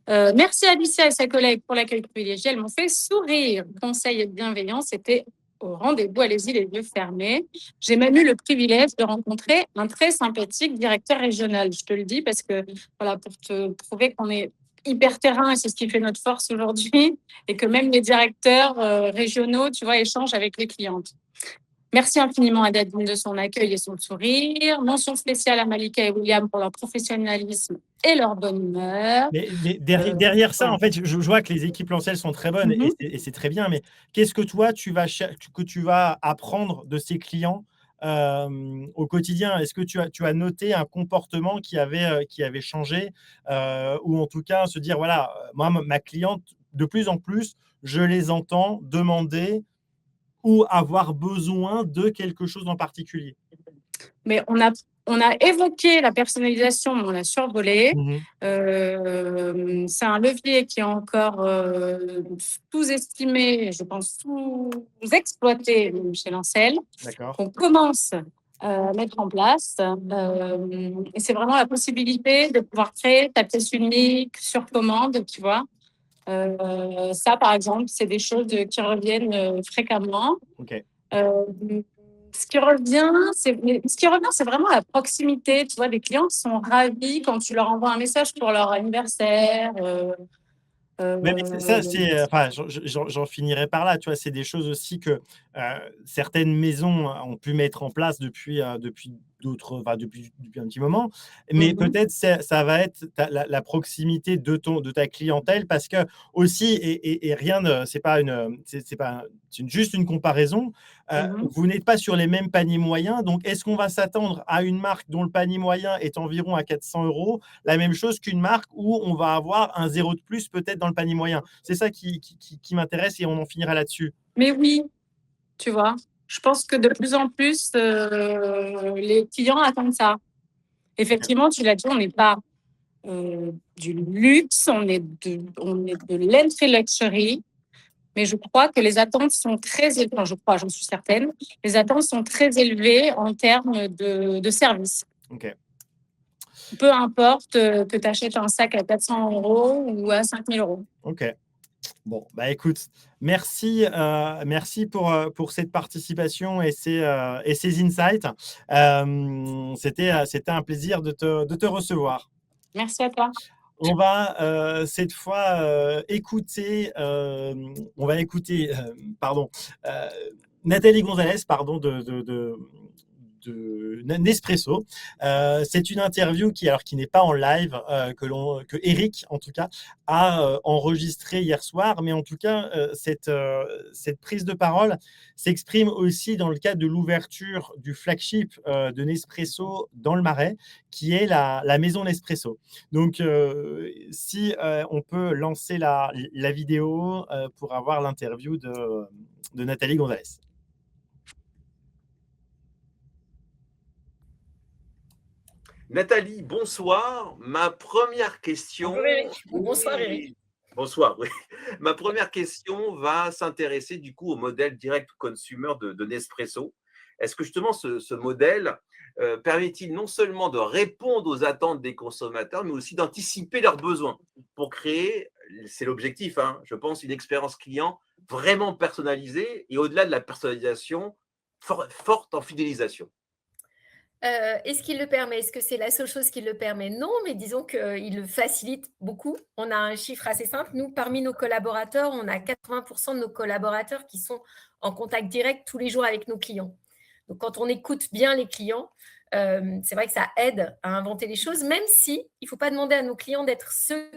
merci Alicia et sa collègue pour l'accueil privilégié. Elles m'ont fait sourire. Conseil et bienveillance, c'était au rendez-vous, allez-y les yeux fermés. J'ai même eu le privilège de rencontrer un très sympathique directeur régional. Je te le dis parce que, voilà, pour te prouver qu'on est hyper terrain et c'est ce qui fait notre force aujourd'hui et que même les directeurs régionaux, tu vois, échangent avec les clientes. Merci infiniment à Nadine de son accueil et son sourire. Mention spéciale à Malika et William pour leur professionnalisme et leur bonne humeur. Mais derrière ça, en fait, je vois que les équipes Lancel sont très bonnes et c'est très bien. Mais qu'est-ce que toi, tu vas apprendre de ces clients au quotidien? Est-ce que tu as noté un comportement qui avait changé ou en tout cas se dire, voilà, moi, ma cliente, de plus en plus, je les entends demander ou avoir besoin de quelque chose en particulier? Mais on a évoqué la personnalisation, mais on l'a survolé. C'est un levier qui est encore sous-estimé, je pense sous-exploité chez Lancel. D'accord. On commence à mettre en place. Et c'est vraiment la possibilité de pouvoir créer ta pièce unique sur commande, tu vois. Ça, par exemple, c'est des choses qui reviennent fréquemment. Ok. Ce qui revient, c'est vraiment la proximité. Tu vois, les clients sont ravis quand tu leur envoies un message pour leur anniversaire. Mais ça, enfin, j'en finirai par là. Tu vois, c'est des choses aussi que certaines maisons ont pu mettre en place depuis d'autres, enfin, depuis un petit moment. Mais peut-être ça va être la proximité de ta clientèle parce que aussi, et rien ne, c'est juste une comparaison. Vous n'êtes pas sur les mêmes paniers moyens. Donc, est-ce qu'on va s'attendre à une marque dont le panier moyen est environ à 400 €, la même chose qu'une marque où on va avoir un zéro de plus peut-être dans le panier moyen? C'est ça qui m'intéresse et on en finira là-dessus. Mais oui, tu vois, je pense que de plus en plus, les clients attendent ça. Effectivement, tu l'as dit, on n'est pas du luxe, on est de l'entry luxury. Mais je crois que les attentes sont très élevées. Enfin, j'en suis certaine. Les attentes sont très élevées en termes de service. Ok. Peu importe que tu achètes un sac à 400 € ou à 5 000 €. Ok. Bon, bah écoute, merci pour cette participation et ces insights. C'était un plaisir de te recevoir. Merci à toi. On va cette fois écouter, Nathalie Gonzalez, pardon, de Nespresso. C'est une interview qui n'est pas en live, que Eric, en tout cas, a enregistrée hier soir. Mais en tout cas, cette prise de parole s'exprime aussi dans le cadre de l'ouverture du flagship de Nespresso dans le Marais, qui est la maison Nespresso. Donc, si on peut lancer la vidéo pour avoir l'interview de Nathalie Gonzalez. Nathalie, bonsoir. Ma première question. Bonsoir Eric. Bonsoir, oui. Ma première question va s'intéresser du coup au modèle direct consumer de Nespresso. Est-ce que justement ce modèle permet-il non seulement de répondre aux attentes des consommateurs, mais aussi d'anticiper leurs besoins pour créer, c'est l'objectif, hein, je pense, une expérience client vraiment personnalisée et au-delà de la personnalisation, forte en fidélisation? Est-ce qu'il le permet? Est-ce que c'est la seule chose qui le permet? Non, mais disons qu'il le facilite beaucoup. On a un chiffre assez simple. Nous, parmi nos collaborateurs, on a 80% de nos collaborateurs qui sont en contact direct tous les jours avec nos clients. Donc, quand on écoute bien les clients, c'est vrai que ça aide à inventer les choses, même si il ne faut pas demander à nos clients d'être ceux.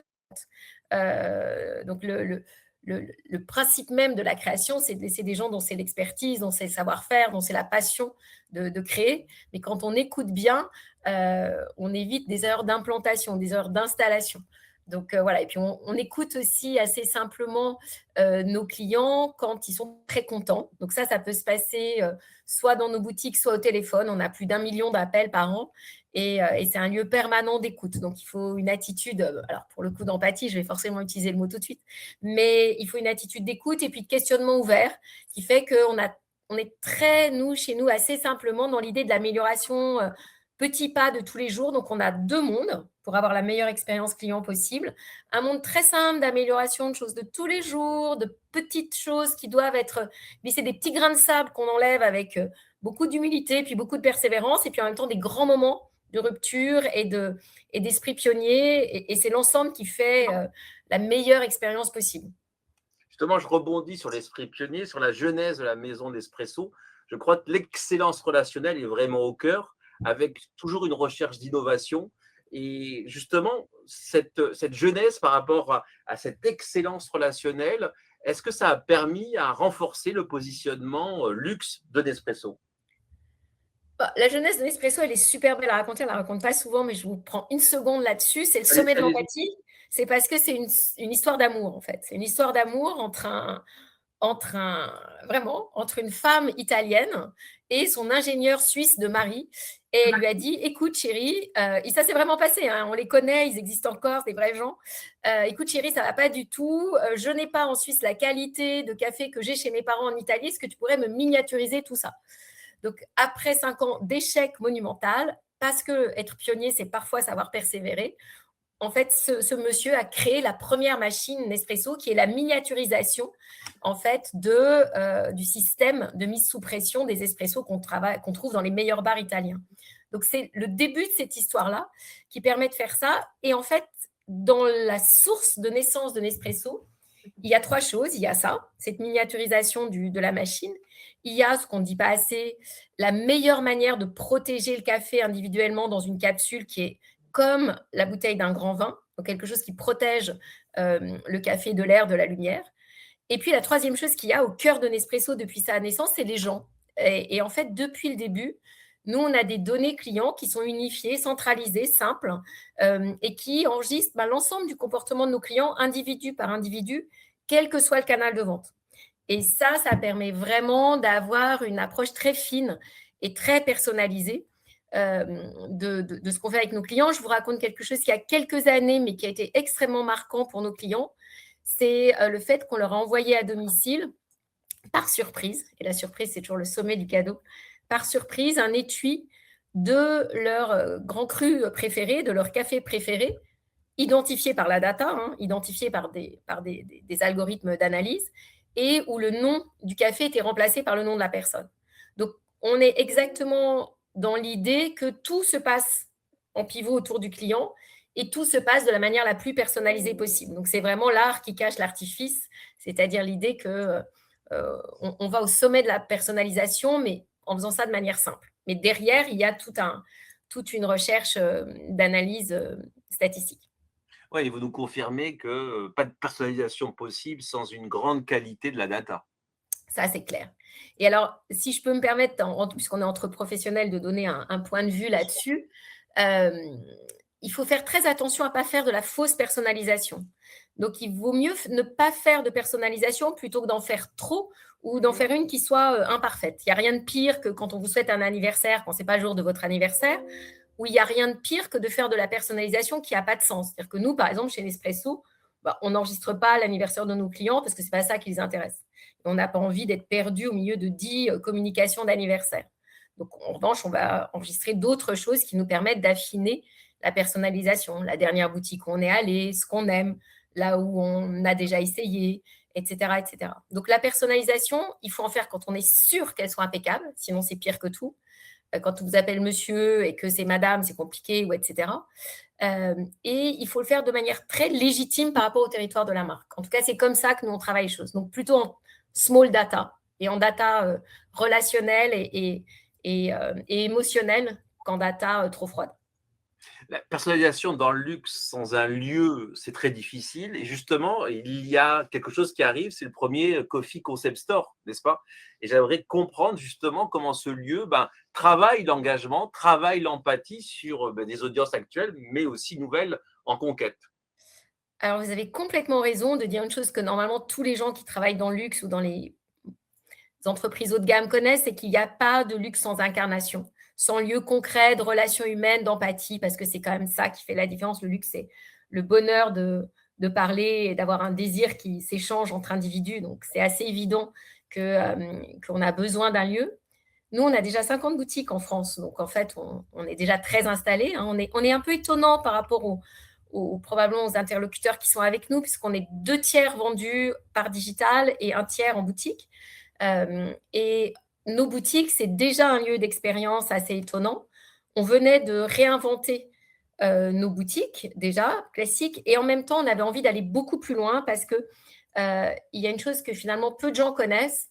Donc, le principe même de la création, c'est de laisser des gens dont c'est l'expertise, dont c'est le savoir-faire, dont c'est la passion de créer. Mais quand on écoute bien, on évite des erreurs d'implantation, des erreurs d'installation. Donc voilà, et puis on écoute aussi assez simplement nos clients quand ils sont très contents. Donc ça peut se passer soit dans nos boutiques, soit au téléphone. On a plus d'1 million d'appels par an et c'est un lieu permanent d'écoute. Donc il faut une attitude, alors pour le coup d'empathie, je vais forcément utiliser le mot tout de suite, mais il faut une attitude d'écoute et puis de questionnement ouvert qui fait qu'on est très, nous, chez nous, assez simplement dans l'idée de l'amélioration petits pas de tous les jours. Donc, on a 2 mondes pour avoir la meilleure expérience client possible. Un monde très simple d'amélioration de choses de tous les jours, de petites choses qui doivent être… Mais c'est des petits grains de sable qu'on enlève avec beaucoup d'humilité, puis beaucoup de persévérance, et puis en même temps des grands moments de rupture et d'esprit pionnier. Et c'est l'ensemble qui fait la meilleure expérience possible. Justement, je rebondis sur l'esprit pionnier, sur la genèse de la maison d'Espresso. Je crois que l'excellence relationnelle est vraiment au cœur, avec toujours une recherche d'innovation. Et justement, cette genèse par rapport à cette excellence relationnelle, est-ce que ça a permis à renforcer le positionnement luxe de Nespresso? La jeunesse de Nespresso, elle est super belle à raconter. On ne la raconte pas souvent, mais je vous prends une seconde là-dessus. C'est le sommet de l'empathie. C'est parce que c'est une histoire d'amour, en fait. C'est une histoire d'amour entre une femme italienne et son ingénieur suisse de mari. Et elle lui a dit, écoute chérie, et ça s'est vraiment passé, hein, on les connaît, ils existent encore, c'est des vrais gens. Écoute chérie, ça ne va pas du tout. Je n'ai pas en Suisse la qualité de café que j'ai chez mes parents en Italie. Est-ce que tu pourrais me miniaturiser tout ça? Donc, après 5 ans d'échec monumental, parce que être pionnier, c'est parfois savoir persévérer, en fait, ce monsieur a créé la première machine Nespresso qui est la miniaturisation en fait, du système de mise sous pression des espressos qu'on trouve dans les meilleurs bars italiens. Donc, c'est le début de cette histoire-là qui permet de faire ça. Et en fait, dans la source de naissance de Nespresso, il y a 3 choses. Il y a ça, cette miniaturisation de la machine. Il y a, ce qu'on ne dit pas assez, la meilleure manière de protéger le café individuellement dans une capsule qui est comme la bouteille d'un grand vin, donc quelque chose qui protège le café de l'air, de la lumière. Et puis, la 3e chose qu'il y a au cœur de Nespresso depuis sa naissance, c'est les gens. Et en fait, depuis le début, nous, on a des données clients qui sont unifiées, centralisées, simples, et qui enregistrent l'ensemble du comportement de nos clients, individu par individu, quel que soit le canal de vente. Et ça permet vraiment d'avoir une approche très fine et très personnalisée de ce qu'on fait avec nos clients. Je vous raconte quelque chose qui a quelques années, mais qui a été extrêmement marquant pour nos clients. C'est le fait qu'on leur a envoyé à domicile, par surprise, et la surprise, c'est toujours le sommet du cadeau, par surprise, un étui de leur grand cru préféré, de leur café préféré, identifié par la data, identifié par des algorithmes d'analyse, et où le nom du café était remplacé par le nom de la personne. Donc, on est exactement dans l'idée que tout se passe en pivot autour du client et tout se passe de la manière la plus personnalisée possible. Donc, c'est vraiment l'art qui cache l'artifice, c'est-à-dire l'idée que on va au sommet de la personnalisation, mais en faisant ça de manière simple. Mais derrière, il y a toute une recherche d'analyse statistique. Oui, et vous nous confirmez que pas de personnalisation possible sans une grande qualité de la data. Ça, c'est clair. Et alors, si je peux me permettre, puisqu'on est entre professionnels, de donner un point de vue là-dessus, il faut faire très attention à ne pas faire de la fausse personnalisation. Donc, il vaut mieux ne pas faire de personnalisation plutôt que d'en faire trop ou d'en faire une qui soit imparfaite. Il n'y a rien de pire que quand on vous souhaite un anniversaire, quand ce n'est pas le jour de votre anniversaire, où il n'y a rien de pire que de faire de la personnalisation qui n'a pas de sens. C'est-à-dire que nous, par exemple, chez Nespresso, on n'enregistre pas l'anniversaire de nos clients parce que ce n'est pas ça qui les intéresse. On n'a pas envie d'être perdu au milieu de 10 communications d'anniversaire. Donc, en revanche, on va enregistrer d'autres choses qui nous permettent d'affiner la personnalisation, la dernière boutique où on est allé, ce qu'on aime, là où on a déjà essayé, etc., etc. Donc, la personnalisation, il faut en faire quand on est sûr qu'elle soit impeccable, sinon c'est pire que tout. Quand on vous appelle monsieur et que c'est madame, c'est compliqué, ou etc. Et il faut le faire de manière très légitime par rapport au territoire de la marque. En tout cas, c'est comme ça que nous, on travaille les choses. Donc, plutôt en small data et en data relationnelle et émotionnelle qu'en data trop froide. La personnalisation dans le luxe sans un lieu, c'est très difficile. Et justement, il y a quelque chose qui arrive, c'est le premier Coffee Concept Store, n'est-ce pas? Et j'aimerais comprendre justement comment ce lieu travaille l'engagement, travaille l'empathie sur des audiences actuelles, mais aussi nouvelles en conquête. Alors, vous avez complètement raison de dire une chose que normalement tous les gens qui travaillent dans le luxe ou dans les entreprises haut de gamme connaissent, c'est qu'il n'y a pas de luxe sans incarnation, sans lieu concret de relations humaines, d'empathie, parce que c'est quand même ça qui fait la différence. Le luxe, c'est le bonheur de parler et d'avoir un désir qui s'échange entre individus. Donc, c'est assez évident qu'on a besoin d'un lieu. Nous, on a déjà 50 boutiques en France. Donc, en fait, on est déjà très installés. On est un peu étonnant par rapport probablement aux interlocuteurs qui sont avec nous, puisqu'on est 2 tiers vendus par digital et 1 tiers en boutique. Et nos boutiques, c'est déjà un lieu d'expérience assez étonnant. On venait de réinventer nos boutiques, déjà, classiques, et en même temps, on avait envie d'aller beaucoup plus loin parce qu'il y a une chose que finalement peu de gens connaissent.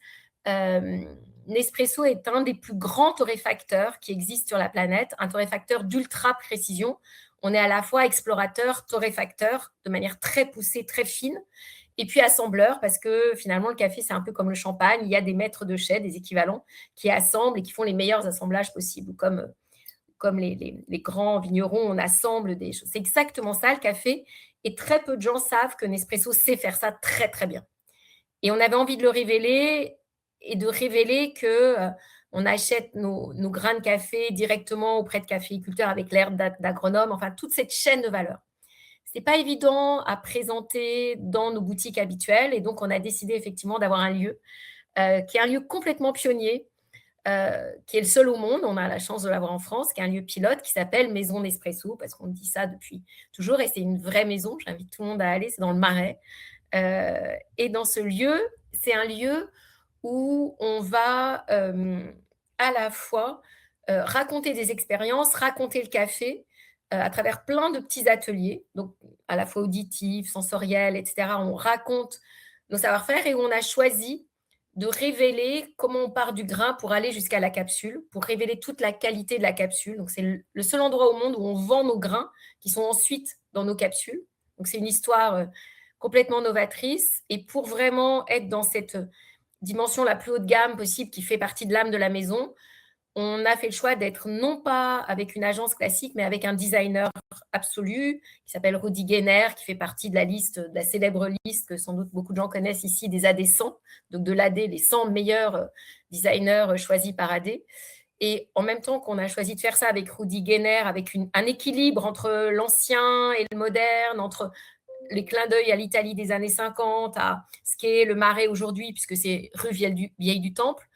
Nespresso est un des plus grands torréfacteurs qui existent sur la planète, un torréfacteur d'ultra précision. On est à la fois explorateur, torréfacteur, de manière très poussée, très fine, et puis assembleur, parce que finalement, le café, c'est un peu comme le champagne. Il y a des maîtres de chai, des équivalents, qui assemblent et qui font les meilleurs assemblages possibles. Comme les grands vignerons, on assemble des choses. C'est exactement ça, le café. Et très peu de gens savent que Nespresso sait faire ça très, très bien. Et on avait envie de le révéler et de révéler qu'on achète nos grains de café directement auprès de caféiculteurs avec l'herbe d'agronome, enfin, toute cette chaîne de valeur. Ce n'est pas évident à présenter dans nos boutiques habituelles. Et donc, on a décidé effectivement d'avoir un lieu qui est un lieu complètement pionnier, qui est le seul au monde. On a la chance de l'avoir en France, qui est un lieu pilote qui s'appelle Maison Nespresso, parce qu'on dit ça depuis toujours. Et c'est une vraie maison. J'invite tout le monde à aller. C'est dans le Marais. Et dans ce lieu, c'est un lieu où on va à la fois raconter des expériences, raconter le café, à travers plein de petits ateliers, donc à la fois auditifs, sensoriels, etc. On raconte nos savoir-faire et on a choisi de révéler comment on part du grain pour aller jusqu'à la capsule, pour révéler toute la qualité de la capsule. Donc, c'est le seul endroit au monde où on vend nos grains qui sont ensuite dans nos capsules. Donc, c'est une histoire complètement novatrice. Et pour vraiment être dans cette dimension la plus haut de gamme possible qui fait partie de l'âme de la maison, on a fait le choix d'être non pas avec une agence classique, mais avec un designer absolu qui s'appelle Rudi Geiner, qui fait partie de la célèbre liste que sans doute beaucoup de gens connaissent ici, des AD 100, donc de l'AD, les 100 meilleurs designers choisis par AD. Et en même temps qu'on a choisi de faire ça avec Rudi Geiner, avec un équilibre entre l'ancien et le moderne, entre les clins d'œil à l'Italie des années 50, à ce qu'est le Marais aujourd'hui, puisque c'est rue Vieille du Temple,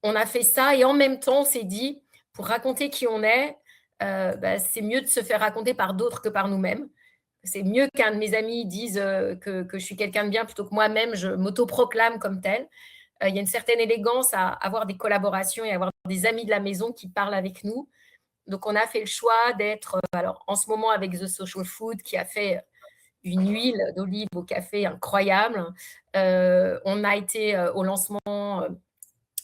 on a fait ça et en même temps, on s'est dit, pour raconter qui on est, c'est mieux de se faire raconter par d'autres que par nous-mêmes. C'est mieux qu'un de mes amis dise que je suis quelqu'un de bien plutôt que moi-même, je m'autoproclame comme tel. Il y a une certaine élégance à avoir des collaborations et avoir des amis de la maison qui parlent avec nous. Donc, on a fait le choix d'être, alors en ce moment avec The Social Food, qui a fait une huile d'olive au café incroyable. On a été au lancement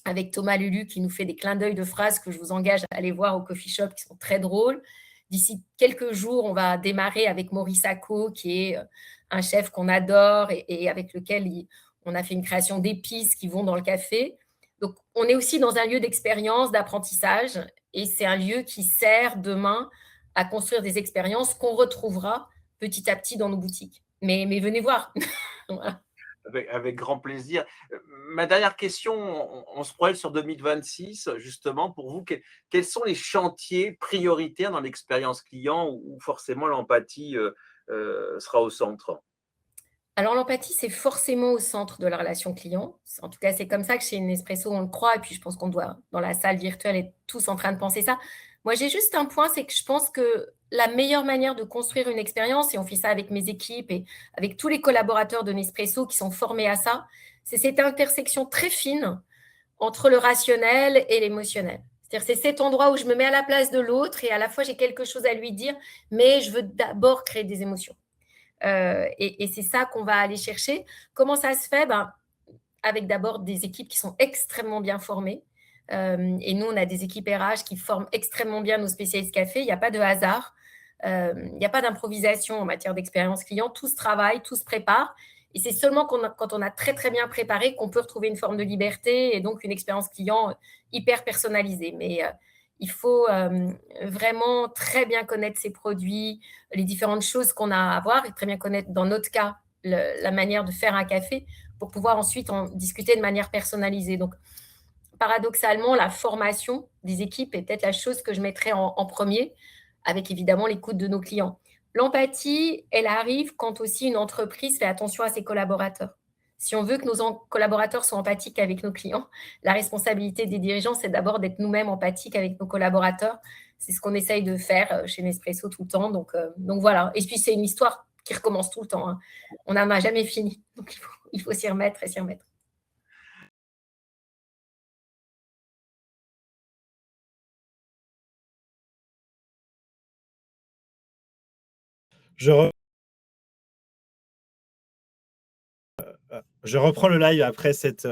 avec Thomas Lulu qui nous fait des clins d'œil de phrases que je vous engage à aller voir au coffee shop qui sont très drôles. D'ici quelques jours, on va démarrer avec Maurice Acco, qui est un chef qu'on adore et avec lequel on a fait une création d'épices qui vont dans le café. Donc, on est aussi dans un lieu d'expérience, d'apprentissage, et c'est un lieu qui sert demain à construire des expériences qu'on retrouvera petit à petit dans nos boutiques. Mais venez voir. Voilà. Avec grand plaisir. Ma dernière question, on se projette sur 2026, justement, pour vous, quels sont les chantiers prioritaires dans l'expérience client où forcément l'empathie sera au centre? Alors, l'empathie, c'est forcément au centre de la relation client. En tout cas, c'est comme ça que chez Nespresso, on le croit. Et puis, je pense qu'on doit, dans la salle virtuelle, être tous en train de penser ça. Moi, j'ai juste un point, c'est que je pense que la meilleure manière de construire une expérience, et on fait ça avec mes équipes et avec tous les collaborateurs de Nespresso qui sont formés à ça, c'est cette intersection très fine entre le rationnel et l'émotionnel. C'est-à-dire, c'est cet endroit où je me mets à la place de l'autre et à la fois, j'ai quelque chose à lui dire, mais je veux d'abord créer des émotions. Et c'est ça qu'on va aller chercher. Comment ça se fait? Avec d'abord des équipes qui sont extrêmement bien formées. Et nous, on a des équipes RH qui forment extrêmement bien nos spécialistes café. Il n'y a pas de hasard. Il n'y a pas d'improvisation en matière d'expérience client. Tout se travaille, tout se prépare. Et c'est seulement quand on a très, très bien préparé qu'on peut retrouver une forme de liberté et donc une expérience client hyper personnalisée. Mais il faut vraiment très bien connaître ses produits, les différentes choses qu'on a à voir et très bien connaître, dans notre cas, la manière de faire un café pour pouvoir ensuite en discuter de manière personnalisée. Donc, paradoxalement, la formation des équipes est peut-être la chose que je mettrais en premier, avec évidemment l'écoute de nos clients. L'empathie, elle arrive quand aussi une entreprise fait attention à ses collaborateurs. Si on veut que nos collaborateurs soient empathiques avec nos clients, la responsabilité des dirigeants, c'est d'abord d'être nous-mêmes empathiques avec nos collaborateurs. C'est ce qu'on essaye de faire chez Nespresso tout le temps. Donc voilà. Et puis, c'est une histoire qui recommence tout le temps. On n'en a jamais fini. Donc, il faut s'y remettre et s'y remettre. Je reprends le live après cette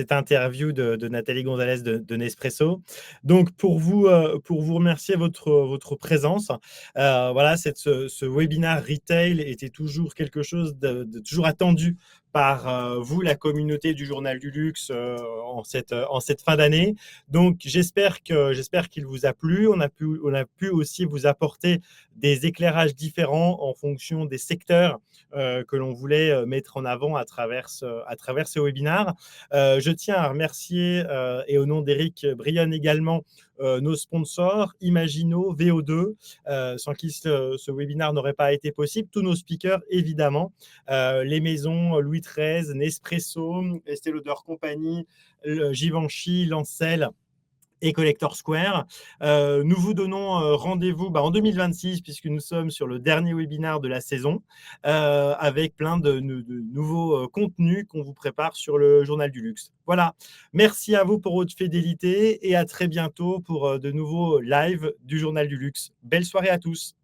interview de Nathalie Gonzalez de Nespresso. Donc, pour vous remercier votre présence, voilà, ce webinaire retail était toujours quelque chose de toujours attendu par vous, la communauté du Journal du Luxe, en cette fin d'année. Donc, j'espère qu'il vous a plu. On a pu aussi vous apporter des éclairages différents en fonction des secteurs que l'on voulait mettre en avant à travers ce webinaire. Je tiens à remercier, et au nom d'Éric Brionne également, nos sponsors, Imagino, VO2, sans qui ce webinaire n'aurait pas été possible. Tous nos speakers, évidemment, les maisons Louis XIII, Nespresso, Estée Lauder Compagnie, Givenchy, Lancel et Collector Square. Nous vous donnons rendez-vous en 2026, puisque nous sommes sur le dernier webinaire de la saison, avec plein de nouveaux contenus qu'on vous prépare sur le Journal du Luxe. Voilà, merci à vous pour votre fidélité et à très bientôt pour de nouveaux lives du Journal du Luxe. Belle soirée à tous.